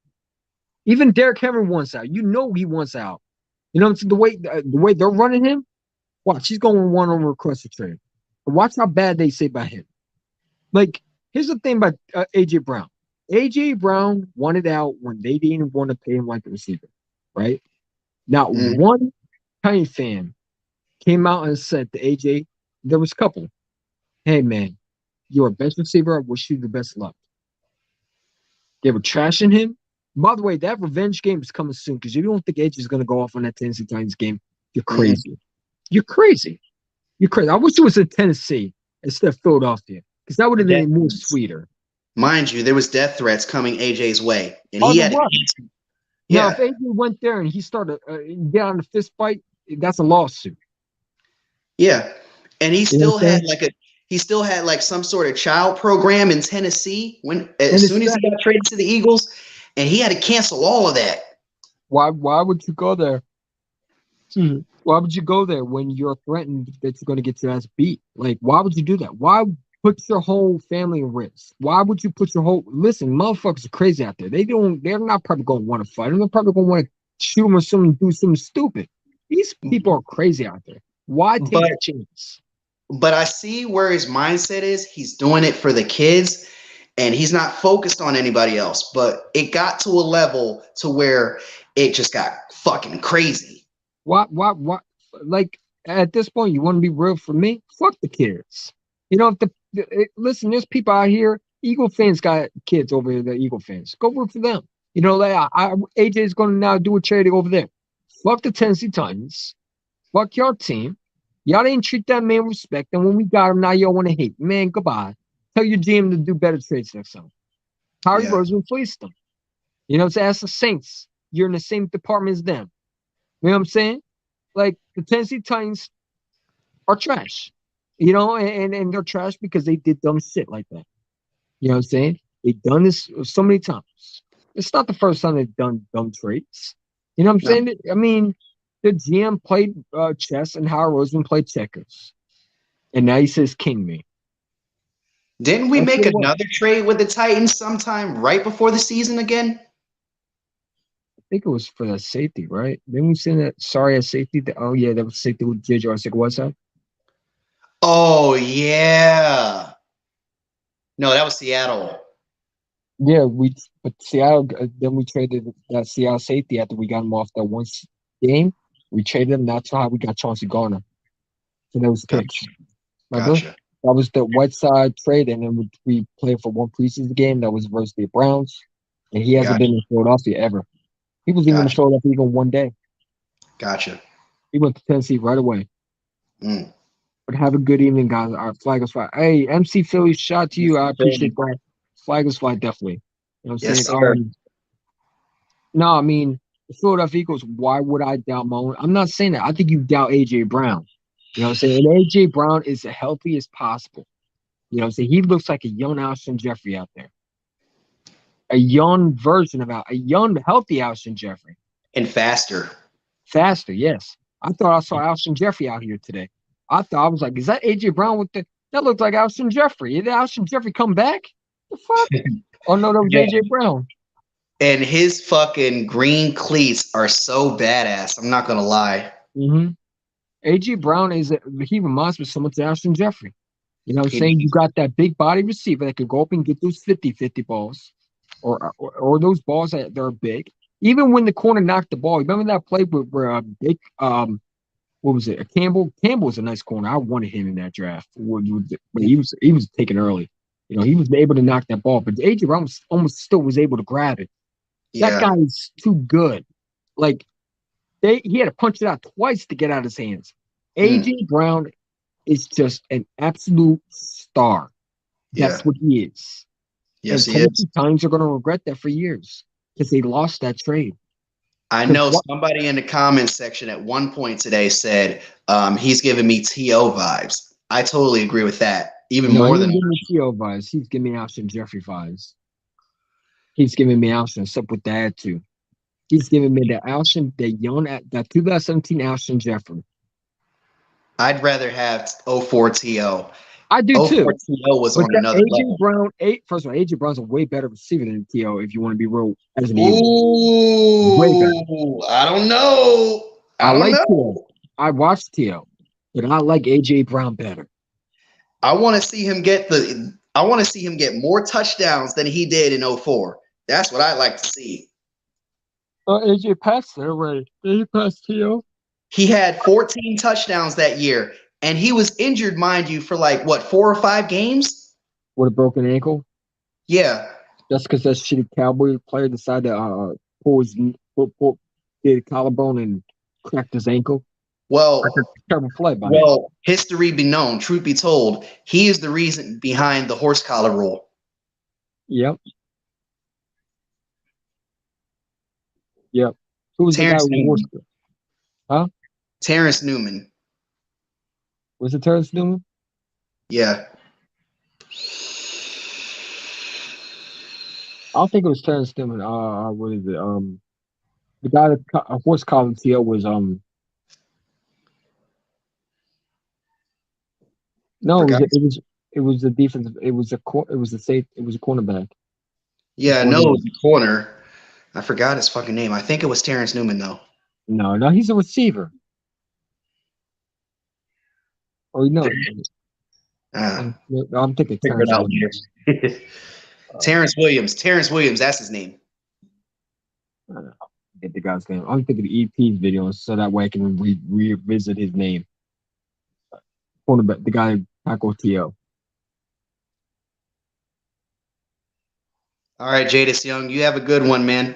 Even Derrick Henry wants out. You know he wants out. You know the way they're running him. Watch, he's going one on request a trade. But watch how bad they say about him. Like, here's the thing about AJ Brown. AJ Brown wanted out when they didn't want to pay him like a receiver, right? Not one Titan fan came out and said to AJ, there was a couple. Hey, man, you're a best receiver. I wish you the best luck. They were trashing him. By the way, that revenge game is coming soon, because if you don't think AJ is going to go off on that Tennessee Titans game, you're crazy. You're crazy. You're crazy. I wish it was in Tennessee instead of Philadelphia, because that would have been more sweeter. Mind you, there was death threats coming AJ's way, and he had. Now, if AJ went there and he started get on a fist fight, that's a lawsuit. Yeah, and he still had some sort of child program in Tennessee as soon as he got traded to the Eagles, and he had to cancel all of that. Why would you go there? Why would you go there when you're threatened that you're going to get your ass beat? Like, why would you do that? Why put your whole family at risk? Why would you put your whole... Listen, motherfuckers are crazy out there. They're not probably going to want to fight. They're probably going to want to shoot him or something, do something stupid. These people are crazy out there. Why take But- a chance? But I see where his mindset is. He's doing it for the kids, and he's not focused on anybody else. But it got to a level to where it just got fucking crazy. What? Like at this point, you want to be real for me? Fuck the kids. You know, listen, there's people out here. Eagle fans got kids over here. The Eagle fans, go root for them. You know, like AJ is going to now do a charity over there. Fuck the Tennessee Titans. Fuck your team. Y'all didn't treat that man with respect. And when we got him, now y'all want to hate. Man, goodbye. Tell your GM to do better trades next time. Howie Yeah. Roseman fleeced them. You know what I'm saying? That's the Saints. You're in the same department as them. You know what I'm saying? Like, the Tennessee Titans are trash. You know, and they're trash because they did dumb shit like that. You know what I'm saying? They've done this so many times. It's not the first time they've done dumb trades. You know what I'm saying? I mean, the GM played chess and Howard Roseman played checkers. And now he says king me. Didn't we That's make what it was. another trade with the Titans sometime right before the season again? I think it was for the safety, right? Then we send that sorry at safety. Oh yeah, that was safety with JJ Arcega. What's that? Oh yeah. No, that was Seattle. Yeah, but Seattle. Then we traded that Seattle safety after we got him off that one game. We traded him. That's how we got Chauncey Garner. So that was picks. Remember? Gotcha. That was the Whiteside trade, and then we played for one preseason game. That was versus the Browns, and he hasn't been in Philadelphia ever. He was even in Gotcha. Philadelphia even one day. Gotcha. He went to Tennessee right away. Mm. But have a good evening, guys. Our flag is fly. Hey, MC Philly, shout out to you. I appreciate that. Flag is fly, definitely. You know what I'm Yes, saying? sir. No, I mean, the Philadelphia Eagles, why would I doubt my own? I'm not saying that. I think you doubt A.J. Brown. You know what I'm saying? And A.J. Brown is as healthy as possible. You know what I'm saying? He looks like a young Alshon Jeffrey out there. A young version of a young, healthy Alshon Jeffrey. And faster. Faster, yes. I thought I saw Alshon Jeffrey out here today. I was like, is that A.J. Brown with the – that looked like Alshon Jeffrey. Did Alshon Jeffrey come back? The fuck? Oh, no, that was Yeah. A.J. Brown. And his fucking green cleats are so badass. I'm not gonna lie. Mm-hmm. A.J. Brown he reminds me so much of Alshon Jeffrey. You know what I'm saying? You got that big body receiver that could go up and get those 50-50 balls or those balls that are big. Even when the corner knocked the ball, remember that play where big what was it? Campbell was a nice corner. I wanted him in that draft. But he was taken early. You know, he was able to knock that ball, but A.J. Brown almost still was able to grab it. Yeah. That guy is too good. Like he had to punch it out twice to get out of his hands. A.J. Brown is just an absolute star. That's what he is. Yes, and he is. Tennessee Titans are going to regret that for years because they lost that trade. I know somebody in the comments section at one point today said he's giving me T.O. vibes. I totally agree with that. Even more he than didn't give me T.O. vibes. He's giving me Alshon Jeffrey vibes. He's giving me Alshon, except with the attitude. He's giving me the Alshon, that 2017 Alshon Jeffrey. I'd rather have 04 T.O. I do too. 04 T.O. was But on another level. Brown, first of all, A.J. Brown's a way better receiver than T.O. if you want to be real as an Eagle. Ooh, Way better. I don't know. I don't like know. T.O. I watched T.O., but I like A.J. Brown better. I want to see him get more touchdowns than he did in 04. That's what I'd like to see. A.J. passed there already. Did he pass T.O.? He had 14 touchdowns that year, and he was injured, mind you, for 4 or 5 games? With a broken ankle? Yeah. That's because that shitty Cowboy player decided to did a collarbone and cracked his ankle. Well, That's a terrible play by him. Well, history be known, truth be told, he is the reason behind the horse collar rule. Yep. Who was Terrence the guy who was Terrence Newman. Was it Terrence Newman? Yeah. I don't think it was Terrence Newman. What is it? The guy that horse collar T.O. was No, it was the defensive. It was a cornerback. Yeah, no, it was the corner. I forgot his fucking name. I think it was Terrence Newman though. No, he's a receiver. Oh no, Uh, I'm thinking figure it Terrence out Williams. later. Terrence Williams. Terrence Williams. That's his name. I don't know. Get the guy's name. I'm thinking the EP's video so that way I can revisit his name. Cornerback, the guy Paco Tio. All right, Jadis Young, you have a good one, man.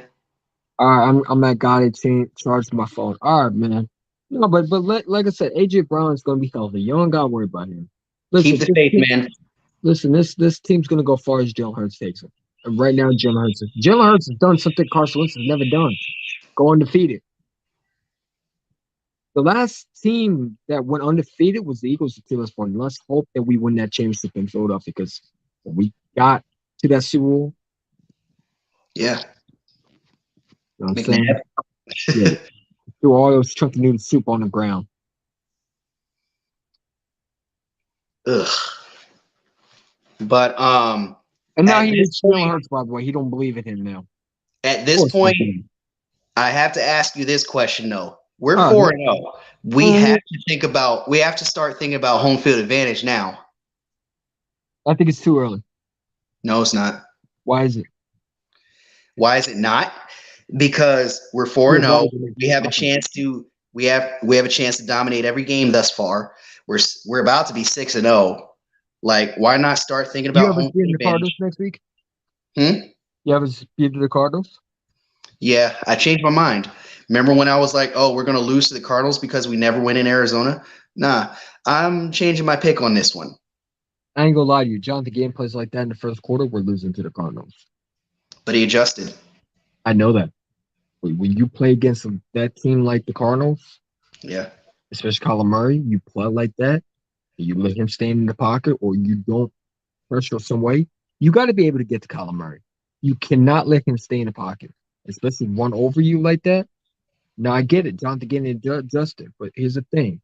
All right, I'm that guy that charged my phone. All right, man. No, but like I said, AJ Brown is gonna be healthy. You don't gotta worry about him. Keep the faith, man. Listen, this team's gonna go far as Jalen Hurts takes it. And right now, Jalen Hurts has done something Carson Wentz has never done. Go undefeated. The last team that went undefeated was the Eagles to us point. Let's hope that we win that championship in Philadelphia because we got to that Super Bowl. Yeah. You know what I'm saying? Yeah. Threw all those chunky noodle soup on the ground. Ugh. But And now at he this needs Jalen point- Hurts, by the way. He don't believe in him now. at this Of course point, he did. I have to ask you this question though. We're Oh, 4-0. We Mhm. have to start thinking about home field advantage now. I think it's too early. No, it's not. Why is it? Why is it not? Because we're 4-0. We have a chance to we have a chance to dominate every game thus far. We're about to be 6-0. Like, why not start thinking You about have us home beating field the Cardinals advantage? next week? Hmm? You have us beating the Cardinals? Yeah, I changed my mind. Remember when I was like, "Oh, we're going to lose to the Cardinals because we never win in Arizona"? Nah, I'm changing my pick on this one. I ain't gonna lie to you. John, the game plays like that in the first quarter, we're losing to the Cardinals. But he adjusted. I know that. But when you play against that team like the Cardinals, Yeah. especially Kyler Murray, you play like that, you let him stand in the pocket or you don't pressure some way, you got to be able to get to Kyler Murray. You cannot let him stay in the pocket, especially one over you like that. Now, I get it. Jonathan getting adjusted, but here's the thing.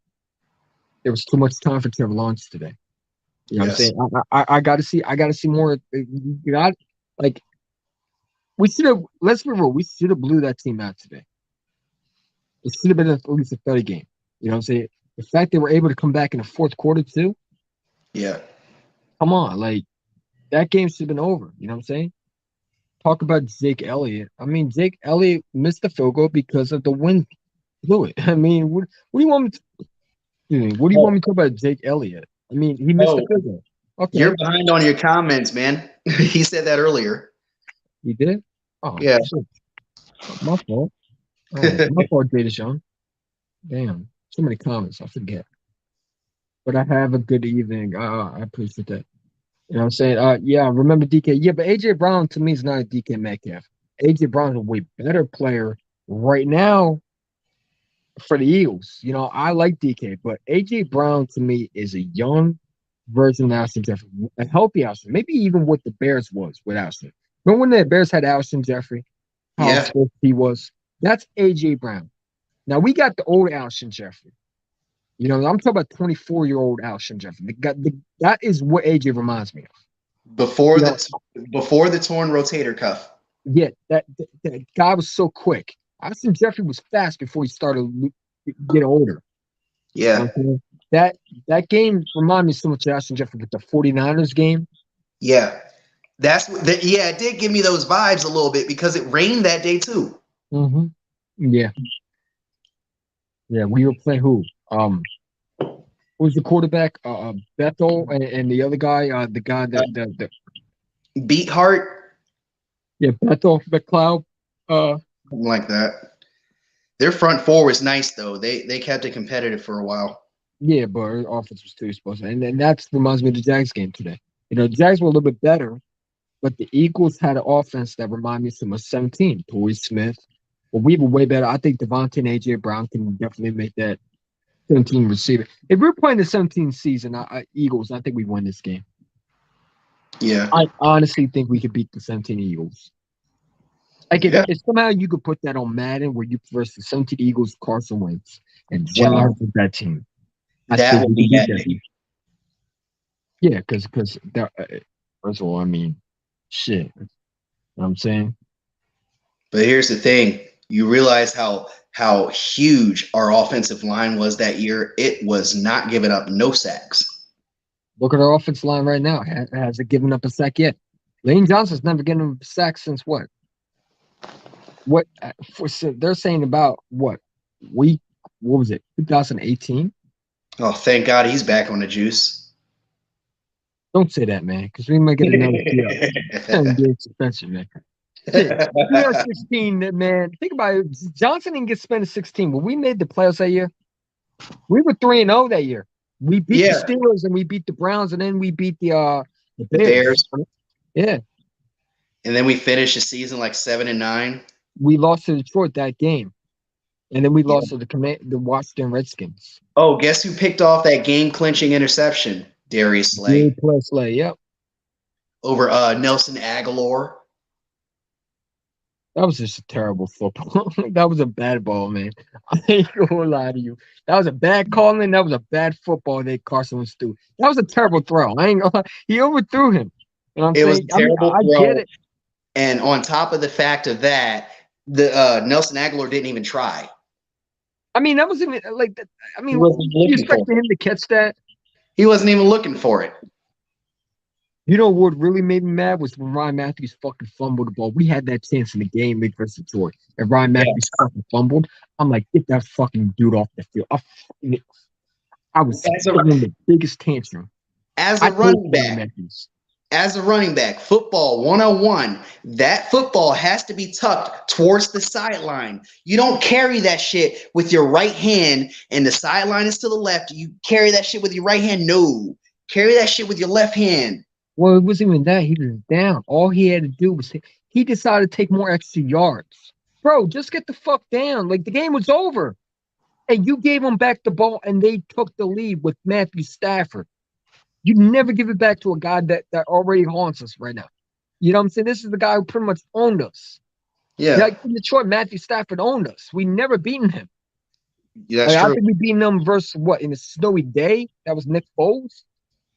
There was too much time for Trevor Lawrence today. You know Yes. what I'm saying? I got to see more. You got like we should have. Let's be real. We should have blew that team out today. It should have been at least a 30 game. You know what I'm saying? The fact they were able to come back in the fourth quarter too. Yeah. Come on, like that game should have been over. You know what I'm saying? Talk about Jake Elliott. I mean, Jake Elliott missed the field goal because of the wind blew it. I mean, what do you want me to? Excuse me, what do you want me to talk about Jake Elliott? I mean, he missed the field goal. Okay, You're behind on your comments, man. He said that earlier. he did. Oh, Yeah. shit. My fault. Oh, my fault, Jada Sean. Damn, so many comments. I forget. But I have a good evening. I appreciate that. You know what I'm saying? Yeah, remember DK. Yeah, but AJ Brown to me is not a DK Metcalf. AJ Brown's a way better player right now for the Eagles. You know, I like DK, but AJ Brown to me is a young version of Alshon Jeffrey, a healthy Alshon, maybe even what the Bears was with Alshon. Remember when the Bears had Alshon Jeffrey? How Yeah. swift he was? That's AJ Brown. Now we got the old Alshon Jeffrey. You know, I'm talking about 24-year-old Alshon Jeffrey. That is what AJ reminds me of. Before Yeah. before the torn rotator cuff. Yeah, that guy was so quick. Alshon Jeffrey was fast before he started getting older. Yeah. Okay? That game reminded me so much of Alshon Jeffrey with the 49ers game. Yeah. Yeah, it did give me those vibes a little bit because it rained that day too. Mm-hmm. Yeah. Yeah, we were playing who? Who was the quarterback? Bethel and the other guy, the guy that Beat Heart, Bethel McLeod. something like that. Their front four was nice though. They kept it competitive for a while. Yeah, but our offense was too explosive. And that reminds me of the Jags game today. You know, the Jags were a little bit better, but the Eagles had an offense that reminded me so much of 17. Torrey Smith. But we were way better. I think Devontae and A.J. Brown can definitely make that 17 receiver. If we're playing the 17 season, Eagles, I think we win this game. Yeah. I honestly think we could beat the 17 Eagles. Like if somehow you could put that on Madden where you versus the 17 Eagles, Carson Wentz, and Jalen Hurts with that team. I That think would we be could beat that epic. team. Yeah, because first of all, I mean, shit. You know what I'm saying? But here's the thing: you realize how huge our offensive line was that year. It was not giving up no sacks. Look at our offensive line right now. Has it given up a sack yet? Lane Johnson's never given a sack since what? What they're saying about what week? What was it? 2018. Oh, thank God he's back on the juice. Don't say that, man, because we might get another game suspension, man. We are 16, man. Think about it. Johnson didn't get suspended 16, but we made the playoffs that year. We were 3-0 that year. We beat the Steelers and we beat the Browns, and then we beat the Bears. Yeah. And then we finished the season like 7-9. We lost to Detroit that game, and then we lost to the Washington Redskins. Oh, guess who picked off that game-clinching interception? Darius Slay. Slay, yep. Over Nelson Aguilar. That was just a terrible football. That was a bad ball, man. I ain't gonna lie to you. That was a bad calling. That was a bad football that Carson was doing. That was a terrible throw. I ain't gonna lie. He overthrew him. You know what I'm It was a terrible I throw. get it. And on top of the fact of that, the Nelson Aguilar didn't even try. I mean, that wasn't even like that. I mean, He wasn't you looking expected for him to catch that? He wasn't even looking for it. You know what really made me mad was when Ryan Matthews fucking fumbled the ball. We had that chance in the game versus Detroit. And Ryan Matthews fucking fumbled. I'm like, get that fucking dude off the field. I was throwing the biggest tantrum. As a running back, football 101, that football has to be tucked towards the sideline. You don't carry that shit with your right hand and the sideline is to the left. You carry that shit with your right hand. No. Carry that shit with your left hand. Well, it wasn't even that. He was down. All he had to do was he decided to take more extra yards. Bro, just get the fuck down. Like, the game was over. And you gave them back the ball, and they took the lead with Matthew Stafford. You never give it back to a guy that already haunts us right now. You know what I'm saying? This is the guy who pretty much owned us. Yeah. Like in Detroit, Matthew Stafford owned us. We never beaten him. Yeah, that's true. I think we beat him versus what, in a snowy day? That was Nick Foles.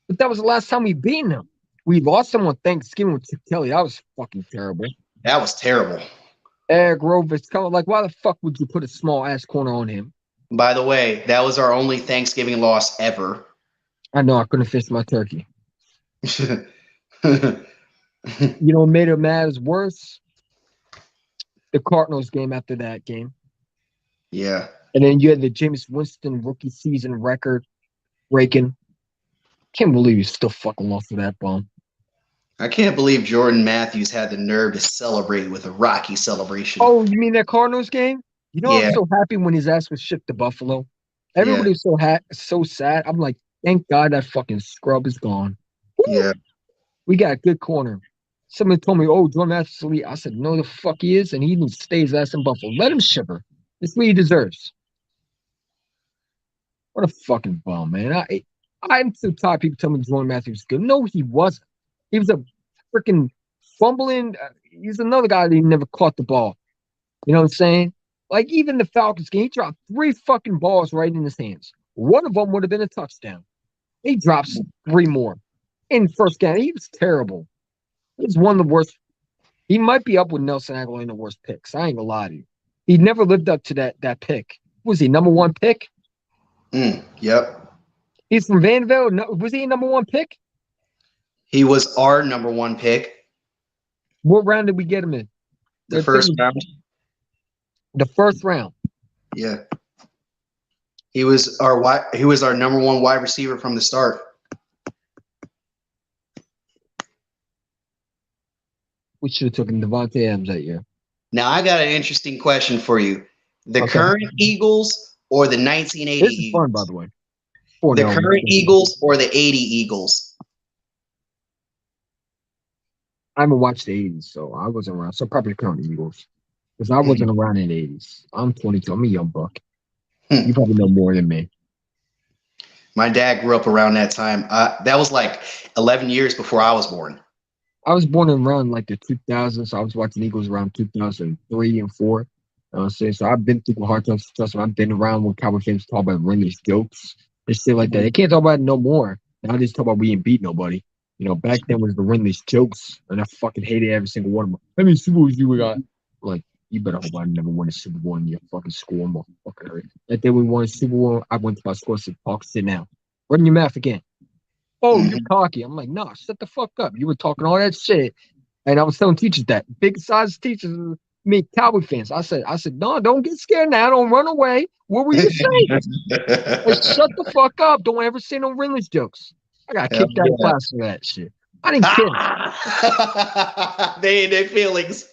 But that was the last time we beat him. We lost him on Thanksgiving with Chip Kelly. That was fucking terrible. That was terrible. Eric Rovis coming like, why the fuck would you put a small ass corner on him? By the way, that was our only Thanksgiving loss ever. I know I couldn't finish my turkey. You know what made it matters worse? The Cardinals game after that game. Yeah. And then you had the Jameis Winston rookie season record breaking. Can't believe you still fucking lost to that bomb. I can't believe Jordan Matthews had the nerve to celebrate with a Rocky celebration. Oh, you mean that Cardinals game? You know, Yeah. I'm so happy when his ass was shipped to Buffalo. Everybody was so sad. I'm like, thank God that fucking scrub is gone. Woo! Yeah. We got a good corner. Somebody told me, oh, Jordan Matthews is elite. I said, no, the fuck he is, and he needs to stay his ass in Buffalo. Let him shiver. It's what he deserves. What a fucking bum, man. I'm so tired of people telling me Jordan Matthews is good. No, he wasn't. He was a freaking fumbling. He's another guy that he never caught the ball. You know what I'm saying? Like, even the Falcons game, he dropped 3 fucking balls right in his hands. One of them would have been a touchdown. He drops 3 more in the first game. He was terrible. He's one of the worst. He might be up with Nelson Aguilar in the worst picks. I ain't gonna lie to you. He never lived up to that pick. Was he number 1 pick? Yep. He's from Vanderbilt. No, was he a number 1 pick? He was our number 1 pick. What round did we get him in? The first round. The first round. Yeah. He was our number 1 wide receiver from the start. We should have taken Devontae Adams that year. Now I got an interesting question for you. The current Eagles or the 1980 This is Eagles? fun, by the way. The current Eagles or the 80 Eagles? I haven't watched the 80s, so I wasn't around. So probably current Eagles. Because I wasn't around in the 80s. I'm 22. I'm a young buck. You probably know more than me. My dad grew up around that time. That was like 11 years before I was born. I was born around like the 2000s, so I was watching Eagles around 2003 and 4. You know what I'm saying? So I've been through hard times. I've been around when Cowboy fans talk about Rennie's jokes and shit like that. They can't talk about it no more. Now they just talk about we didn't beat nobody. You know, back then was the Rennie's jokes, and I fucking hated every single one of them. How many Super Bowls you got? Like, You better hope I never win a Super Bowl in your fucking school, motherfucker. That day we won a Super Bowl, I went to my school and said, "Talk, sit down. Run your mouth again." Oh, you're cocky. I'm like, nah, shut the fuck up. You were talking all that shit. And I was telling teachers that. Big size teachers, me, Cowboy fans. I said, no, don't get scared now. Don't run away. What were you saying? Like, shut the fuck up. Don't ever say no English jokes. I got kicked out of class for that shit. I didn't care. They ain't their feelings.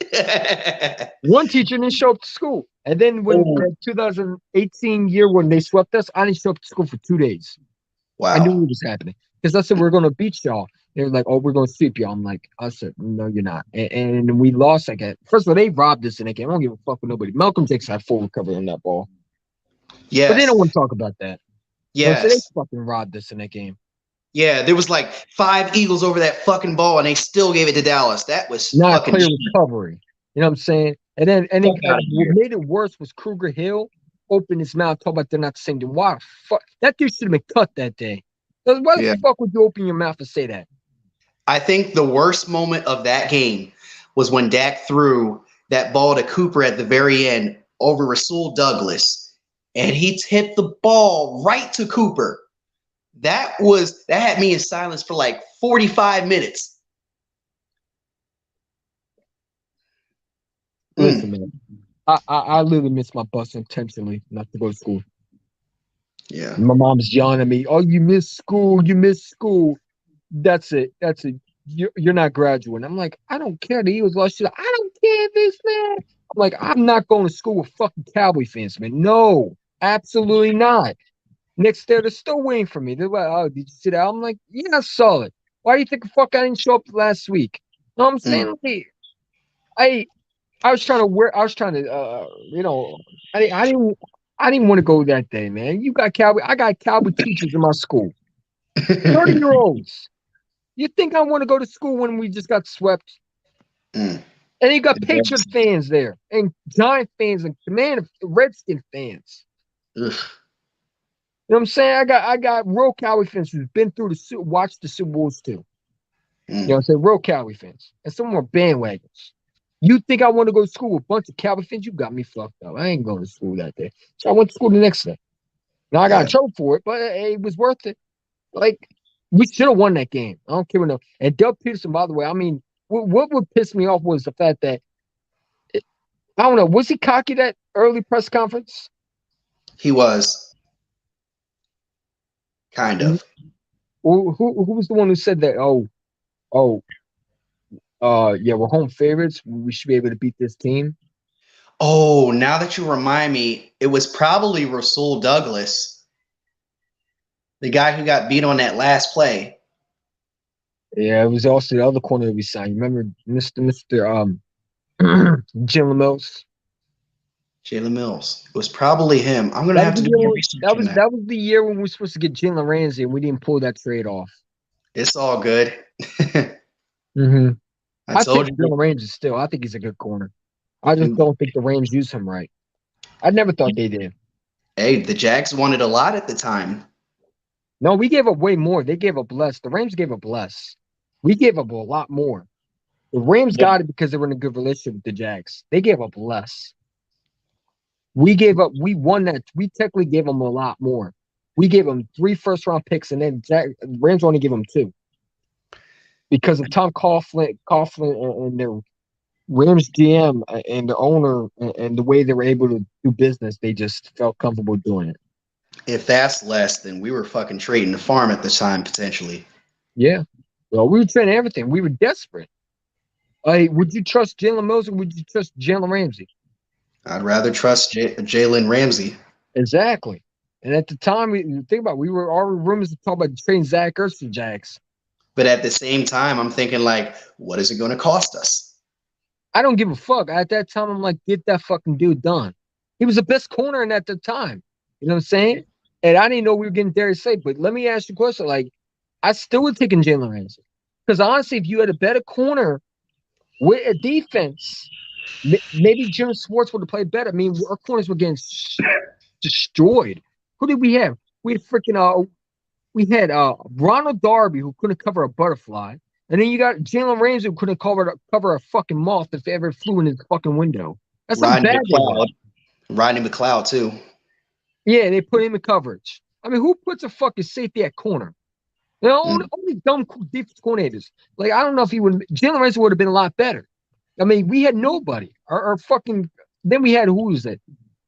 One teacher didn't show up to school. And then when the 2018 year when they swept us, I didn't show up to school for 2 days. Wow. I knew what was happening. Because I said, we're going to beat y'all. They were like, oh, we're going to sweep y'all. I'm like, I said, no, you're not. And we lost that game. First of all, they robbed us in that game. I don't give a fuck with nobody. Malcolm Jakes had full recovery on that ball. Yeah. But they don't want to talk about that. Yes. So they fucking robbed us in that game. Yeah, there was like 5 Eagles over that fucking ball, and they still gave it to Dallas. That was Not fucking clear shit. recovery. You know what I'm saying? And then Fuck outta what here. made it worse was Kruger Hill opened his mouth, talk about they're not the same team. Why the fuck? That dude should have been cut that day. Why the fuck would you open your mouth and say that? I think the worst moment of that game was when Dak threw that ball to Cooper at the very end over Rasul Douglas, and he tipped the ball right to Cooper. That had me in silence for like 45 minutes. Listen, man, I literally missed my bus intentionally not to go to school. Yeah. My mom's yelling at me, "Oh, you missed school. You missed school. That's it. That's it. You're not graduating." I'm like, I don't care. The Eagles lost. She's like, I don't care this, man. I'm like, I'm not going to school with fucking Cowboy fans, man. No, absolutely not. Next day, they're still waiting for me. They're like, "Oh, did you see that?" I'm like, "Yeah, I saw it. Why do you think the fuck I didn't show up last week?" You know what I'm saying? Like, I was trying to I didn't want to go that day, man. I got Cowboy teachers in my school. 30-year-olds. You think I want to go to school when we just got swept? And you got Patriot fans there, and Giant fans, and Redskin fans. Ugh. You know what I'm saying? I got real Cowboy fans who've been through watched the Super Bowls too. You know what I'm saying? Real Cowboy fans. And some more bandwagons. You think I want to go to school with a bunch of Cowboy fans? You got me fucked up. I ain't going to school that day. So I went to school the next day. Now I got in trouble for it, but it was worth it. Like, we should have won that game. I don't care what. And Doug Peterson, by the way, I mean, what would piss me off was the fact that, I don't know, was he cocky that early press conference? He was. Kind of. Who was the one who said that? Yeah, we're home favorites. We should be able to beat this team. Oh, now that you remind me, it was probably Rasul Douglas, the guy who got beat on that last play. Yeah, it was also the other corner that we signed. Remember Mr. Jalen Mills? Jalen Mills. It was probably him. I'm gonna have to do more research on that. That was the year when we were supposed to get Jalen Ramsey, and we didn't pull that trade off. It's all good. Mm-hmm. I told think you. Jalen Ramsey still. I think he's a good corner. I just don't think the Rams use him right. I never thought they did. Hey, the Jags wanted a lot at the time. No, we gave up way more. They gave up less. The Rams gave up less. We gave up a lot more. The Rams got it because they were in a good relationship with the Jags. They gave up less. We won that. We technically gave them a lot more. We gave them 3 first-round picks, and then Rams only gave them 2. Because of Tom Coughlin and their Rams GM and the owner and the way they were able to do business, they just felt comfortable doing it. If that's less, then we were fucking trading the farm at the time, potentially. Yeah. Well, we were trading everything. We were desperate. Would you trust Jalen Mills or would you trust Jalen Ramsey? I'd rather trust Jalen Ramsey. Exactly. And at the time, think about it, we were already rumors to talk about trading Zach Ertz to Jags. But at the same time, I'm thinking, like, what is it going to cost us? I don't give a fuck. At that time, I'm like, get that fucking dude done. He was the best corner at the time. You know what I'm saying? And I didn't know we were getting Darius Slade. But let me ask you a question. Like, I still would take in Jalen Ramsey. Because honestly, if you had a better corner with a defense, maybe Jim Schwartz would have played better. I mean, our corners were getting destroyed. Who did we have? We had freaking we had Ronald Darby, who couldn't cover a butterfly. And then you got Jalen Ramsey, who couldn't cover a fucking moth if it ever flew in his fucking window. That's how Rodney bad they were. McLeod. Rodney McLeod too. Yeah, they put him in coverage. I mean, who puts a fucking safety at corner? You know, only dumb defense coordinators. Like, I don't know if he would. Jalen Ramsey would have been a lot better. I mean, we had nobody. Our fucking. Then we had who was it?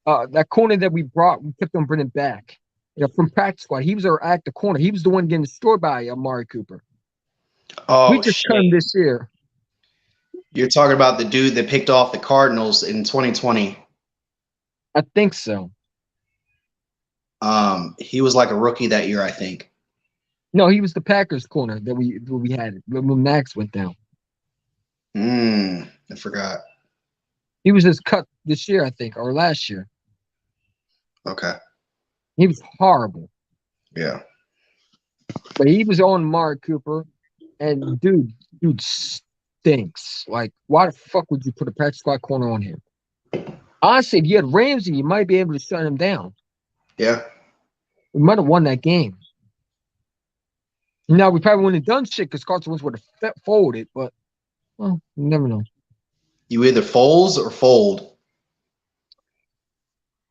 That corner that we brought. We kept on bringing back. You know, from practice squad. He was our active corner. He was the one getting destroyed by Amari Cooper. Oh, We just cut him this year. You're talking about the dude that picked off the Cardinals in 2020. I think so. He was like a rookie that year, I think. No, he was the Packers corner that we had when Max went down. I forgot. He was just cut this year, I think, or last year. Okay. He was horrible. Yeah. But he was on Amari Cooper, and dude stinks. Like, why the fuck would you put a practice squad corner on him? Honestly, if you had Ramsey, you might be able to shut him down. Yeah. We might have won that game. Now, we probably wouldn't have done shit because Carson Wentz would have folded, but, well, you never know. You either folds or fold.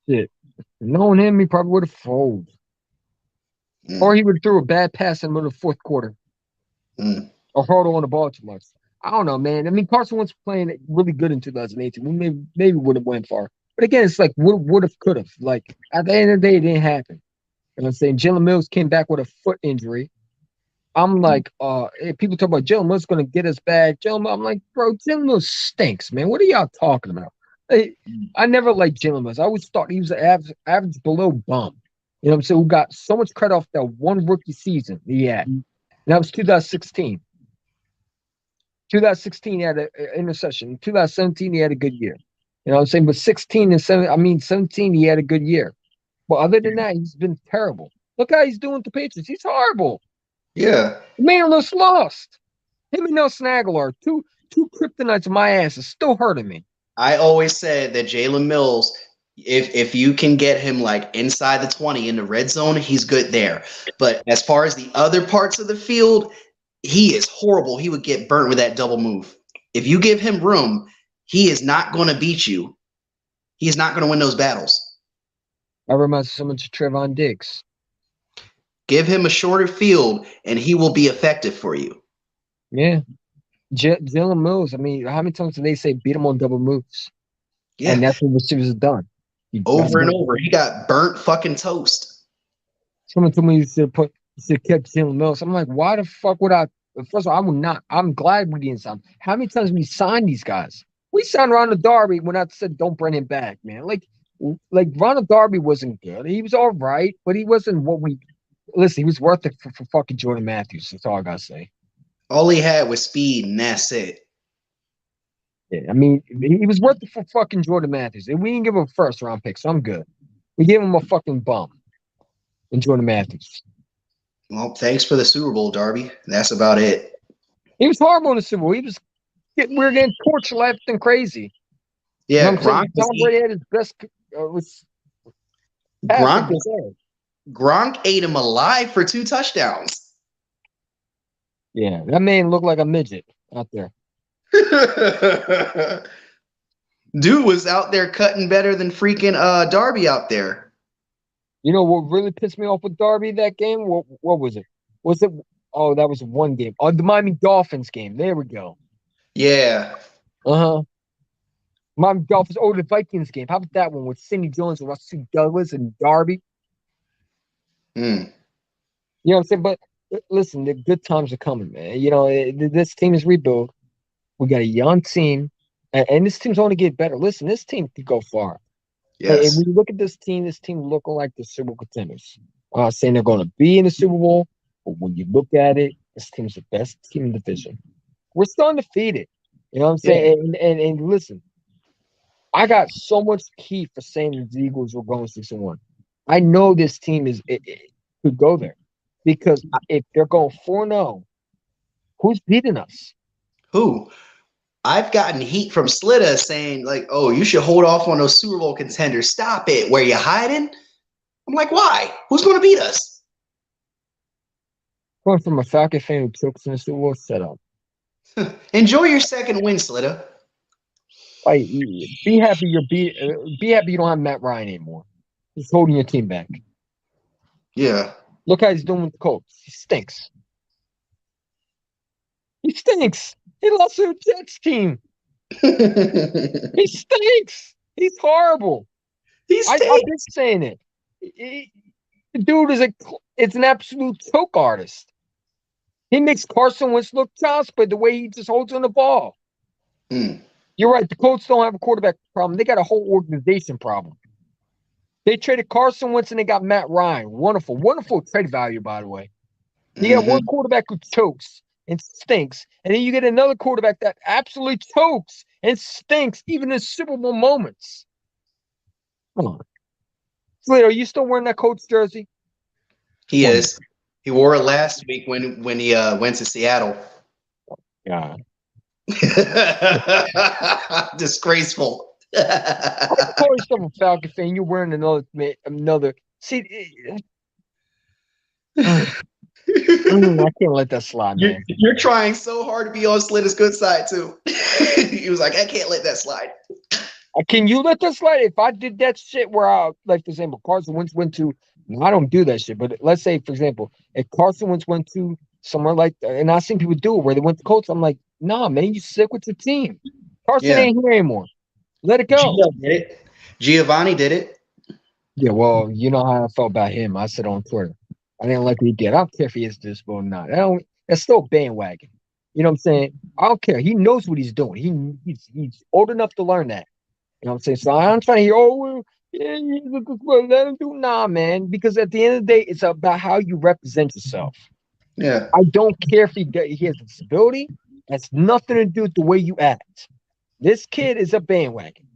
Shit. Knowing him, he probably would have folded. Or he would have threw a bad pass in the middle of the fourth quarter. Or hold on the ball too much. I don't know, man. I mean, Carson Wentz playing really good in 2018. We maybe would have went far. But again, it's like would have, could have. Like, at the end of the day, it didn't happen. You know what I'm saying? Jalen Mills came back with a foot injury. I'm like, people talk about Jalen Mills going to get us back. I'm like, bro, Jalen Mills stinks, man. What are y'all talking about? I never liked Jalen Mills. I always thought he was an average below bum. You know what I'm saying? Who got so much credit off that one rookie season he had. And that was 2016. 2016, he had an interception. 2017, he had a good year. You know what I'm saying? But 17, he had a good year. But other than that, he's been terrible. Look how he's doing with the Patriots. He's horrible. Yeah. The man looks lost. Him and Nelson Aguilar, two kryptonites of my ass is still hurting me. I always said that Jalen Mills, if you can get him like inside the 20 in the red zone, he's good there. But as far as the other parts of the field, he is horrible. He would get burnt with that double move. If you give him room, he is not going to beat you. He is not going to win those battles. I remind so much of Trevon Diggs. Give him a shorter field, and he will be effective for you. Yeah. Jalen Mills, I mean, how many times did they say beat him on double moves? Yeah. And that's what receivers have done. Over and over. He got burnt fucking toast. Someone told me you should kept Jalen Mills. I'm like, why the fuck would I? First of all, I would not. I'm glad we didn't sign. How many times we signed these guys? We signed Ronald Darby when I said don't bring him back, man. Like Ronald Darby wasn't good. He was all right, but he wasn't what we. Listen, he was worth it for fucking Jordan Matthews. That's all I gotta say. All he had was speed, and that's it. Yeah, I mean, he was worth it for fucking Jordan Matthews. And we didn't give him a first round pick, so I'm good. We gave him a fucking bum in Jordan Matthews. Well, thanks for the Super Bowl, Darby. That's about it. He was horrible in the Super Bowl. We were getting torched left and crazy. Yeah, you know Tom Brady had his best. Gronk ate him alive for 2 touchdowns. Yeah, that man looked like a midget out there. Dude was out there cutting better than freaking Darby out there. You know what really pissed me off with Darby that game? What was it? Was it? Oh, that was one game. Oh, the Miami Dolphins game. There we go. Yeah. Miami Dolphins. Oh, the Vikings game. How about that one with Sidney Jones and Russell Douglas and Darby? You know what I'm saying? But listen, the good times are coming, man. You know, this team is rebuilt. We got a young team, and this team's only get better. Listen, this team could go far. Yes. And when you look at this team looking like the Super Bowl contenders. I'm not saying they're going to be in the Super Bowl, but when you look at it, this team's the best team in the division. We're still undefeated. You know what I'm saying? Yeah. And listen, I got so much heat for saying the Eagles were going 6-1. I know this team could go there because if they're going 4-0, who's beating us? Who? I've gotten heat from Slitta saying, like, oh, you should hold off on those Super Bowl contenders. Stop it. Where you hiding? I'm like, why? Who's going to beat us? Going from a Falcon fan who chokes in the Super Bowl, set up. Enjoy your second win, Slitta. Like, be happy be happy you don't have Matt Ryan anymore. He's holding your team back. Yeah. Look how he's doing with the Colts. He stinks. He stinks. He lost to the Jets team. He stinks. He's horrible. I've been saying it. The dude is an absolute choke artist. He makes Carson Wentz look child's play the way he just holds on the ball. You're right. The Colts don't have a quarterback problem. They got a whole organization problem. They traded Carson Wentz and they got Matt Ryan. Wonderful, wonderful trade value, by the way. You got one quarterback who chokes and stinks, and then you get another quarterback that absolutely chokes and stinks, even in Super Bowl moments. Come on. Slater, are you still wearing that Colts jersey? He is. He wore it last week when he went to Seattle. Yeah. Disgraceful. Call yourself a Falcon fan. You're wearing another. See, I can't let that slide, man. You're trying so hard to be on Slater's good side too. He was like, I can't let that slide. Can you let that slide? If I did that shit where like, for example, Carson Wentz went to, I don't do that shit, but let's say, for example, if Carson Wentz went to somewhere like that, and I've seen people do it where they went to Colts, I'm like, nah, man, you stick with your team. Carson ain't here anymore. Let it go. Giovanni did it. Yeah, well, you know how I felt about him. I said on Twitter. I didn't like what he did. I don't care if he is disable or not. That's still bandwagon. You know what I'm saying? I don't care. He knows what he's doing. He's old enough to learn that. You know what I'm saying? So I'm trying to hear, let him do. Nah, man. Because at the end of the day, it's about how you represent yourself. Yeah. I don't care if he has a disability. That's nothing to do with the way you act. This kid is a bandwagon.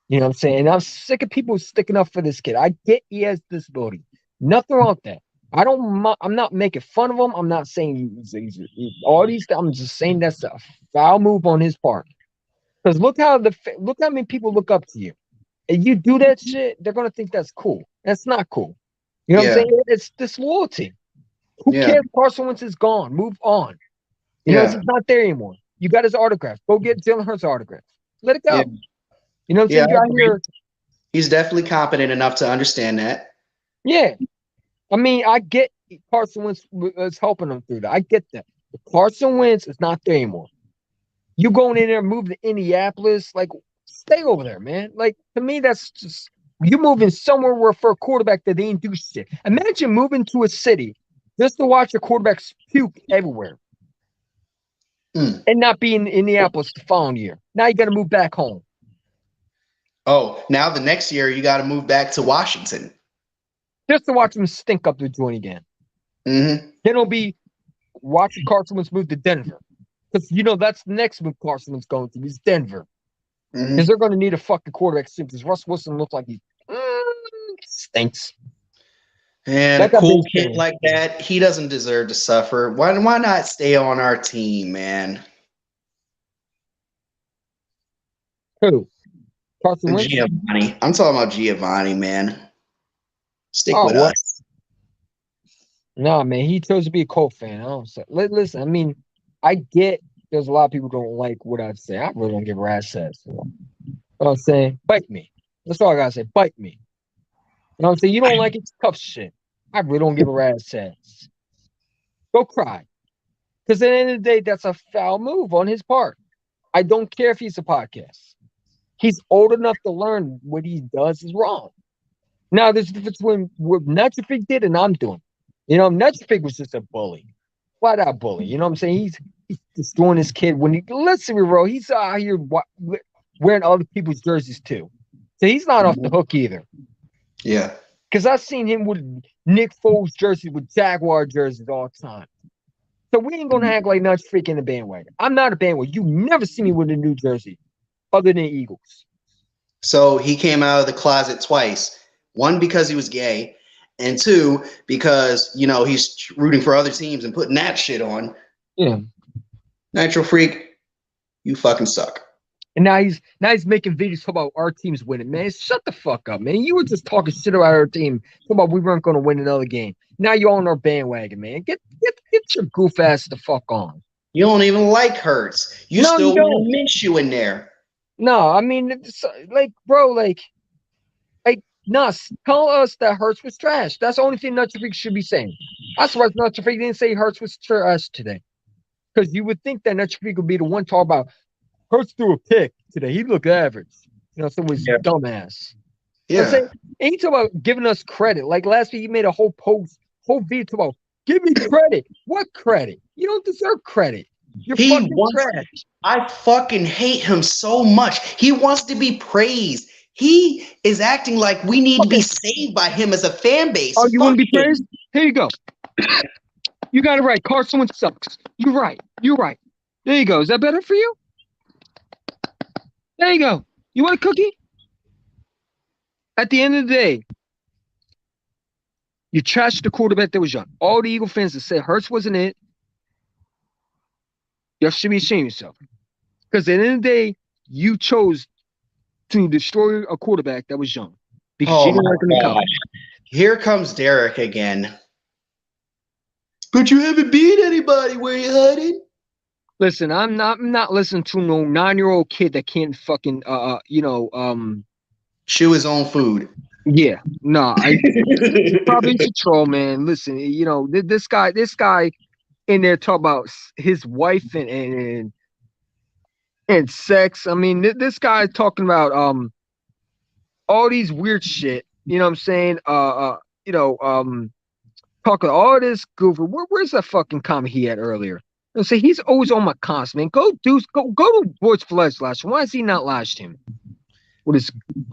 You know what I'm saying? And I'm sick of people sticking up for this kid. I get he has disability. Nothing wrong with that. I'm not making fun of him. I'm not saying he's all these. I'm just saying that's a foul move on his part. Because look how many people look up to you. And you do that shit, they're gonna think that's cool. That's not cool. You know what I'm saying? It's disloyalty. Who cares? Carson Wentz is gone. Move on. You know, he's not there anymore. You got his autograph. Go get Jalen Hurts' autograph. Let it go. You know what I'm saying? He's definitely competent enough to understand that. Yeah. I mean, I get Carson Wentz is helping him through that. I get that. But Carson Wentz is not there anymore. You going in there, move to Indianapolis, like, stay over there, man. Like, to me, that's just you moving somewhere where for a quarterback that they didn't do shit. Imagine moving to a city just to watch your quarterbacks puke everywhere and not be in Indianapolis the following year. Now you got to move back home. Oh, now the next year you got to move back to Washington. Just to watch them stink up the joint again. Then it'll be watching Carson Wentz move to Denver. Because, you know, that's the next move Carson Wentz going to is Denver. Because they're going to need a fucking quarterback soon. Because Russ Wilson looks like he stinks. And a cool kid like that, he doesn't deserve to suffer. Why not stay on our team, man? Who? Carson Wentz? Giovanni. I'm talking about Giovanni, man. Stick with us. Nah, man, he chose to be a Colts fan. I don't say. Listen, I mean, I get there's a lot of people who don't like what I say. I really don't give a rat's ass. You know what I'm saying? Bite me. That's all I gotta say. Bite me. You know what I'm saying? You don't like it? It's tough shit. I really don't give a rat's ass. Go cry. Because at the end of the day, that's a foul move on his part. I don't care if he's a podcast. He's old enough to learn what he does is wrong. Now, there's a difference between what Netrafig did and I'm doing. You know, Netrafig was just a bully. Flat out bully. You know what I'm saying? He's destroying his kid. Let's see, bro, he's out here wearing other people's jerseys too. So he's not off the hook either. Yeah. Because I've seen him with Nick Foles jerseys, with Jaguar jerseys all the time. So we ain't going to act like Netrafig in the bandwagon. I'm not a bandwagon. You never see me with a new jersey other than Eagles. So he came out of the closet twice. One, because he was gay. And two, because, you know, he's rooting for other teams and putting that shit on. Yeah. Nitro Freak, you fucking suck. And now he's making videos about our team's winning. Man, shut the fuck up, man. You were just talking shit about our team. Talking about we weren't going to win another game. Now you're on our bandwagon, man. Get your goof ass the fuck on. You don't even like Hurts. You still want Minshew in there. No, I mean, it's, like, bro, like, Nuss, tell us that Hurts was trash. That's the only thing Nuts Freak should be saying. I swear Nuts Freak didn't say Hurts was trash today. Because you would think that Nuts Freak would be the one talk about Hurts threw a pick today. He looked average. You know, someone's dumbass. You know what I'm saying? And he talk about giving us credit. Like last week, he made a whole post, whole video about give me credit. What credit? You don't deserve credit. You're fucking trash. I fucking hate him so much. He wants to be praised. He is acting like we need to be saved by him as a fan base. Oh, you want to be Fuck him. praised? Here you go. You got it right. Carson Wentz sucks. You're right. You're right. There you go. Is that better for you? There you go. You want a cookie? At the end of the day, you trashed the quarterback that was young. All the Eagle fans that said Hurts wasn't it, y'all should be ashamed of yourself. Because at the end of the day, you chose to destroy a quarterback that was young. Because you didn't like him in college. Here comes Derek again. But you haven't beat anybody where you hiding. Listen, I'm not listening to no 9-year-old kid that can't fucking chew his own food. Yeah, no, probably a troll, man. Listen, you know, this guy in there talk about his wife and sex. I mean, this guy talking about all these weird shit. You know what I'm saying? Talking all this goofy. Where's that fucking comment he had earlier? And say he's always on my cons, man. Go to Boyd's Flesh last. Why has he not lashed him with his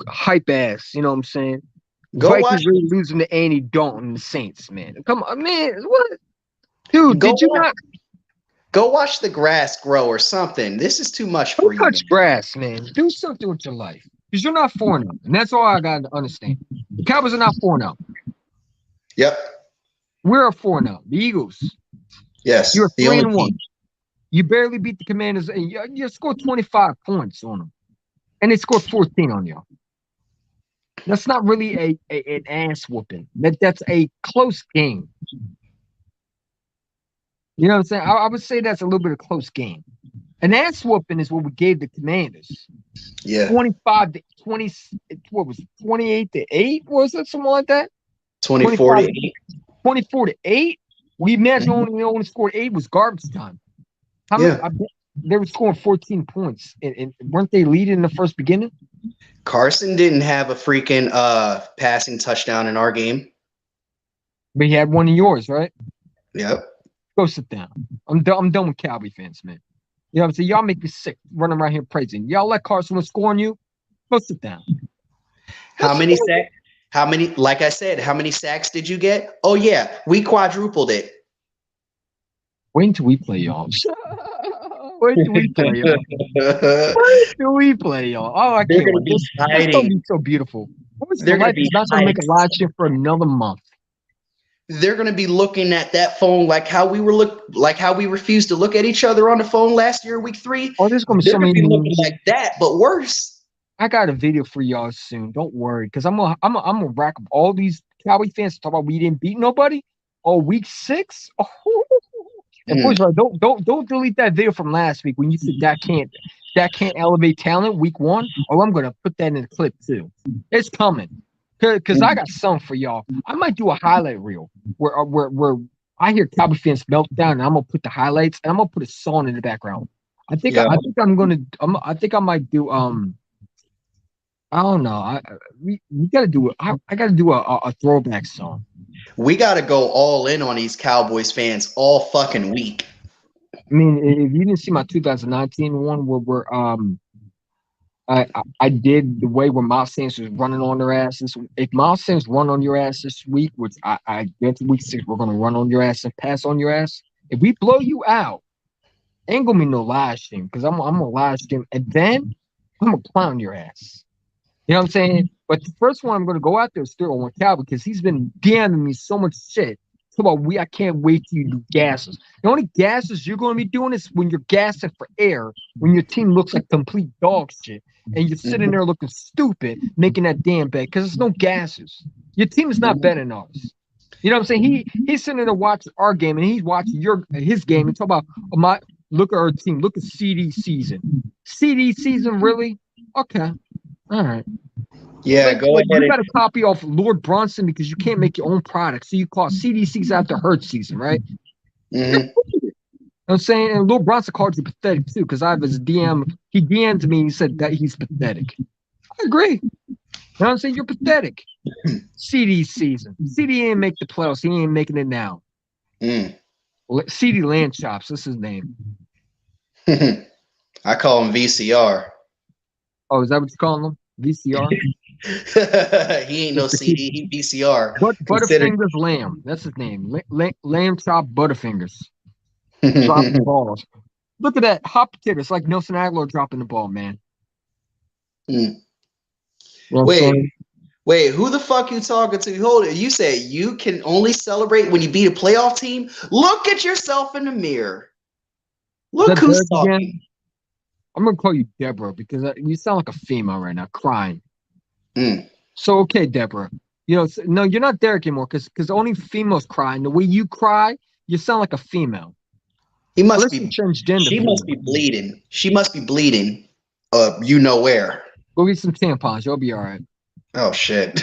hype ass? You know what I'm saying? Go Vikings watch really losing to Andy Dalton and the Saints, man. Come on, man. What, dude? Did you not go watch the grass grow or something? This is too much for go you. touch grass, man? Do something with your life because you're not 4-0, and that's all I got to understand. The Cowboys are not 4-0. Yep. We're 4-0. The Eagles. Yes. You're the only 3-1. team. You barely beat the Commanders, and you scored 25 points on them, and they scored 14 on you. That's not really an ass whooping. That's a close game. You know what I'm saying? I would say that's a little bit of close game. An ass whooping is what we gave the Commanders. Yeah. 25 to 20. What was it? 28-8? Was it something like that? 24 to 8. 24-8. We imagine only scored 8 was garbage time. How many? They were scoring 14 points, and weren't they leading in the first beginning? Carson didn't have a freaking passing touchdown in our game. But he had one of yours, right? Yep. Go sit down. I'm done with Cowboy fans, man. You know what I'm saying? Y'all make me sick running around here praising. Y'all let Carson Wentz score on you? Go sit down. How many sacks? Like I said, how many sacks did you get? Oh, yeah. We quadrupled it. Wait until we play y'all. Wait till we play y'all. Wait till we play y'all. Oh, I can't wait. This is going to be so beautiful. They're not going to make a live shit for another month. They're going to be looking at that phone like how we refused to look at each other on the phone last year, week 3. Oh, there's going to be so many looking like that, but worse. I got a video for y'all soon. Don't worry, because I'm gonna rack up all these Cowboy fans talk about we didn't beat nobody. Oh, week 6. Oh. And boys, don't delete that video from last week when you said that can't elevate talent week 1. Oh, I'm gonna put that in the clip too. It's coming. Cause I got something for y'all. I might do a highlight reel where I hear Cowboy fans melt down, and I'm gonna put the highlights and I'm gonna put a song in the background. I think I might do I don't know. We gotta do it. I gotta do a throwback song. We gotta go all in on these Cowboys fans all fucking week. I mean, if you didn't see my 2019 one where I did the way where Miles Sanders was running on their asses. If Miles Sanders run on your ass this week, which I guess week 6 we're gonna run on your ass and pass on your ass. If we blow you out, ain't gonna be no live stream because I'm gonna live stream and then I'm gonna clown your ass. You know what I'm saying? But the first one I'm gonna go out there is 301 Cal because he's been DMing me so much shit. I can't wait till you do gases. The only gases you're going to be doing is when you're gassing for air, when your team looks like complete dog shit, and you're sitting there looking stupid, making that damn bet because there's no gases. Your team is not better than ours. You know what I'm saying? He's sitting there watching our game, and he's watching his game, and talk about look at our team. Look at CD season. CD season, really? Okay. All right. Yeah, go ahead. You got to copy off Lord Bronson because you can't make your own product. So you call CDCs after Hurt season, right? Mhm. I'm saying, and Lord Bronson called you pathetic too, because I have his DM. He DM'd me and he said that he's pathetic. I agree. You know what I'm saying? You're pathetic. CD season. CD ain't make the playoffs. He ain't making it now. Mm. CD Land Chops. That's his name. I call him VCR. Oh, is that what you're calling him? VCR? He ain't no CD. He VCR. Butterfingers Lamb. That's his name. Lamb Chop Butterfingers. Dropping the balls. Look at that hot potato. It's like Nelson Aguilar dropping the ball, man. Mm. You know what I'm saying? Wait, who the fuck you talking to? Hold it. You say you can only celebrate when you beat a playoff team? Look at yourself in the mirror. Look who's talking. Again? I'm going to call you Deborah because you sound like a female right now, crying. Mm. So, okay, Deborah. You know, no, you're not Derek anymore because only females cry. And the way you cry, you sound like a female. He must be transgender. She must be bleeding. She must be bleeding. You know where. Go get some tampons. You'll be all right. Oh shit.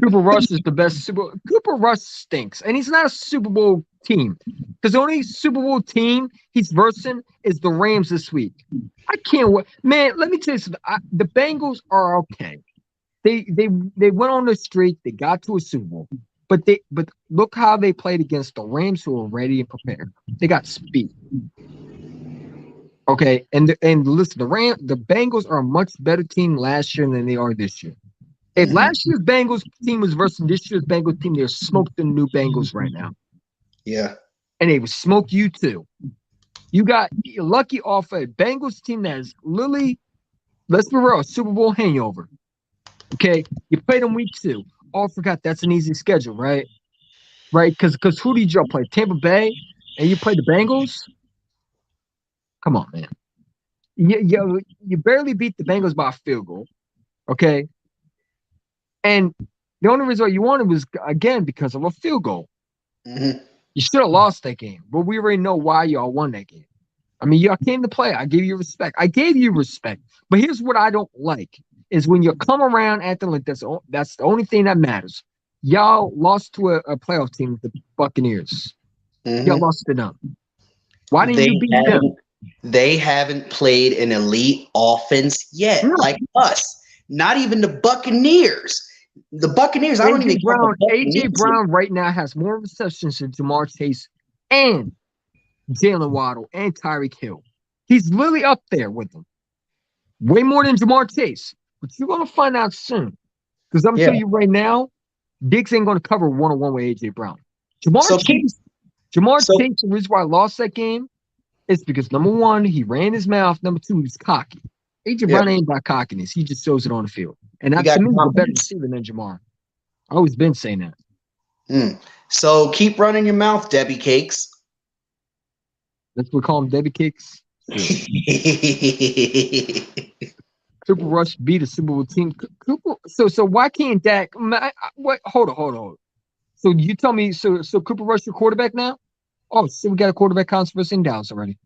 Cooper Rush is the best Cooper Rush stinks. And he's not a Super Bowl team. Because the only Super Bowl team he's versing is the Rams this week. I can't wait. Man, let me tell you something. The Bengals are okay. They went on the streak. They got to a Super Bowl. But look how they played against the Rams, who are ready and prepared. They got speed. Okay, and listen, the Bengals are a much better team last year than they are this year. If last year's Bengals team was versus this year's Bengals team, they're smoked the new Bengals right now. Yeah, and they would smoke you too. You're lucky off a Bengals team that is literally, let's be real, Super Bowl hangover. Okay, you played them week 2. Oh, I forgot that's an easy schedule, right? Right, because who did y'all play? Tampa Bay, and you played the Bengals. Come on, man. You barely beat the Bengals by a field goal, okay? And the only result you wanted was, again, because of a field goal. Mm-hmm. You should have lost that game, but we already know why y'all won that game. I mean, y'all came to play. I gave you respect. But here's what I don't like, is when you come around acting like that's the only thing that matters. Y'all lost to a playoff team, the Buccaneers. Mm-hmm. Y'all lost to them. Why didn't you beat them? They haven't played an elite offense yet, like us. Not even the Buccaneers. The Buccaneers, I don't even know. AJ Brown right now has more receptions than Jamar Chase and Jalen Waddle and Tyreek Hill. He's literally up there with them. Way more than Jamar Chase. But you're going to find out soon. Because I'm telling you right now, Diggs ain't going to cover one-on-one with AJ Brown. Jamar Chase, the reason why I lost that game is because, number one, he ran his mouth. Number two, he's cocky. AJ Brown ain't about cockiness. He just shows it on the field. And that's to me a better receiver than Jamar. I've always been saying that. So keep running your mouth, Debbie Cakes. That's what we call them, Debbie Cakes. Cooper Rush beat a Super Bowl team. So why can't Dak? Hold on. So you tell me, so Cooper Rush your quarterback now? Oh, so we got a quarterback controversy in Dallas already.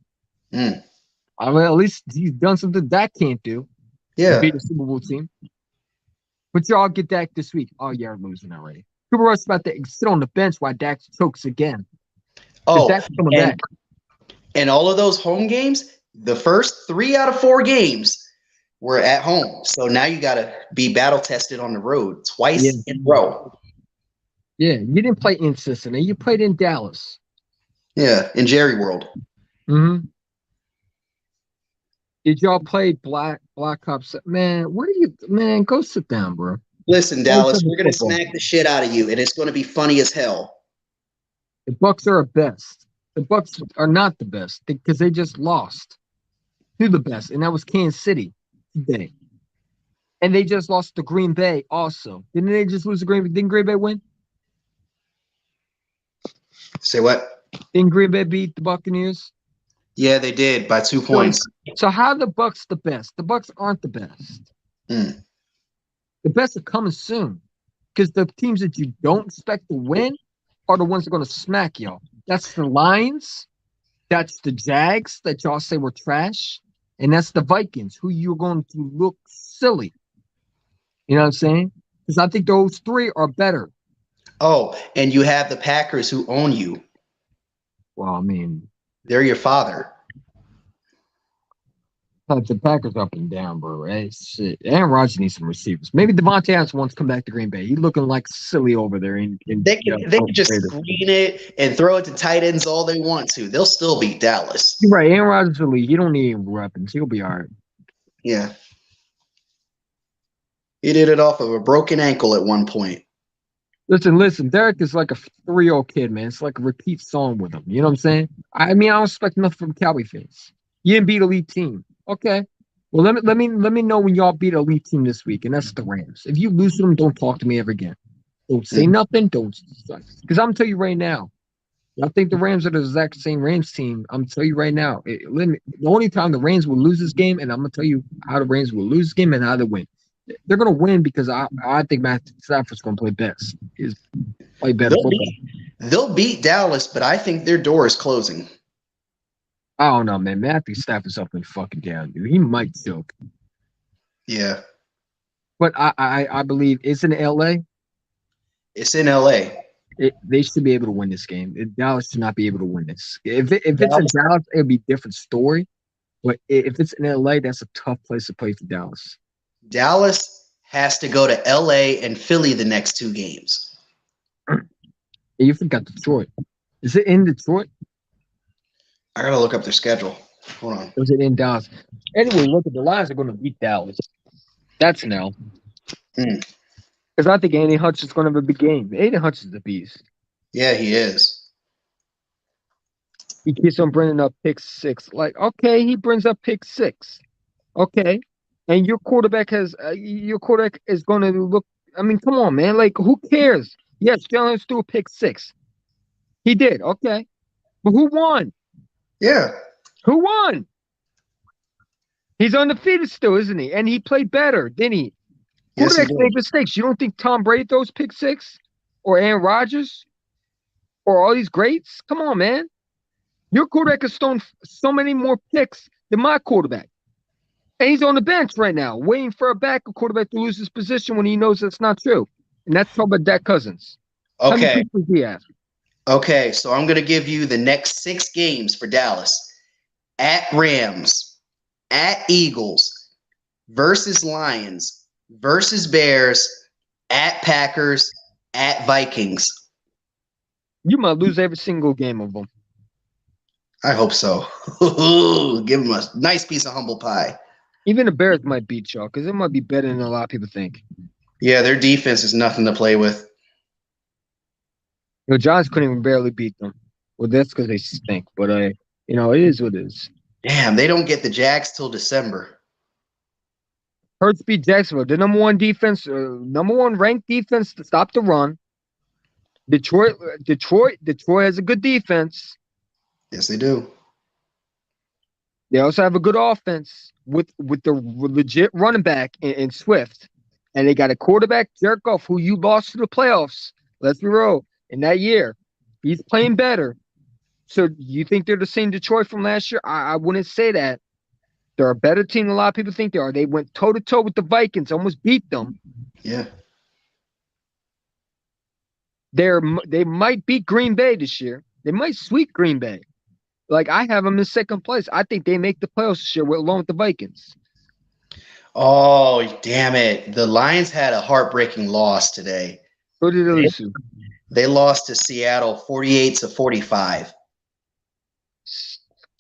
I mean, at least he's done something Dak can't do. Yeah. Beat a Super Bowl team. But y'all get Dak this week. Oh, yeah, we're losing already. Cooper Rush about to sit on the bench while Dak chokes again. Oh, Dak's coming back. And all of those home games, the first 3 out of 4 games were at home. So now you got to be battle tested on the road twice in a row. Yeah, you didn't play in Cincinnati. You played in Dallas. Yeah, in Jerry World. Mm-hmm. Did y'all play Black Ops? Man, go sit down, bro. Listen, Dallas, we're gonna smack the shit out of you, and it's gonna be funny as hell. The Bucs are best. The Bucs are not the best because they just lost to the best, and that was Kansas City today. And they just lost to Green Bay also. Didn't they just lose to Green Bay? Didn't Green Bay win? Say what? Didn't Green Bay beat the Buccaneers? Yeah, they did by 2 points. So how are the Bucs the best? The Bucs aren't the best. The best are coming soon. Because the teams that you don't expect to win are the ones that are going to smack y'all. That's the Lions. That's the Jags that y'all say were trash. and that's the Vikings, who you're going to look silly. You know what I'm saying? Because I think those three are better. Oh, and you have the Packers who own you. Well, I mean, They're your father. the Packers up and down, bro. Right? Shit. Aaron Rodgers needs some receivers. Maybe Devontae Adams wants to come back to Green Bay. He's looking like silly over there. They can just screen it and throw it to tight ends all they want to. They'll still beat Dallas. You're right. Aaron Rodgers will leave. You don't need any weapons. He'll be all right. Yeah. He did it off of a broken ankle at one point. Listen. Derek is like a 3-year-old kid, man. It's like a repeat song with him. You know what I'm saying? I mean, I don't expect nothing from Cowboy fans. You didn't beat an elite team. Okay. Well, let me know when y'all beat an elite team this week, and that's the Rams. If you lose to them, don't talk to me ever again. Don't say nothing. Don't, because I'm telling you right now, I think the Rams are the exact same Rams team. I'm telling you right now, the only time the Rams will lose this game, and I'm gonna tell you how the Rams will lose this game and how they win. They're gonna win because I think Matt Stafford's gonna play best. He's play better football. They'll beat Dallas, but I think their door is closing. I don't know, man. Matthew Stafford's up and fucking down, dude. He might choke. Yeah. But I believe it's in LA. It's in LA. They should be able to win this game. Dallas should not be able to win this. If it's in Dallas, it'll be a different story. But if it's in LA, that's a tough place to play for Dallas. Dallas has to go to LA and Philly the next 2 games. You forgot Detroit. Is it in Detroit? I gotta look up their schedule. Hold on. Or is it in Dallas? Anyway, look at the Lions are going to beat Dallas. That's an L. Because I think Andy Hutch is going to have a big game. Andy Hutch is a beast. Yeah, he is. He keeps on bringing up pick 6. Like, okay, he brings up pick 6. Okay. And your quarterback is going to look. I mean, come on, man. Like, who cares? Yes, Jalen threw a pick 6. He did. Okay. But who won? Yeah. Who won? He's undefeated still, isn't he? And he played better, didn't he? Yes, he Quarterbacks make mistakes. You don't think Tom Brady throws pick 6? Or Aaron Rodgers? Or all these greats? Come on, man. Your quarterback has thrown so many more picks than my quarterback. And he's on the bench right now, waiting for a backup quarterback to lose his position when he knows that's not true. And that's talking about Dak Cousins. How many Okay. picks does he have? Okay, so I'm going to give you the next 6 games for Dallas. At Rams, at Eagles, versus Lions, versus Bears, at Packers, at Vikings. You might lose every single game of them. I hope so. Give them a nice piece of humble pie. Even the Bears might beat y'all because it might be better than a lot of people think. Yeah, their defense is nothing to play with. You know, Giants couldn't even barely beat them. Well, that's because they stink. But, it is what it is. Damn, they don't get the Jags till December. Hurts beat Jacksonville. The number 1 defense, number 1 ranked defense to stop the run. Detroit has a good defense. Yes, they do. They also have a good offense with the legit running back in Swift. And they got a quarterback, Jared Goff, who you lost to the playoffs. Let's be real. In that year, he's playing better. So you think they're the same Detroit from last year? I wouldn't say that. They're a better team than a lot of people think they are. They went toe-to-toe with the Vikings, almost beat them. Yeah. They might beat Green Bay this year. They might sweep Green Bay. Like, I have them in 2nd place. I think they make the playoffs this year along with the Vikings. Oh, damn it. The Lions had a heartbreaking loss today. Who did they lose to? They lost to Seattle 48-45.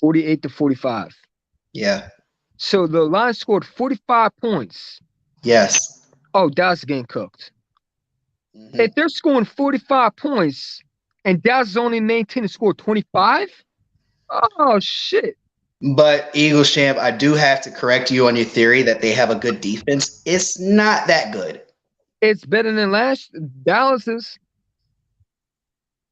48-45. Yeah. So the Lions scored 45 points. Yes. Oh, Dallas is getting cooked. Mhm. If they're scoring 45 points and Dallas is only maintained to score 25, oh, shit. But Eagles champ, I do have to correct you on your theory that they have a good defense. It's not that good. It's better than Dallas's.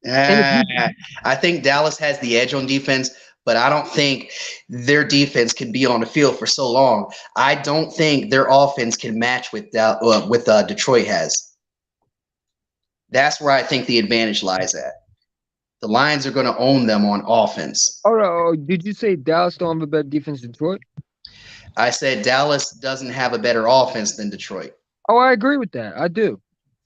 I think Dallas has the edge on defense, but I don't think their defense can be on the field for so long. I don't think their offense can match with Detroit has. That's where I think the advantage lies at. The Lions are going to own them on offense. Oh, did you say Dallas don't have a better defense than Detroit? I said Dallas doesn't have a better offense than Detroit. Oh, I agree with that. I do.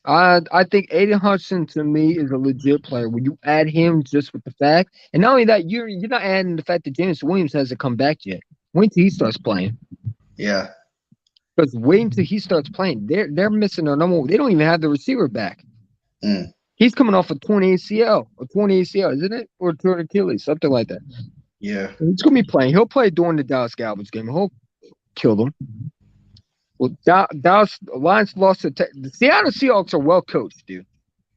I think Aiden Hudson to me is a legit player. When you add him just with the fact, and not only that, you're not adding the fact that James Williams hasn't come back yet. Wait till he starts playing. Yeah. Because wait until he starts playing. They're missing their number one. They don't even have the receiver back. Mm. He's coming off a 20 ACL, isn't it? Or torn Achilles, something like that. Yeah. He's gonna be playing. He'll play during the Dallas Cowboys game. He'll kill them. Well, Dallas Lions lost to the Seattle Seahawks are well coached, dude.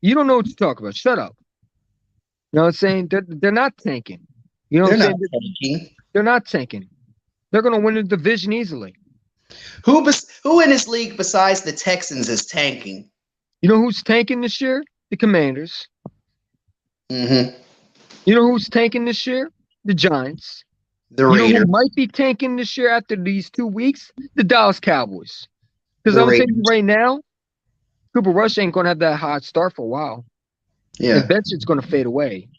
You don't know what you're talking about. Shut up. You know what I'm saying? They're not tanking. You know what I'm saying? Tanking. They're not tanking. They're gonna win the division easily. Who in this league besides the Texans is tanking? You know who's tanking this year? The Commanders. Mm-hmm. You know who's tanking this year? The Giants. The You know Raiders. who might be tanking this year after these 2 weeks? The Dallas Cowboys. Because The I'm saying Raiders. right now, Cooper Rush ain't gonna have that hot start for a while. Yeah. Eventually, it's gonna fade away.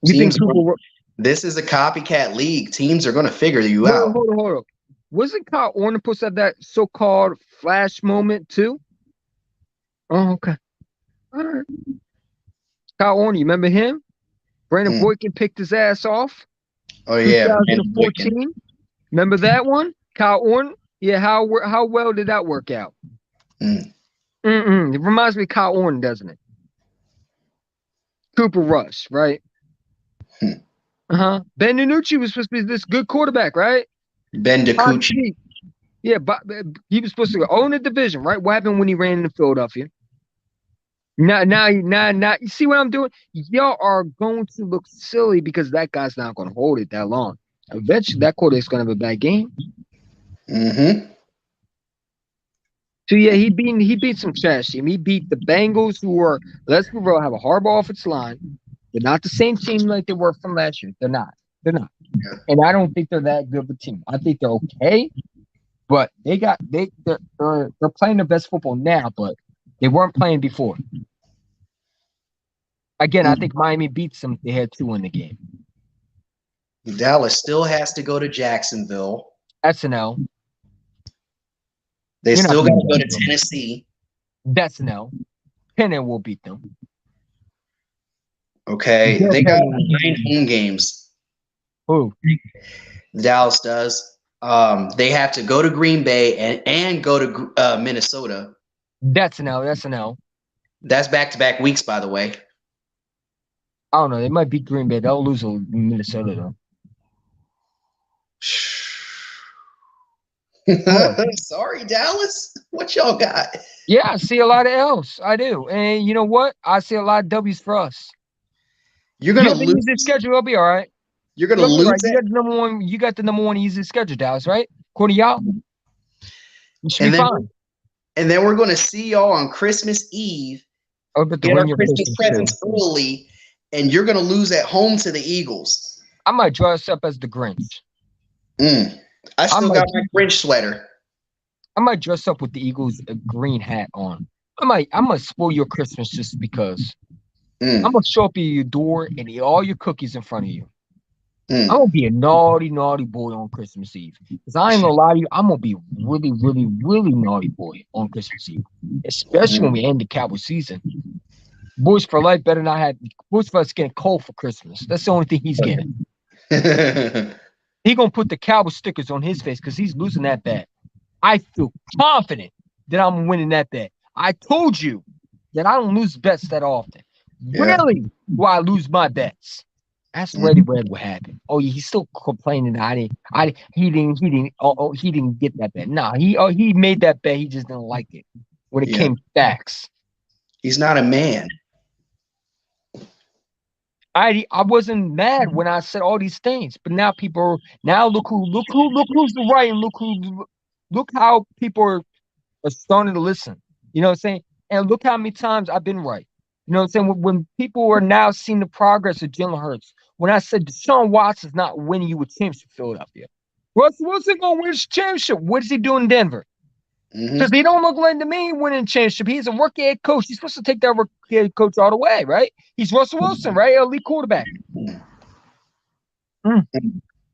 You Teams think Cooper? This is a copycat league. Teams are going to figure you Hold out. on, hold on. Wasn't Kyle Ornipus at that so-called flash moment too? Oh, okay. All right. Kyle Orne, you remember him? Brandon Boykin picked his ass off. Oh yeah, Brandon Boykin. 2014. Remember that one? Kyle Orton? Yeah, how well did that work out? Mm. It reminds me of Kyle Orton, doesn't it? Cooper Rush, right? Ben DiNucci was supposed to be this good quarterback, right? Ben DiNucci. Yeah, but he was supposed to own the division, right? What happened when he ran into Philadelphia? Now, you see what I'm doing? Y'all are going to look silly because that guy's not going to hold it that long. Eventually, that quarterback's going to have a bad game. Mm-hmm. So yeah, he beat some trash team. He beat the Bengals, who were, let's be real, have a horrible offensive line. They're not the same team like they were from last year. They're not. Yeah. And I don't think they're that good of a team. I think they're okay, but they're playing their best football now, but they weren't playing before. Again, I think Miami beats them. They had 2 in the game. Dallas still has to go to Jacksonville. SNL. They You're still not got to gonna go to Tennessee. That's no. Penn will beat them. Okay, Yeah, they got Penn. 9 home games. Who? Dallas does. They have to go to Green Bay and go to Minnesota. That's a no. That's back-to-back weeks, by the way. I don't know. They might beat Green Bay. They'll lose to Minnesota though. Sorry, Dallas. What y'all got? Yeah, I see a lot of L's. I do. And you know what? I see a lot of W's for us. You're gonna You have the lose. easiest schedule. It'll be all right. You're gonna It'll be lose. right. That. You got the number one easiest schedule, Dallas, right? According to y'all, you should be fine. And then we're gonna see y'all on Christmas Eve. Oh, but Get our Christmas presents early, and you're gonna lose at home to the Eagles. I might dress up as the Grinch. I still got my Grinch sweater. I might dress up with the Eagles green hat on. I might spoil your Christmas just because. I'm gonna show up at your door and eat all your cookies in front of you. I'm gonna be a naughty boy on Christmas Eve. Because I ain't gonna lie to you, I'm gonna be really, really, really naughty boy on Christmas Eve. Especially when we end the Cowboy season. Boys for Life better not have Boys for Life getting cold for Christmas. That's the only thing he's getting. He gonna put the Cowboy stickers on his face because he's losing that bet. I feel confident that I'm winning that bet. I told you that I don't lose bets that often. Rarely do I lose my bets. That's already what happened. Oh, yeah, he's still complaining that he didn't get that bet. No, he made that bet. He just didn't like it when it came to facts. He's not a man. I wasn't mad when I said all these things, but now look who's right and look how people are starting to listen. You know what I'm saying? And look how many times I've been right. You know what I'm saying? When people are now seeing the progress of Jalen Hurts, when I said Deshaun Watson's not winning you a championship in Philadelphia, Russell Wilson gonna win his championship. What does he do in Denver? Because he don't look like to me winning championship. He's a rookie head coach. He's supposed to take that rookie head coach all the way, right? He's Russell Wilson, right? Elite quarterback.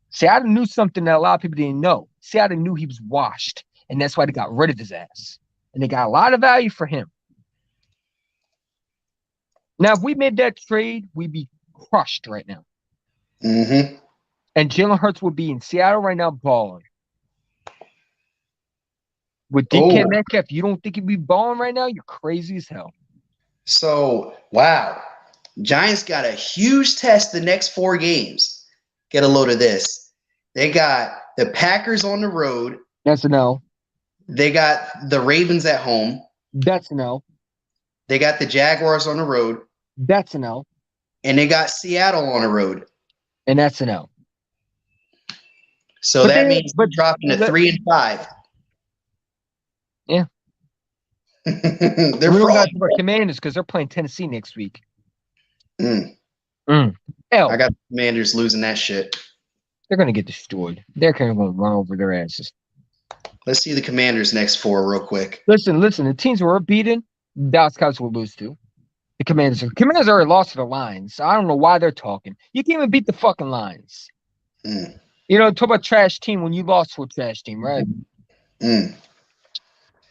Seattle knew something that a lot of people didn't know. Seattle knew he was washed, and that's why they got rid of his ass. And they got a lot of value for him. Now, if we made that trade, we'd be crushed right now. Mm-hmm. And Jalen Hurts would be in Seattle right now balling. With DK Metcalf, you don't think he'd be balling right now? You're crazy as hell. So, wow. Giants got a huge test the next 4 games. Get a load of this. They got the Packers on the road. That's a no. They got the Ravens at home. That's a no. They got the Jaguars on the road. That's a no. And they got Seattle on the road. And that's a no. So that means we're dropping to 3 and 5. Yeah. They're we don't got fraud. to our Commanders because they're playing Tennessee next week. Mm. Hell, I got the Commanders losing that shit. they're going to get destroyed. They're kind of going to run over their asses. Let's see the Commanders next 4 real quick. Listen. The teams we're beating, Dallas Cowboys will lose to. The Commanders already lost to the Lions. So I don't know why they're talking. You can't even beat the fucking Lions. Mm. You know, talk about trash team when you lost to a trash team, right? Mm.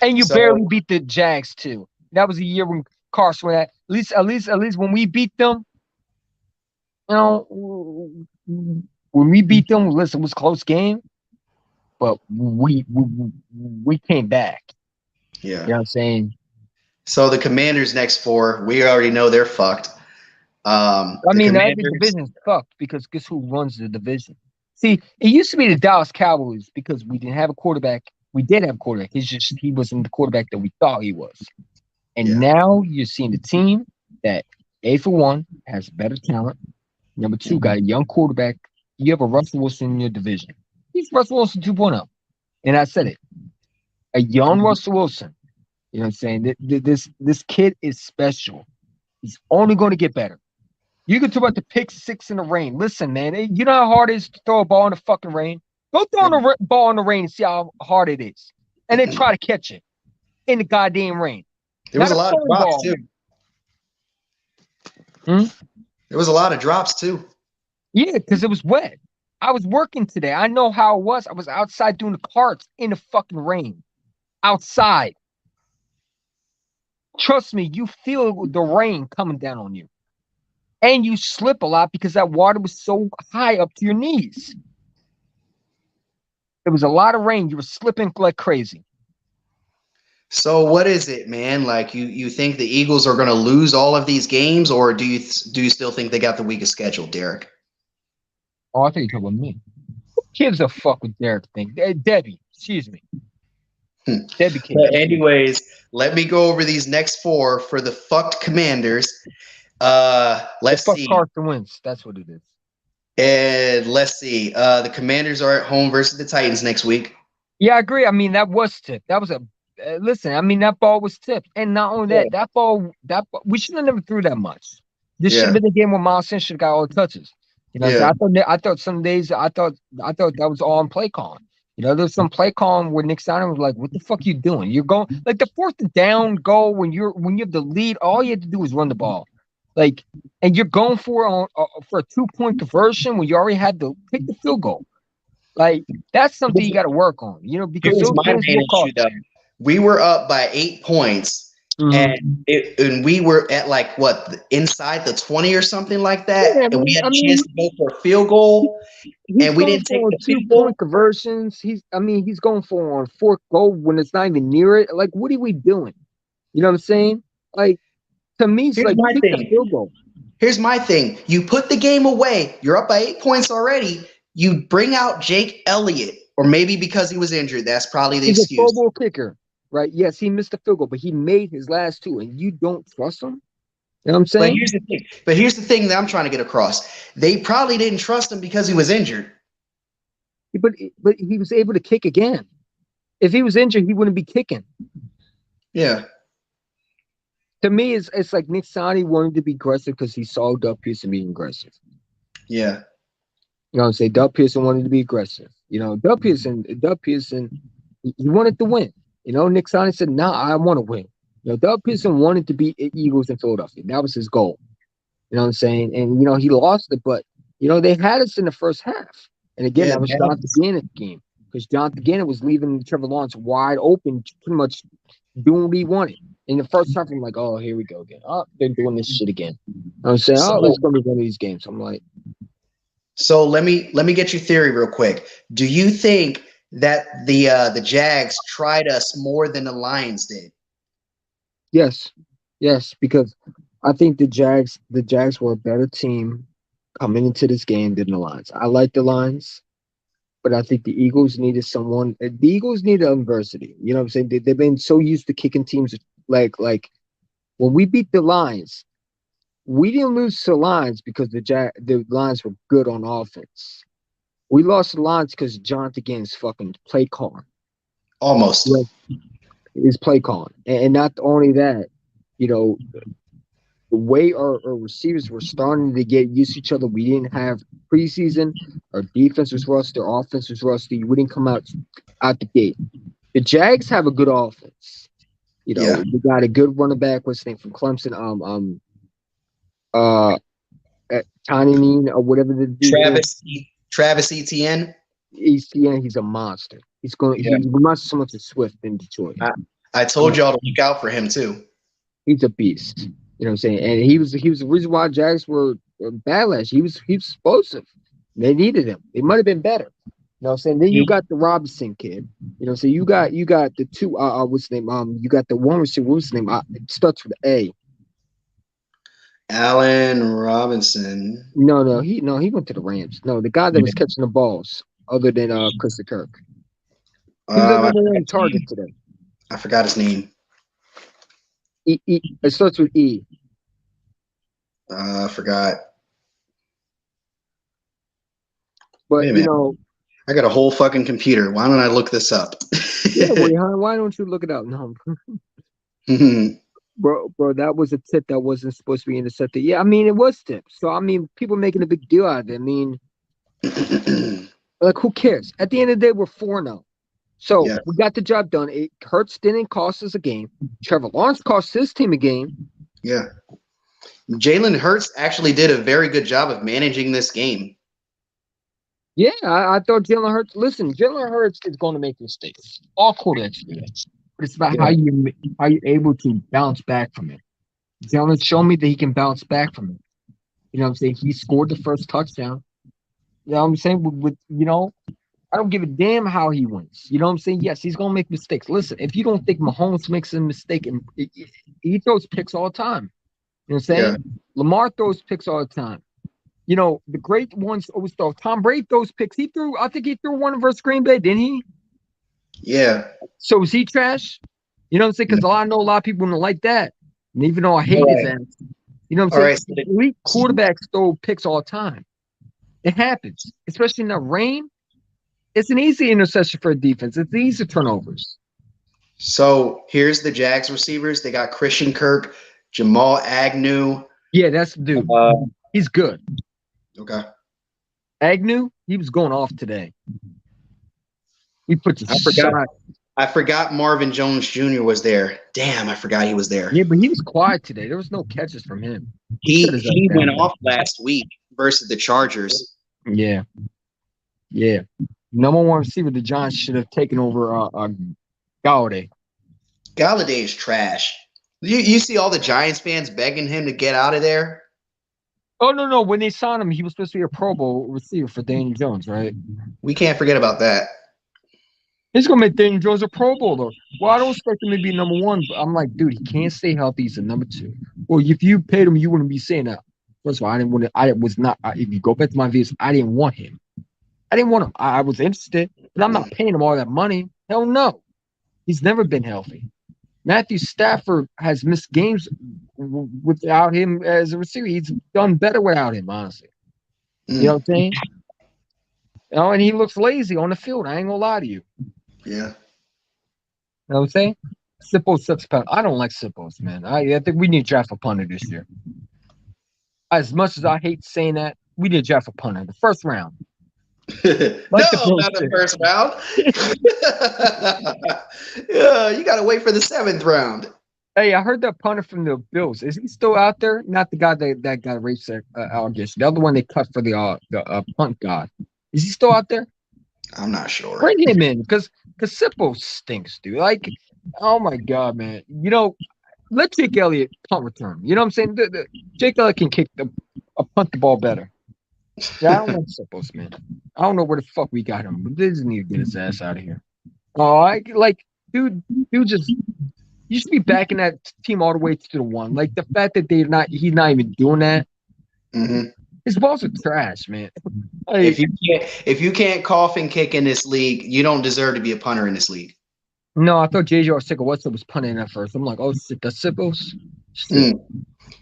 And you So- barely beat the Jags too. That was a year when Carson went at least when we beat them. You know, when we beat them, listen, it was a close game, but we came back. Yeah. You know what I'm saying? So the Commanders next 4, we already know they're fucked. I mean, that division's fucked because guess who runs the division? See, it used to be the Dallas Cowboys because we didn't have a quarterback. We did have a quarterback. It's just he wasn't the quarterback that we thought he was. And Yeah. now you're seeing the team that, A, for one, has better talent. Number 2, got a young quarterback. You have a Russell Wilson in your division. He's Russell Wilson 2.0. And I said it. A young Russell Wilson. You know what I'm saying? This kid is special. He's only going to get better. You can talk about the pick 6 in the rain. Listen, man, you know how hard it is to throw a ball in the fucking rain? Go throw the ball in the rain and see how hard it is. And then try to catch it in the goddamn rain. There was Not a a lot of phone drops ball. too. There was a lot of drops too. Yeah, because it was wet. I was working today. I know how it was. I was outside doing the carts in the fucking rain. Outside. Trust me, you feel the rain coming down on you. And you slip a lot because that water was so high up to your knees. There was a lot of rain. You were slipping like crazy. So what is it, man? Like you think the Eagles are going to lose all of these games, or do you still think they got the weakest schedule, Derek? Oh, I think you're talking about me. Who gives a fuck with Derek thing? Debbie, excuse me. Debbie King. But anyways, let me go over these next 4 for the fucked Commanders. Let's Fuck see. Carson Wentz. That's what it is. And let's see. The Commanders are at home versus the Titans next week. Yeah, I agree. I mean, that was tipped. That was a listen. I mean, that ball was tipped, and not only that, that ball we should have never threw that much. This should have been the game where Miles Sanders should have got all the touches. You know, Yeah. I thought some days I thought that was all in play calling. You know, there's some play calling where Nick Steiner was like, "What the fuck you doing? You're going like the 4th down goal when you have the lead. All you have to do is run the ball, like, and you're going for a 2-point conversion when you already had to take the field goal. Like that's something you got to work on. You know, because Here's those my things main will cost. issue, though. We were up by 8 points. Mhm. And we were at like what inside the 20 or something like that, Yeah, and we had I a mean, chance to go for a field goal, and we didn't take going the for field goal. 2-point conversions. He's going for on 4th goal when it's not even near it. Like, what are we doing? You know what I'm saying? Like, to me, it's Here's like my kick the thing. field goal. Here's my thing: you put the game away. You're up by 8 points already. You bring out Jake Elliott, or maybe because he was injured. That's probably the He's a excuse. Pro Bowl kicker, right? Yes, he missed the field goal, but he made his last 2, and you don't trust him. You know what I'm But saying? here's the thing that I'm trying to get across. They probably didn't trust him because he was injured. But he was able to kick again. If he was injured, he wouldn't be kicking. Yeah. To me, it's like Nick Sani wanted to be aggressive because he saw Doug Pearson being aggressive. Yeah. You know what I'm saying? Doug Pearson wanted to be aggressive. You know, Doug Pearson, he wanted to win. You know, Nick Sani said, "Nah, I want to win." You know, Doug Pearson wanted to beat Eagles in Philadelphia. That was his goal. You know what I'm saying? And, you know, he lost it, but, you know, they had us in the first half. And again, Yeah, that was man. Jonathan Gannon's game because Jonathan Gannon was leaving Trevor Lawrence wide open, pretty much doing what he wanted. In the first half, I'm like, oh, here we go again. Oh, they're doing this shit again. I'm saying, oh, let's go to one of these games. I'm like, So let me get your theory real quick. Do you think that the Jags tried us more than the Lions did? yes, because I think the Jags were a better team coming into this game than the Lions. I like the Lions, but I think the Eagles needed someone. The Eagles needed adversity. You know what I'm saying? They've been so used to kicking teams like when we beat the Lions, we didn't lose to the Lions because the Lions were good on offense. We lost the Lions because Jonathan Gannon's fucking play calling. Almost. His play calling. And not only that, you know, the way our receivers were starting to get used to each other, we didn't have preseason. Our defense was rusty. Our offense was rusty. We didn't come out the gate. The Jags have a good offense. You know, Yeah. we got a good running back. What's his name from Clemson? Taninin or whatever the dude is. Travis Etienne. ECN, he's a monster. He's going. Yeah. He reminds me so much of Swift in Detroit. I told y'all to look out for him too. He's a beast. You know what I'm saying? And he was the reason why Jags were bad last year. He was explosive. They needed him. They might have been better. You know what I'm saying? Then you got the Robinson kid. You know, so you got the two what's his name? You got the one receiver, what's his name? It starts with A. Allen Robinson. No, he went to the Rams. No, the guy that was catching the balls, other than Christian Kirk. He was the number one target today. I forgot his name. It starts with E. I forgot. But Wait a you minute. know, I got a whole fucking computer. Why don't I look this up? yeah, why don't you look it up? No, bro, that was a tip that wasn't supposed to be intercepted. Yeah, I mean it was tipped. So I mean, people making a big deal out of it. I mean, like who cares? At the end of the day, we're 4-0. So Yeah. we got the job done. It Hurts didn't cost us a game. Trevor Lawrence cost his team a game. Yeah. Jalen Hurts actually did a very good job of managing this game. Yeah, I thought Jalen Hurts. Listen, Jalen Hurts is going to make mistakes. All quarterbacks do that. But it's about how you're able to bounce back from it. Jalen showed me that he can bounce back from it. You know what I'm saying? He scored the first touchdown. You know what I'm saying? With I don't give a damn how he wins. You know what I'm saying? Yes, he's going to make mistakes. Listen, if you don't think Mahomes makes a mistake, and he throws picks all the time. You know what I'm saying? Yeah. Lamar throws picks all the time. You know, the great ones always throw. Tom Brady throws picks. I think he threw one versus Green Bay, didn't he? Yeah. So is he trash? You know what I'm saying? Because I know a lot of people don't like that. And even though I hate his ass, you know what I'm saying? All right. Elite quarterbacks throw picks all the time. It happens, especially in the rain. It's an easy interception for a defense. It's easy turnovers. So here's the Jags receivers. They got Christian Kirk, Jamal Agnew. Yeah, that's the dude. He's good. Okay. Agnew, he was going off today. We put the I forgot Marvin Jones Jr. was there. Damn, I forgot he was there. Yeah, but he was quiet today. There was no catches from him. He went off last week versus the Chargers. Yeah. Yeah. Number one receiver, the Giants should have taken over Galladay. Galladay is trash. You see all the Giants fans begging him to get out of there? Oh, no. When they signed him, he was supposed to be a Pro Bowl receiver for Daniel Jones, right? We can't forget about that. He's going to make Daniel Jones a Pro Bowler. Well, I don't expect him to be number one, but I'm like, dude, he can't stay healthy. He's a number two. Well, if you paid him, you wouldn't be saying that. First of all, if you go back to my videos, I didn't want him. I didn't want him. I was interested, but I'm not paying him all that money. Hell no. He's never been healthy. Matthew Stafford has missed games without him as a receiver. He's done better without him, honestly. You know what I'm saying? And he looks lazy on the field. I ain't gonna lie to you. Yeah. You know what I'm saying? Sippo sucks. I don't like Sippos, man. I think we need to draft a punter this year. As much as I hate saying that, we need to draft a punter the first round. Not the first round. Yeah, you gotta wait for the 7th round. Hey, I heard that punter from the Bills. Is he still out there? Not the guy that got raped allegation. The other one they cut for the punt god. Is he still out there? I'm not sure. Bring him in because Sippo stinks, dude. Like, oh my god, man. You know, let Jake Elliott punt return. You know what I'm saying? Jake Elliott can punt the ball better. Yeah, I don't want Sippos, man. I don't know where the fuck we got him, but they just need to get his ass out of here. Oh, dude, just you should be backing that team all the way to the one. Like the fact that he's not even doing that. Mm-hmm. His balls are trash, man. Like, If you can't cough and kick in this league, you don't deserve to be a punter in this league. no, I thought JJ Arcega was punting at first. I'm like, oh shit, that's Sippos.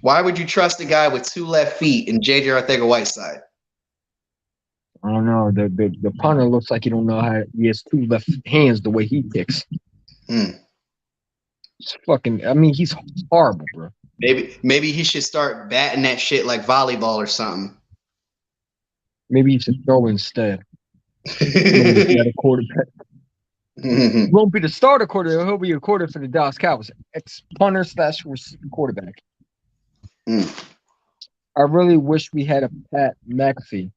Why would you trust a guy with 2 left feet in JJ Arcega-Whiteside? I don't know. The punter looks like he don't know how he has 2 left hands the way he kicks. It's fucking. I mean, he's horrible, bro. Maybe he should start batting that shit like volleyball or something. Maybe he should throw instead. He had a quarterback. He won't be the starter quarterback. He'll be a quarterback for the Dallas Cowboys. Ex-punter / quarterback. I really wish we had a Pat McAfee.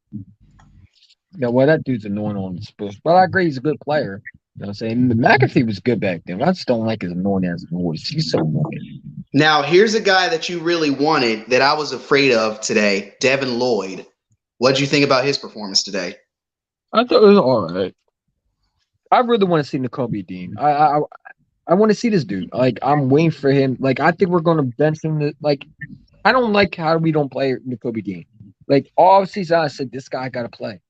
Yeah, well, that dude's annoying on the Spurs. But I agree, he's a good player. You know what I'm saying? McAfee was good back then. I just don't like his annoying ass voice. He's so annoying. Now, here's a guy that you really wanted that I was afraid of today, Devin Lloyd. What did you think about his performance today? I thought it was all right. I really want to see Nakobe Dean. I want to see this dude. Like, I'm waiting for him. Like, I think we're going to bench him. Like, I don't like how we don't play Nakobe Dean. Like, all season I said, this guy got to play.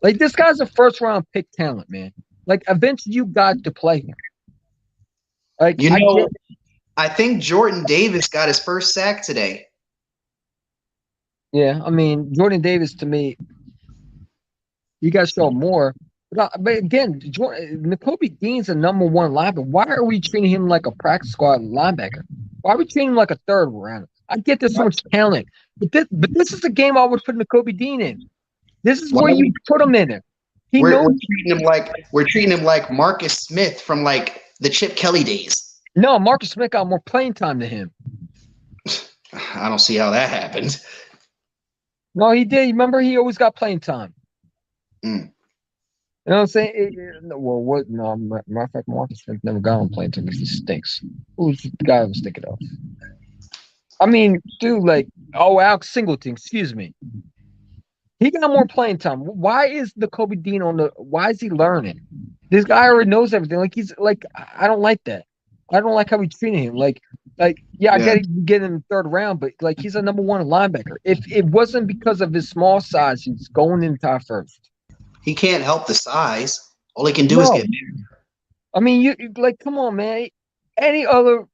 Like, this guy's a first-round pick talent, man. Like, eventually you got to play him. Like, I think Jordan Davis got his first sack today. Yeah, I mean, Jordan Davis, to me, you got to show more. But again, Nakobe Dean's a number 1 linebacker. Why are we treating him like a practice squad linebacker? Why are we treating him like a third round? I get there's so much talent, but this is the game I would put Nakobe Dean in. This is where you put him in it. We're treating him like Marcus Smith from like the Chip Kelly days. No, Marcus Smith got more playing time than him. I don't see how that happened. No, he did. Remember, he always got playing time. You know what I'm saying? Matter of fact, Marcus Smith never got on playing time because he stinks. Who's the guy I was thinking of? I mean, dude, Alex Singleton, excuse me. He got more playing time. Why is Nakobe Dean why is he learning? This guy already knows everything. Like, he's like, I don't like that. I don't like how we treating him. I get him in the 3rd round, but like, he's a number 1 linebacker. If it wasn't because of his small size, he's going into our first. He can't help the size. All he can do is get bigger. I mean, you come on, man. Any other?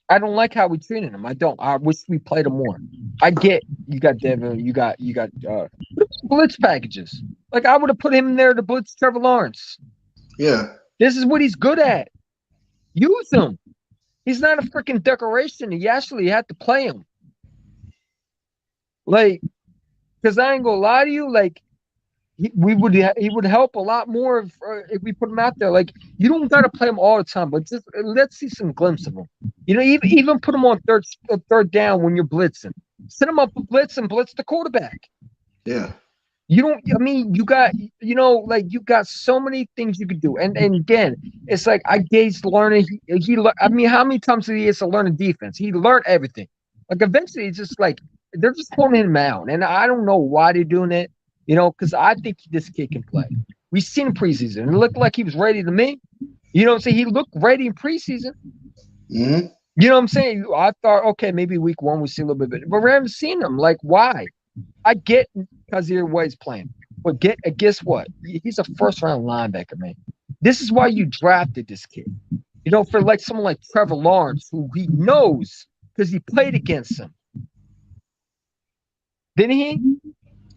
I don't like how we treating him. I don't. I wish we played him more. I get you got Devin. You got blitz packages. Like, I would have put him in there to blitz Trevor Lawrence. Yeah. This is what he's good at. Use him. He's not a freaking decoration. You actually have to play him. Like, because I ain't gonna lie to you, like, he would help a lot more if we put him out there. Like, you don't gotta play him all the time, but just let's see some glimpse of him. You know, even put him on third down when you're blitzing. Set him up for blitz and blitz the quarterback. Yeah. You don't. I mean, you got so many things you could do. And again, it's like I gauge learning. I mean, how many times did he have to learn a defense? He learned everything. Like, eventually, it's just like they're just holding him out, and I don't know why they're doing it. You know, because I think this kid can play. We've seen him preseason, and it looked like he was ready to me. You know what I'm saying? He looked ready in preseason. Mm-hmm. You know what I'm saying? I thought, okay, maybe week 1 we see a little bit better, but we haven't seen him. Like, why? I get because of the way he's playing, but guess what? He's a 1st-round linebacker, man. This is why you drafted this kid. You know, for like someone like Trevor Lawrence, who he knows because he played against him. Didn't he?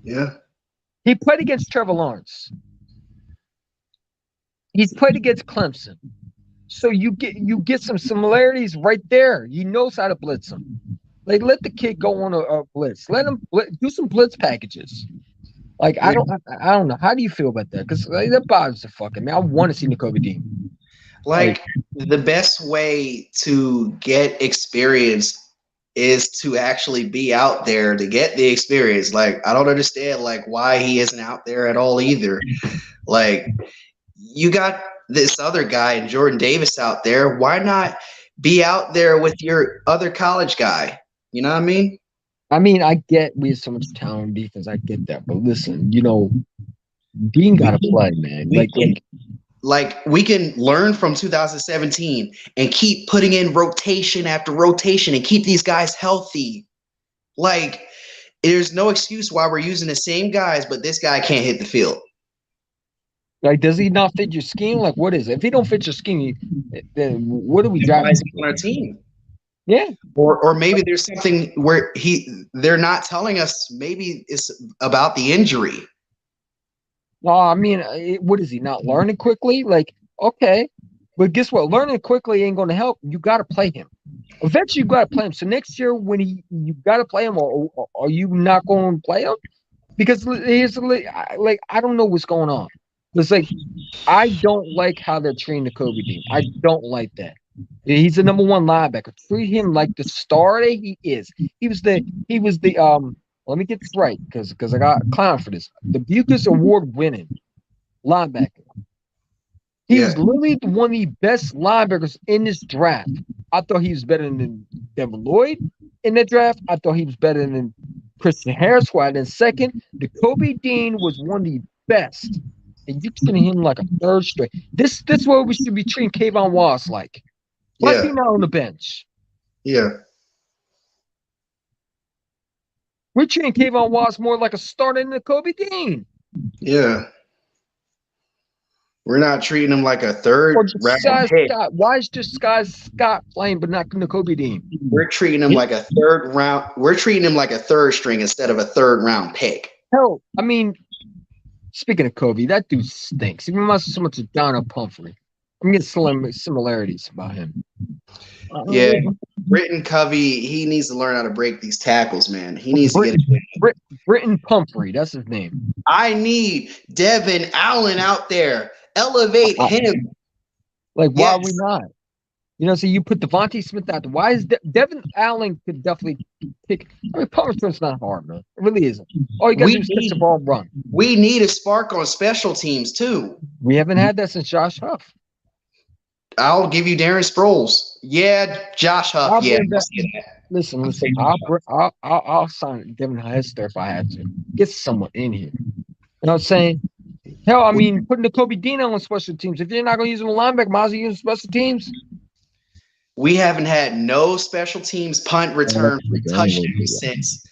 Yeah. He played against Trevor Lawrence. He's played against Clemson. So you get some similarities right there. He knows how to blitz him. Like, let the kid go on a blitz. Let him do some blitz packages. Like, I don't know. How do you feel about that? Because that bothers the fucking man. I want to see Nakobe Dean. Like, the best way to get experience is to actually be out there to get the experience. Like, I don't understand like why he isn't out there at all either. Like, you got this other guy, Jordan Davis, out there. Why not be out there with your other college guy? You know what I mean? I mean, I get we have so much talent on defense. I get that, but listen, Dean got to play, man. Like we can learn from 2017 and keep putting in rotation after rotation and keep these guys healthy. Like, there's no excuse why we're using the same guys, but this guy can't hit the field. Like, does he not fit your scheme? Like, what is it? If he don't fit your scheme, then what are we Why driving is he on our team? Yeah. Or maybe there's something where they're not telling us. Maybe it's about the injury. No, I mean, what is he not learning quickly? Like, okay, but guess what? Learning quickly ain't going to help. You got to play him. Eventually, you got to play him. So next year, when you got to play him, or are you not going to play him? Because I don't know what's going on. It's like I don't like how they're treating the Kobe Dean. I don't like that. He's the number one linebacker. Treat him like the star that he is. He was the let me get this right because I got a clown for this. The Butkus Award winning linebacker. He was literally one of the best linebackers in this draft. I thought he was better than Devin Lloyd in that draft. I thought he was better than Christian Harris, who I had in second. The Kobe Dean was one of the best. And you're treating him like a third straight. This is what we should be treating Kayvon Wallace like. Why is he not on the bench? Yeah. We're treating Kayvon Wallace more like a starter than the Kobe Dean. Yeah. We're not treating him like a third round pick. Why is just Sky Scott playing but not the Kobe Dean? We're treating him like a third round. We're treating him like a third string instead of a third round pick. Hell, I mean, speaking of Kobe, that dude stinks. He reminds me so much of Donald Pumphrey. I'm getting similarities about him. Yeah, Britton Covey, he needs to learn how to break these tackles, man. He needs to get it. Britton Pumphrey, that's his name. I need Devin Allen out there. Elevate him. Like, why are we not? So you put Devontae Smith out there. Why is Devin Allen could definitely pick? I mean, punt return's not hard, man. It really isn't. All you got to do is catch the ball and run. We need a spark on special teams, too. We haven't had that since Josh Huff. I'll give you Darren Sproles. Yeah, Josh Huff. Listen. I'll sign Devin Hester if I had to. Get someone in here. You know what I'm saying? Hell, I mean, putting the Kobe Dean on special teams. If you're not going to use him on linebacker, might as well use special teams. We haven't had no special teams punt return for touchdown since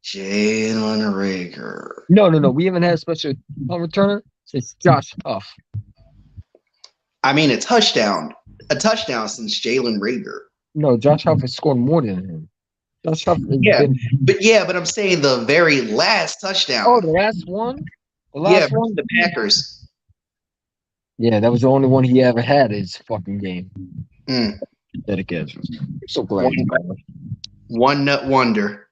Jalen Reagor. No. We haven't had a special punt returner since Josh Huff. I mean, a touchdown since Jalen Reagor. No, Josh Huff has scored more than him. Josh Huff but I'm saying the very last touchdown. Oh, the last one? The Packers. Yeah, that was the only one he ever had his fucking game. Dedication. I'm so glad. One nut wonder.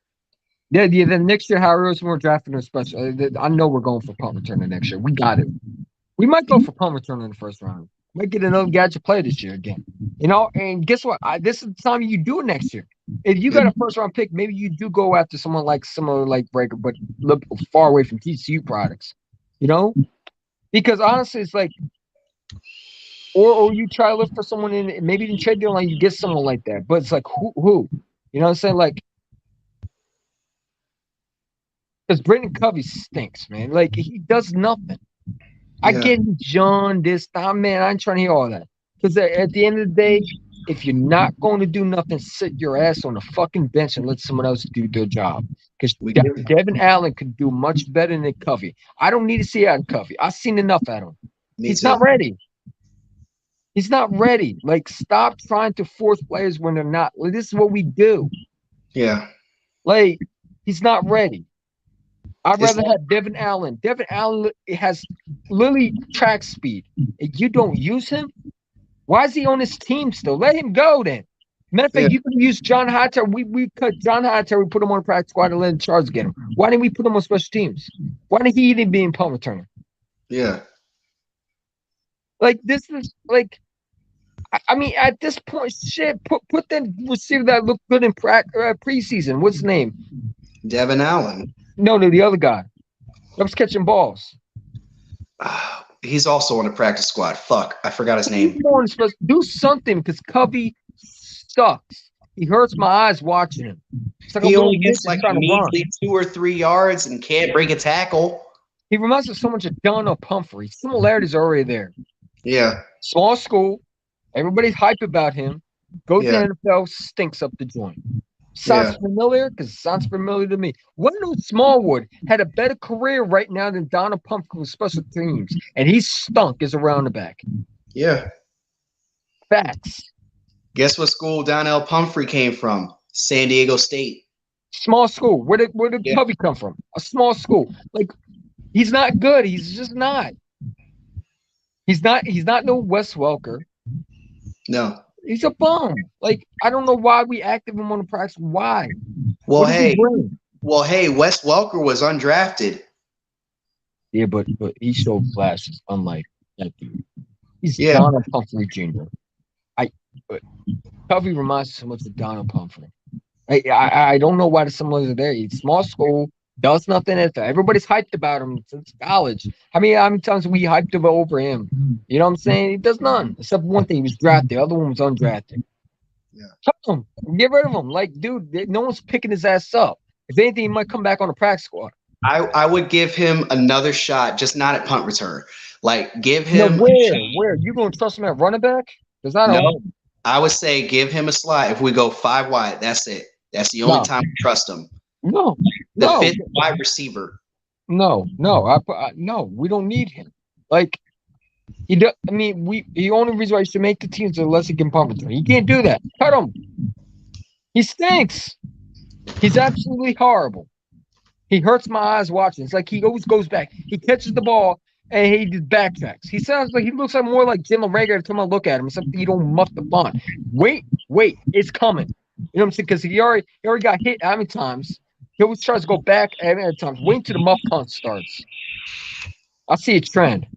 Yeah. Then next year, Harry Roseman, we're drafting a special. I know we're going for punt returner next year. We got it. We might go for punt returner in the first round. Might get another gadget player this year again. And guess what? This is the time you do it next year. If you got a first round pick, maybe you do go after someone like similar like Breaker, but look far away from TCU products. Because honestly, it's like, or you try to look for someone in maybe in trade deadline you get someone like that. But it's like who? You know what I'm saying? Like, because Britton Covey stinks, man. Like, he does nothing. I get John this time, man. I ain't trying to hear all that. Because at the end of the day, if you're not going to do nothing, sit your ass on the fucking bench and let someone else do their job. Because Devin Allen could do much better than Covey. I don't need to see out of Covey. I've seen enough at him. He's not ready. He's not ready. Like, stop trying to force players when they're not. Like, this is what we do. Yeah. Like, he's not ready. I'd rather have Devin Allen. Devin Allen has literally track speed. If you don't use him, why is he on his team still? Let him go then. Matter of fact, you can use John Hightower. We cut John Hightower. We put him on a practice squad and let him charge get him. Why didn't we put him on special teams? Why didn't he even be in punt returner? Yeah. Like, this is like, I mean, at this point, shit, put that receiver that looked good in preseason. What's his name? Devin Allen. No, the other guy that was catching balls. He's also on the practice squad. Fuck, I forgot his name. Do something because Covey sucks. He hurts my eyes watching him. It's like He a only little gets kid like trying to run. measly 2 or 3 yards and can't break a tackle. He reminds me so much of Donald Pumphrey. Similarities are already there. Yeah. Small school. Everybody's hype about him. Goes to the NFL, stinks up the joint. Sounds familiar because it sounds familiar to me. Wendell Smallwood had a better career right now than Donald Pumphrey with special teams, and he stunk as a roundaback. Yeah. Facts. Guess what school Donnell Pumphrey came from? San Diego State. Small school. Where did Covey come from? A small school. Like, he's not good. He's just not. He's not no Wes Welker. No. He's a bum. Like, I don't know why we active him on the practice. Why? Well, hey, Wes Welker was undrafted. Yeah, but he showed flashes, unlike that dude. He's Donald Pumphrey Jr. But Covey reminds me so much of Donald Pumphrey. I don't know why the similarities are there. He's small school, does nothing at that. Everybody's hyped about him since college. How many times we hyped him over him? You know what I'm saying? He does none. Except one thing, he was drafted. The other one was undrafted. Yeah. Cut him. Get rid of him. Like, dude, no one's picking his ass up. If anything, he might come back on the practice squad. I would give him another shot, just not at punt return. Like, give him. No, where? You going to trust him at running back? Because I don't know. I would say give him a slot. If we go 5 wide, that's it. That's the only time we trust him. No. The 5th wide receiver. No, we don't need him. Like, the only reason why he should make the team is unless he can punt return. He can't do that. Cut him. He stinks. He's absolutely horrible. He hurts my eyes watching. It's like he always goes back. He catches the ball and he just backtracks. He looks like more like Jim Rager every time I look at him. Except you don't muff the punt. Wait, it's coming. You know what I'm saying? Because he already got hit how many times? He always tries to go back how many times. Wait till the muff punt starts. I see a trend.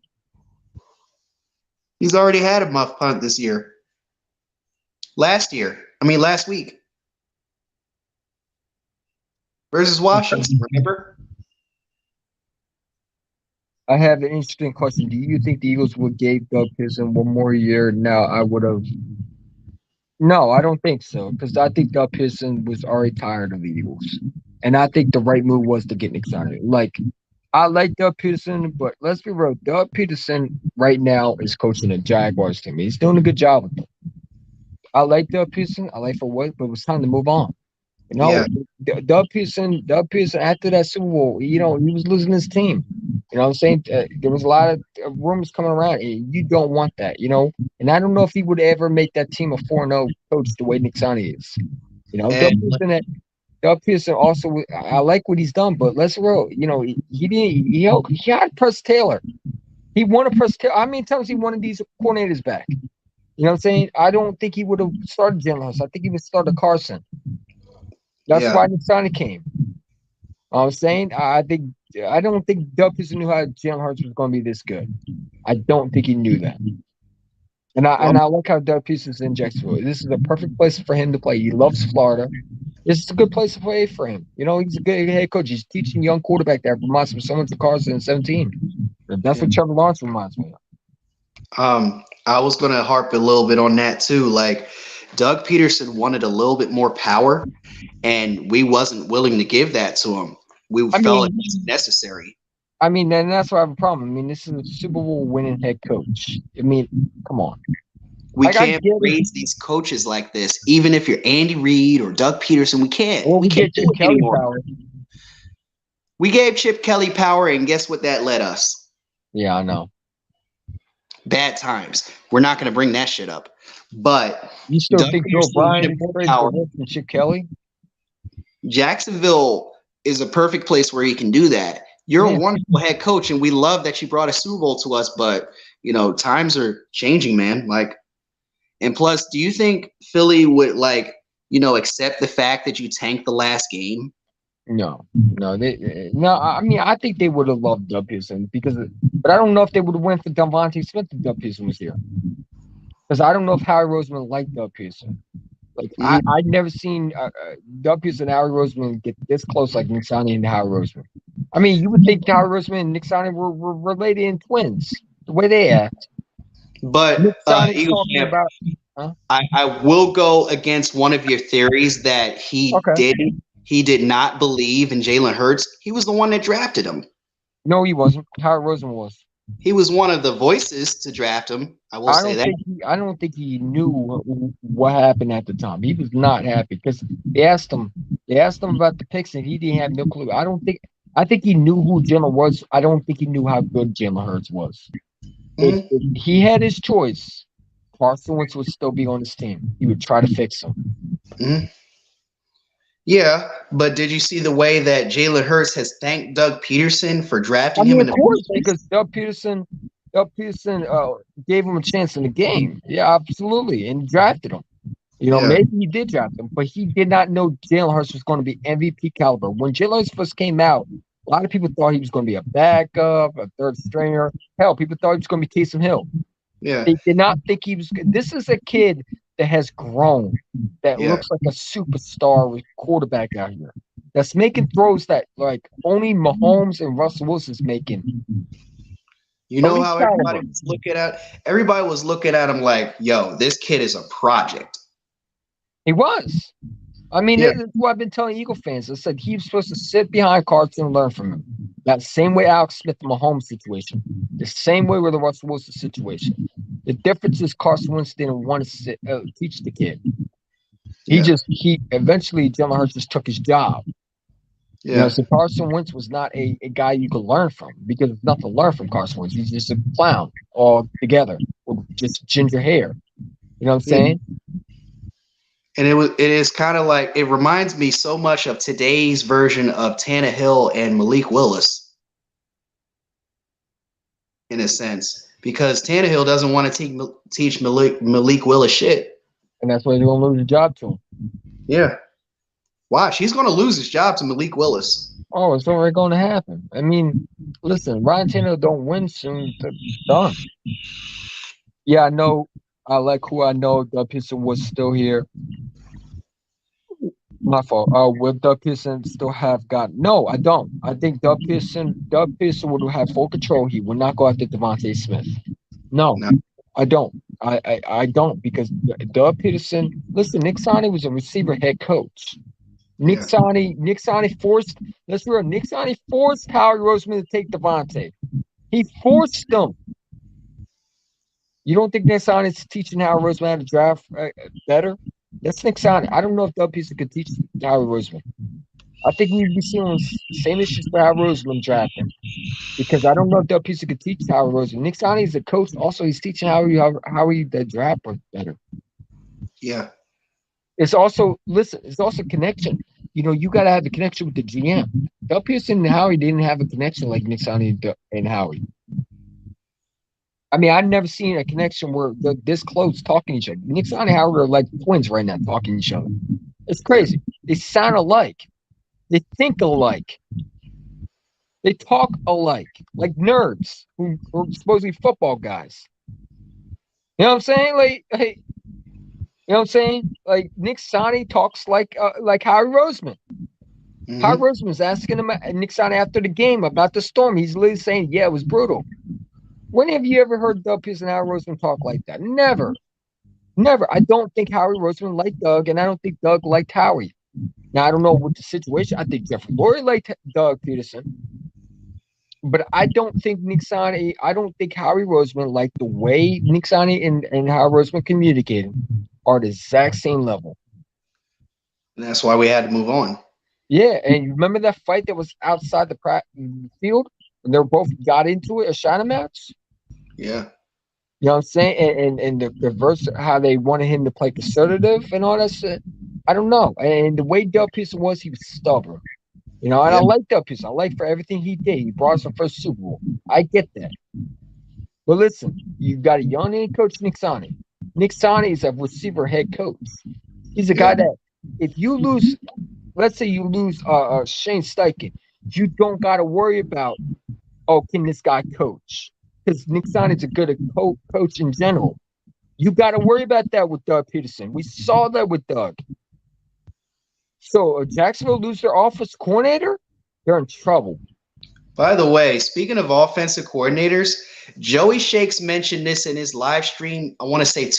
He's already had a muff punt this year. Last week. Versus Washington, remember? I have an interesting question. Do you think the Eagles would give Doug Peterson one more year? No, I would have. No, I don't think so. Because I think Doug Peterson was already tired of the Eagles. And I think the right move was to get Nick Sirianni. Like, I like Doug Peterson, but let's be real. Doug Peterson right now is coaching the Jaguars team. He's doing a good job with them. I like Doug Peterson. I like for what, but it was time to move on. You know, Doug Peterson after that Super Bowl, he was losing his team. You know what I'm saying? There was a lot of rumors coming around. And you don't want that, And I don't know if he would ever make that team a 4-0 coach the way Nick Sirianni is. Doug Peterson also, I like what he's done, but let's roll. He had Press Taylor. He wanted Press Taylor. How many times he wanted these coordinators back? You know what I'm saying? I don't think he would have started Jalen Hurts. I think he would start Carson. That's why Nick Sirianni came. I'm saying I don't think Doug Peterson knew how Jalen Hurts was going to be this good. I don't think he knew that. And I like how Doug Peterson's in Jacksonville. This is a perfect place for him to play. He loves Florida. This is a good place to play for him. He's a good head coach. He's teaching young quarterback that reminds me so much of Carson in 17. That's what Trevor Lawrence reminds me of. I was going to harp a little bit on that too. Like, Doug Peterson wanted a little bit more power, and we wasn't willing to give that to him. We felt it was necessary. And that's why I have a problem. This is a Super Bowl winning head coach. Come on. We can't raise these coaches like this. Even if you're Andy Reid or Doug Peterson, we can't. Well, we can't do it anymore. Power. We gave Chip Kelly power, and guess what that led us? Yeah, I know. Bad times. We're not going to bring that shit up. But you still think Joe Bryan and Chip Kelly? Jacksonville is a perfect place where he can do that. You're a wonderful head coach, and we love that you brought a Super Bowl to us. But times are changing, man. And plus, do you think Philly would accept the fact that you tanked the last game? No. I think they would have loved Doug Peterson but I don't know if they would have went for Devontae Smith if Doug Peterson was here. Because I don't know if Harry Roseman liked Doug Pearson. Like I'd never seen Doug Pearson and Harry Roseman get this close, like Nick Sonney and Harry Roseman. I mean, you would think Harry Roseman and Nick Sonney were related in twins, the way they act. But Nick Sonney Eagle talking Camp, about. I will go against one of your theories that he did not believe in Jalen Hurts. He was the one that drafted him. No, he wasn't. Harry Roseman was. He was one of the voices to draft him. I will say that. I don't think he knew what happened at the time. He was not happy because they asked him about the picks and he didn't have no clue. I think he knew who Jalen was. I don't think he knew how good Jalen Hurts was. If he had his choice, Carson Wentz would still be on his team. He would try to fix him. Yeah, but did you see the way that Jalen Hurts has thanked Doug Peterson for drafting him? Of course, because Doug Peterson gave him a chance in the game. Yeah, absolutely, and drafted him. You know, maybe he did draft him, but he did not know Jalen Hurts was going to be MVP caliber. When Jalen Hurts first came out, a lot of people thought he was going to be a backup, a third stringer. Hell, people thought he was going to be Taysom Hill. Yeah, they did not think he was good. This is a kid that has grown, that looks like a superstar with quarterback out here, that's making throws that like only Mahomes and Russell Wilson's making. You know how everybody was looking at? Everybody was looking at him like, "Yo, this kid is a project." He was. I mean, that's what I've been telling Eagle fans. I said he was supposed to sit behind Carson and learn from him. That same way Alex Smith and Mahomes situation. The same way with the Russell Wilson situation. The difference is Carson Wentz didn't want to teach the kid. He eventually Jalen Hurts just took his job. Yeah. You know, so Carson Wentz was not a guy you could learn from because there's nothing to learn from Carson Wentz. He's just a clown all together with just ginger hair. You know what I'm saying? And it is kind of like, it reminds me so much of today's version of Tannehill and Malik Willis, in a sense, because Tannehill doesn't want to teach Malik Willis shit. And that's why he's going to lose his job to him. Yeah. Watch, he's going to lose his job to Malik Willis. Oh, it's already going to happen. I mean, listen, Ryan Tannehill don't win soon. Done. Yeah, I know. I like who I know. Doug Pearson was still here. My fault. Will Doug Pearson still have got? No, I don't. I think Doug Pearson would have full control. He would not go after Devontae Smith. No. I don't. I don't, because Doug Peterson. Listen, Nick Sonney was a receiver head coach. Nick Sonney forced. Let's remember, Nick Sonney forced Howie Roseman to take Devontae. He forced them. You don't think Nick Sonney is teaching Howie Roseman how to draft better? That's Nick Sonney. I don't know if Doug Peterson could teach Howie Roseman. I think we'd be seeing the same issues for Howie Roseman drafting, because I don't know if Doug Peterson could teach Howie Roseman. Nick Sonney is a coach. Also, he's teaching Howie the draft better. Yeah. It's also connection. You know, you got to have a connection with the GM. Doug Pearson and Howie didn't have a connection like Nick Sonney and Howie. I mean, I've never seen a connection where they're this close talking to each other. Nick Sonney and Howie are like twins right now talking to each other. It's crazy. They sound alike. They think alike. They talk alike, like nerds who are supposedly football guys. You know what I'm saying? Like, you know what I'm saying? Like, Nick Sonney talks like Howie Roseman. Mm-hmm. Howie Roseman's asking him, Nick Sonney after the game about the storm. He's literally saying, "Yeah, it was brutal." When have you ever heard Doug Pearson and Howie Roseman talk like that? Never. Never. I don't think Howie Roseman liked Doug, and I don't think Doug liked Howie. Now, I don't know what the situation. I think Jeffrey Lurie liked Doug Peterson. But I don't think Howie Roseman liked the way Nick Sonney and Howie Roseman communicated are the exact same level. And that's why we had to move on. Yeah, and you remember that fight that was outside the field? When they both got into it, a shouting match? Yeah. You know what I'm saying? And the verse, how they wanted him to play conservative and all that shit. I don't know. And the way Doug Pearson was, he was stubborn. You know, and I like Doug Pearson. I like for everything he did. He brought us the first Super Bowl. I get that. But listen, you got a young head coach, Nick Sonney. Nick Sonney is a receiver head coach. He's a guy that if you lose, let's say you lose Shane Steichen, you don't got to worry about, can this guy coach? Because Nick Sonney's a good coach in general. You got to worry about that with Doug Peterson. We saw that with Doug. So Jacksonville lose their offensive coordinator, they're in trouble. By the way, speaking of offensive coordinators, Joey Shakes mentioned this in his live stream. I want to say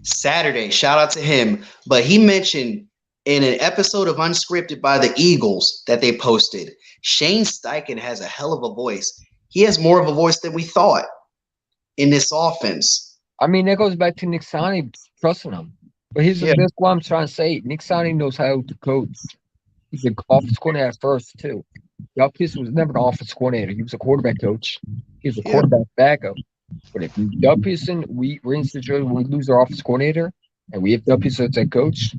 Saturday. Shout out to him. But he mentioned in an episode of Unscripted by the Eagles that they posted, Shane Steichen has a hell of a voice. He has more of a voice than we thought in this offense. I mean, that goes back to Nick Sirianni trusting him. But that's what I'm trying to say. Nick Sirianni knows how to coach. He's an offensive coordinator at first, too. Doug Peterson was never an offensive coordinator. He was a quarterback coach. He was a quarterback backup. But if Doug Peterson, we're in a situation where we lose our offensive coordinator and we have Doug Peterson as head coach,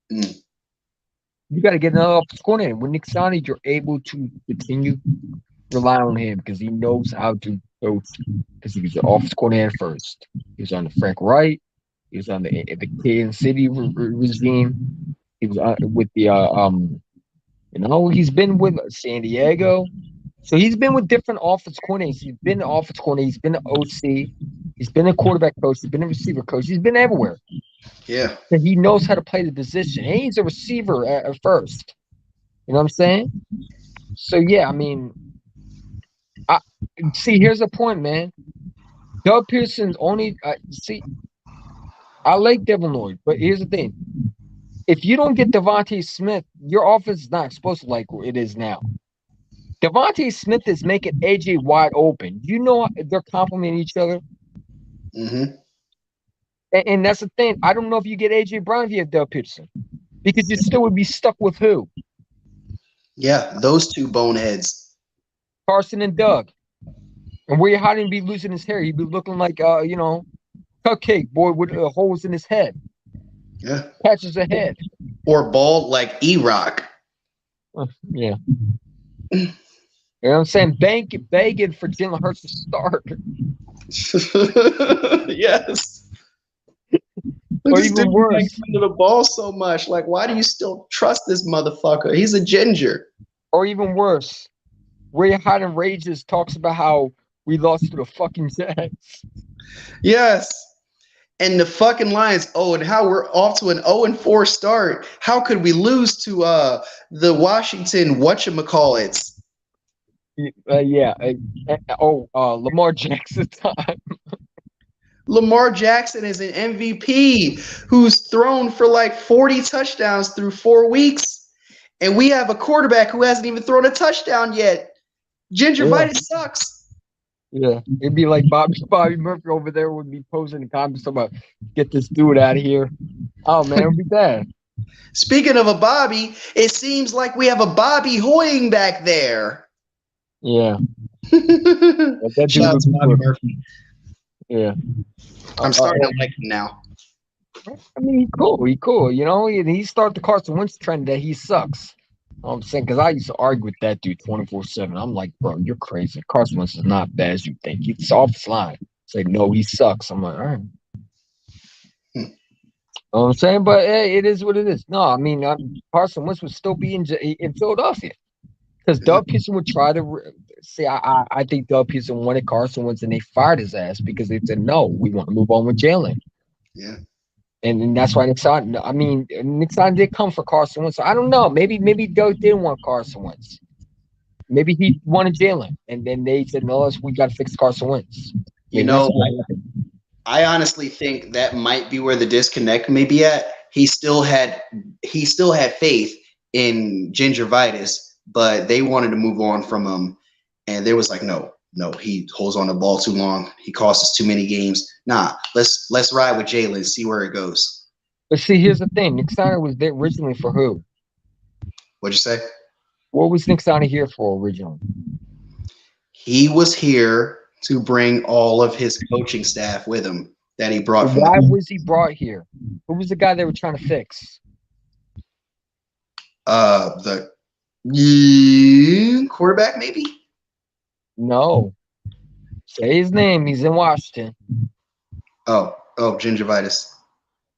you got to get another offensive coordinator. With Nick Sirianni, you're able to continue rely on him because he knows how to coach. Because he was the offensive coordinator first. He was on the Frank Wright. He was on the Kansas City regime. He was with the he's been with San Diego. So he's been with different offense coordinators. He's been an offense coordinator. He's been an OC. He's been a quarterback coach. He's been a receiver coach. He's been everywhere. Yeah. And he knows how to play the position. And he's a receiver at first. You know what I'm saying? So, yeah, I mean, here's the point, man. Doug Pearson's only I like Devin Lloyd, but here's the thing. If you don't get Devontae Smith, your offense is not supposed to like it is now. Devontae Smith is making AJ wide open. You know they're complementing each other. Mm-hmm. And that's the thing. I don't know if you get AJ Brown if you have Doug Peterson. Because you still would be stuck with who? Yeah, those two boneheads. Carson and Doug. And where how did he be losing his hair? He'd be looking like cupcake boy with holes in his head. Yeah. Catches a head. Or bald like E-Rock. Yeah. You know what I'm saying? Begging for Jalen Hurts to start. Yes. Or even worse. The ball so much. Like, why do you still trust this motherfucker? He's a ginger. Or even worse, Ray Hyden Rages talks about how we lost to the fucking Jets. Yes. And the fucking Lions. Oh, and how we're off to an 0-4 start. How could we lose to the Washington whatchamacallits? Lamar Jackson time. Lamar Jackson is an MVP who's thrown for like 40 touchdowns through 4 weeks. And we have a quarterback who hasn't even thrown a touchdown yet. Gingivitis sucks. Yeah, it'd be like Bobby Murphy over there would be posing the comments about get this dude out of here. Oh man, it'd be bad. Speaking of a Bobby, it seems like we have a Bobby Hoying back there. Yeah. Shout out to Bobby Murphy. Yeah. I'm starting to like him now. I mean, he's cool. You know, he started the Carson Wentz trend that he sucks. You know what I'm saying? Because I used to argue with that dude 24/7. I'm like, bro, you're crazy. Carson Wentz is not bad as you think. He's off his line. Say, no, he sucks. I'm like, all right. You know what I'm saying? But hey, it is what it is. No, I mean, Carson Wentz would still be in Philadelphia. Because Doug Peterson would try to say, I think Doug Peterson wanted Carson Wentz and they fired his ass because they said, no, we want to move on with Jalen. Yeah. And that's why Nick Sirianni did come for Carson Wentz. So I don't know. Maybe Doug didn't want Carson Wentz. Maybe he wanted Jalen. And then they said, no, we got to fix Carson Wentz. I honestly think that might be where the disconnect may be at. He still had faith in Gingivitis, but they wanted to move on from him. And there was like, no, he holds on the ball too long. He costs us too many games. Nah, let's ride with Jalen, see where it goes. But see, here's the thing. Nick Sirianni was there originally for who? What'd you say? What was Nick Sirianni here for originally? He was here to bring all of his coaching staff with him that he brought. Why was he brought here? Who was the guy they were trying to fix? The quarterback, maybe? No. Say his name. He's in Washington. Oh, Gingivitis.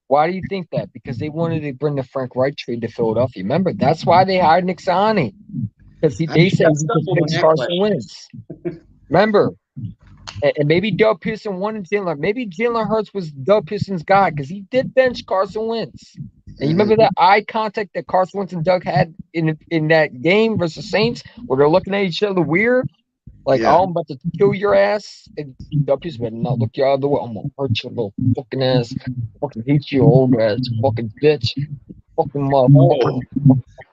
Why do you think that? Because they wanted to bring the Frank Wright trade to Philadelphia. Remember, that's why they hired Nick Sirianni. Because they said he could fix Carson Wentz. Remember, And maybe Doug Pearson wanted Jalen. Maybe Jalen Hurts was Doug Pearson's guy because he did bench Carson Wentz. And you remember that eye contact that Carson Wentz and Doug had in that game versus Saints, where they're looking at each other weird, like, oh, I'm about to kill your ass. And Doug Pearson better not look your other way. I'm gonna hurt your little fucking ass. Fucking hate you, old ass, fucking bitch, fucking motherfucker.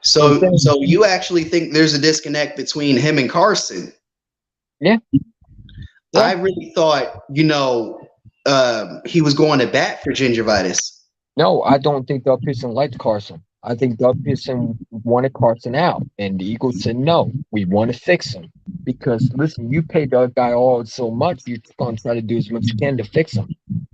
So you actually think there's a disconnect between him and Carson? Yeah. I really thought, he was going to bat for Gingivitis. No, I don't think Doug Pearson liked Carson. I think Doug Pearson wanted Carson out, and the Eagles said, no, we want to fix him. Because, listen, you pay that guy all so much, you're going to try to do as much as you can to fix him.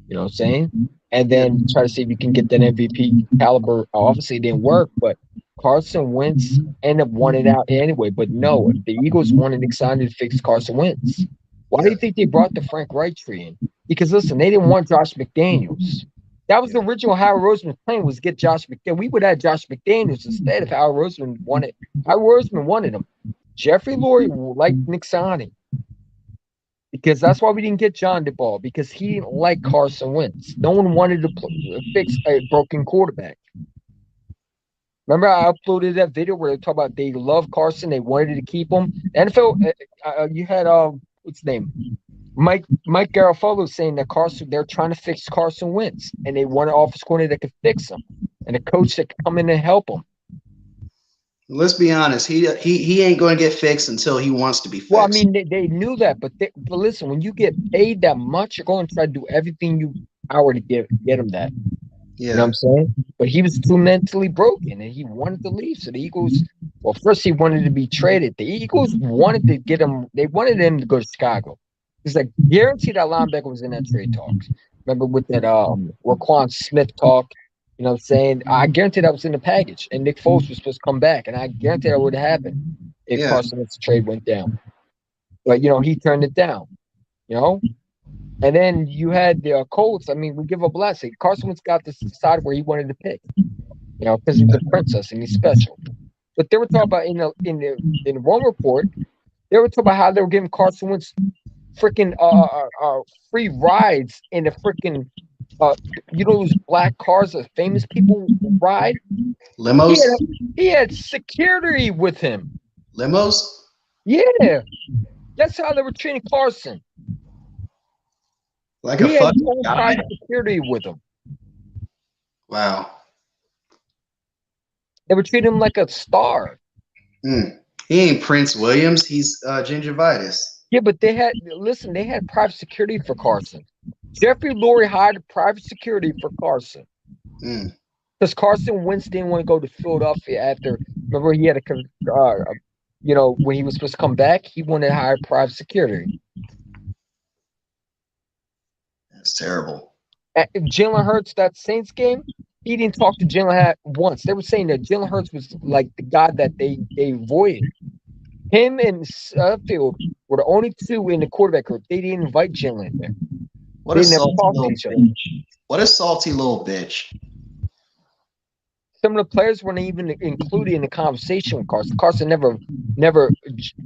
You know what I'm saying? And then try to see if you can get that MVP caliber. Obviously, it didn't work, but Carson Wentz ended up wanting out anyway. But no, the Eagles wanted excited to fix Carson Wentz. Why do you think they brought the Frank Reich tree in? Because, listen, they didn't want Josh McDaniels. That was the original Howard Roseman plan, was get Josh McDaniels. We would have Josh McDaniels instead if Howard Roseman wanted. Howard Roseman wanted him. Jeffrey Lurie liked Nick Sirianni. Because that's why we didn't get John DeBall, because he didn't like Carson Wentz. No one wanted to fix a broken quarterback. Remember, I uploaded that video where they talk about they love Carson, they wanted to keep him. NFL, you had what's his name? Mike Garafolo saying that they're trying to fix Carson Wentz, and they want an offensive coordinator that could fix him, and a coach that could come in and help him. Let's be honest, he ain't going to get fixed until he wants to be fixed. Well, I mean, they knew that, but listen, when you get paid that much, you're going to try to do everything you power to get him that. Yeah. You know what I'm saying? But he was too mentally broken, and he wanted to leave. So the Eagles, well, first he wanted to be traded. The Eagles wanted to get him. They wanted him to go to Chicago. It's like guaranteed that linebacker was in that trade talks. Remember with that Raquan Smith talk? You know what I'm saying? I guarantee that was in the package. And Nick Foles was supposed to come back. And I guarantee that would have happened if Carson Wentz's trade went down. But, he turned it down. And then you had the Colts. I mean, we give a blessing. Carson Wentz got to decide where he wanted to pick. Because he's a princess and he's special. But they were talking about in the one report, they were talking about how they were giving Carson Wentz freaking free rides in the freaking those black cars that famous people ride? Limos? He had security with him. Limos? Yeah. That's how they were treating Carson. Like he a had fucking guy. security with him. Wow. They were treating him like a star. He ain't Prince Williams. He's Gingivitis. Yeah, but they had private security for Carson. Jeffrey Lurie hired private security for Carson. Because Carson Wentz didn't want to go to Philadelphia after. Remember, he had when he was supposed to come back, he wanted to hire private security. That's terrible. Jalen Hurts, that Saints game, he didn't talk to Jalen Hurts once. They were saying that Jalen Hurts was like the guy that they avoided. Him and Sudfeld were the only two in the quarterback group. They didn't invite Jalen in there. What a salty little bitch. Some of the players weren't even included in the conversation with Carson. Carson never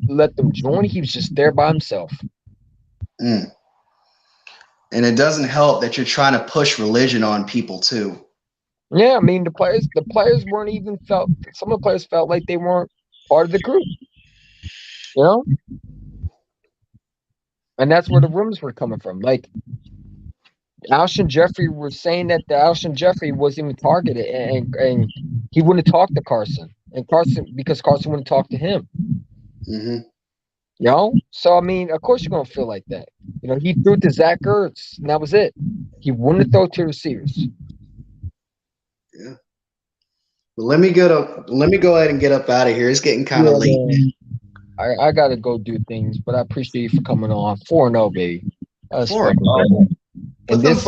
let them join. He was just there by himself. And it doesn't help that you're trying to push religion on people too. Yeah, I mean the players weren't even felt. Some of the players felt like they weren't part of the group. And that's where the rumors were coming from. Like Alshon Jeffrey was saying that the Alshon Jeffrey wasn't even targeted, and he wouldn't talk to Carson, because Carson wouldn't talk to him. So I mean, of course you're gonna feel like that. He threw it to Zach Ertz, and that was it. He wouldn't throw to receivers. Yeah. Well, let me go ahead and get up out of here. It's getting kind of late. Man. I gotta go do things, but I appreciate you for coming on. 4-0, baby. That's 4-0. And this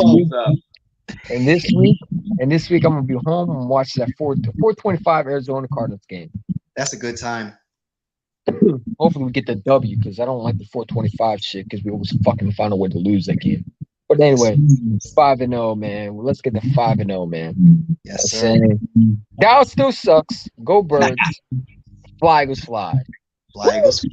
week, I'm gonna be home and watch that 4:25 Arizona Cardinals game. That's a good time. Hopefully we get the W, because I don't like the 4:25 shit, because we always fucking find a way to lose that game. But anyway, 5-0, man. Well, let's get the 5-0, man. Yes, sir. Dallas still sucks. Go Birds. Fly Eagles fly. Fly Eagles.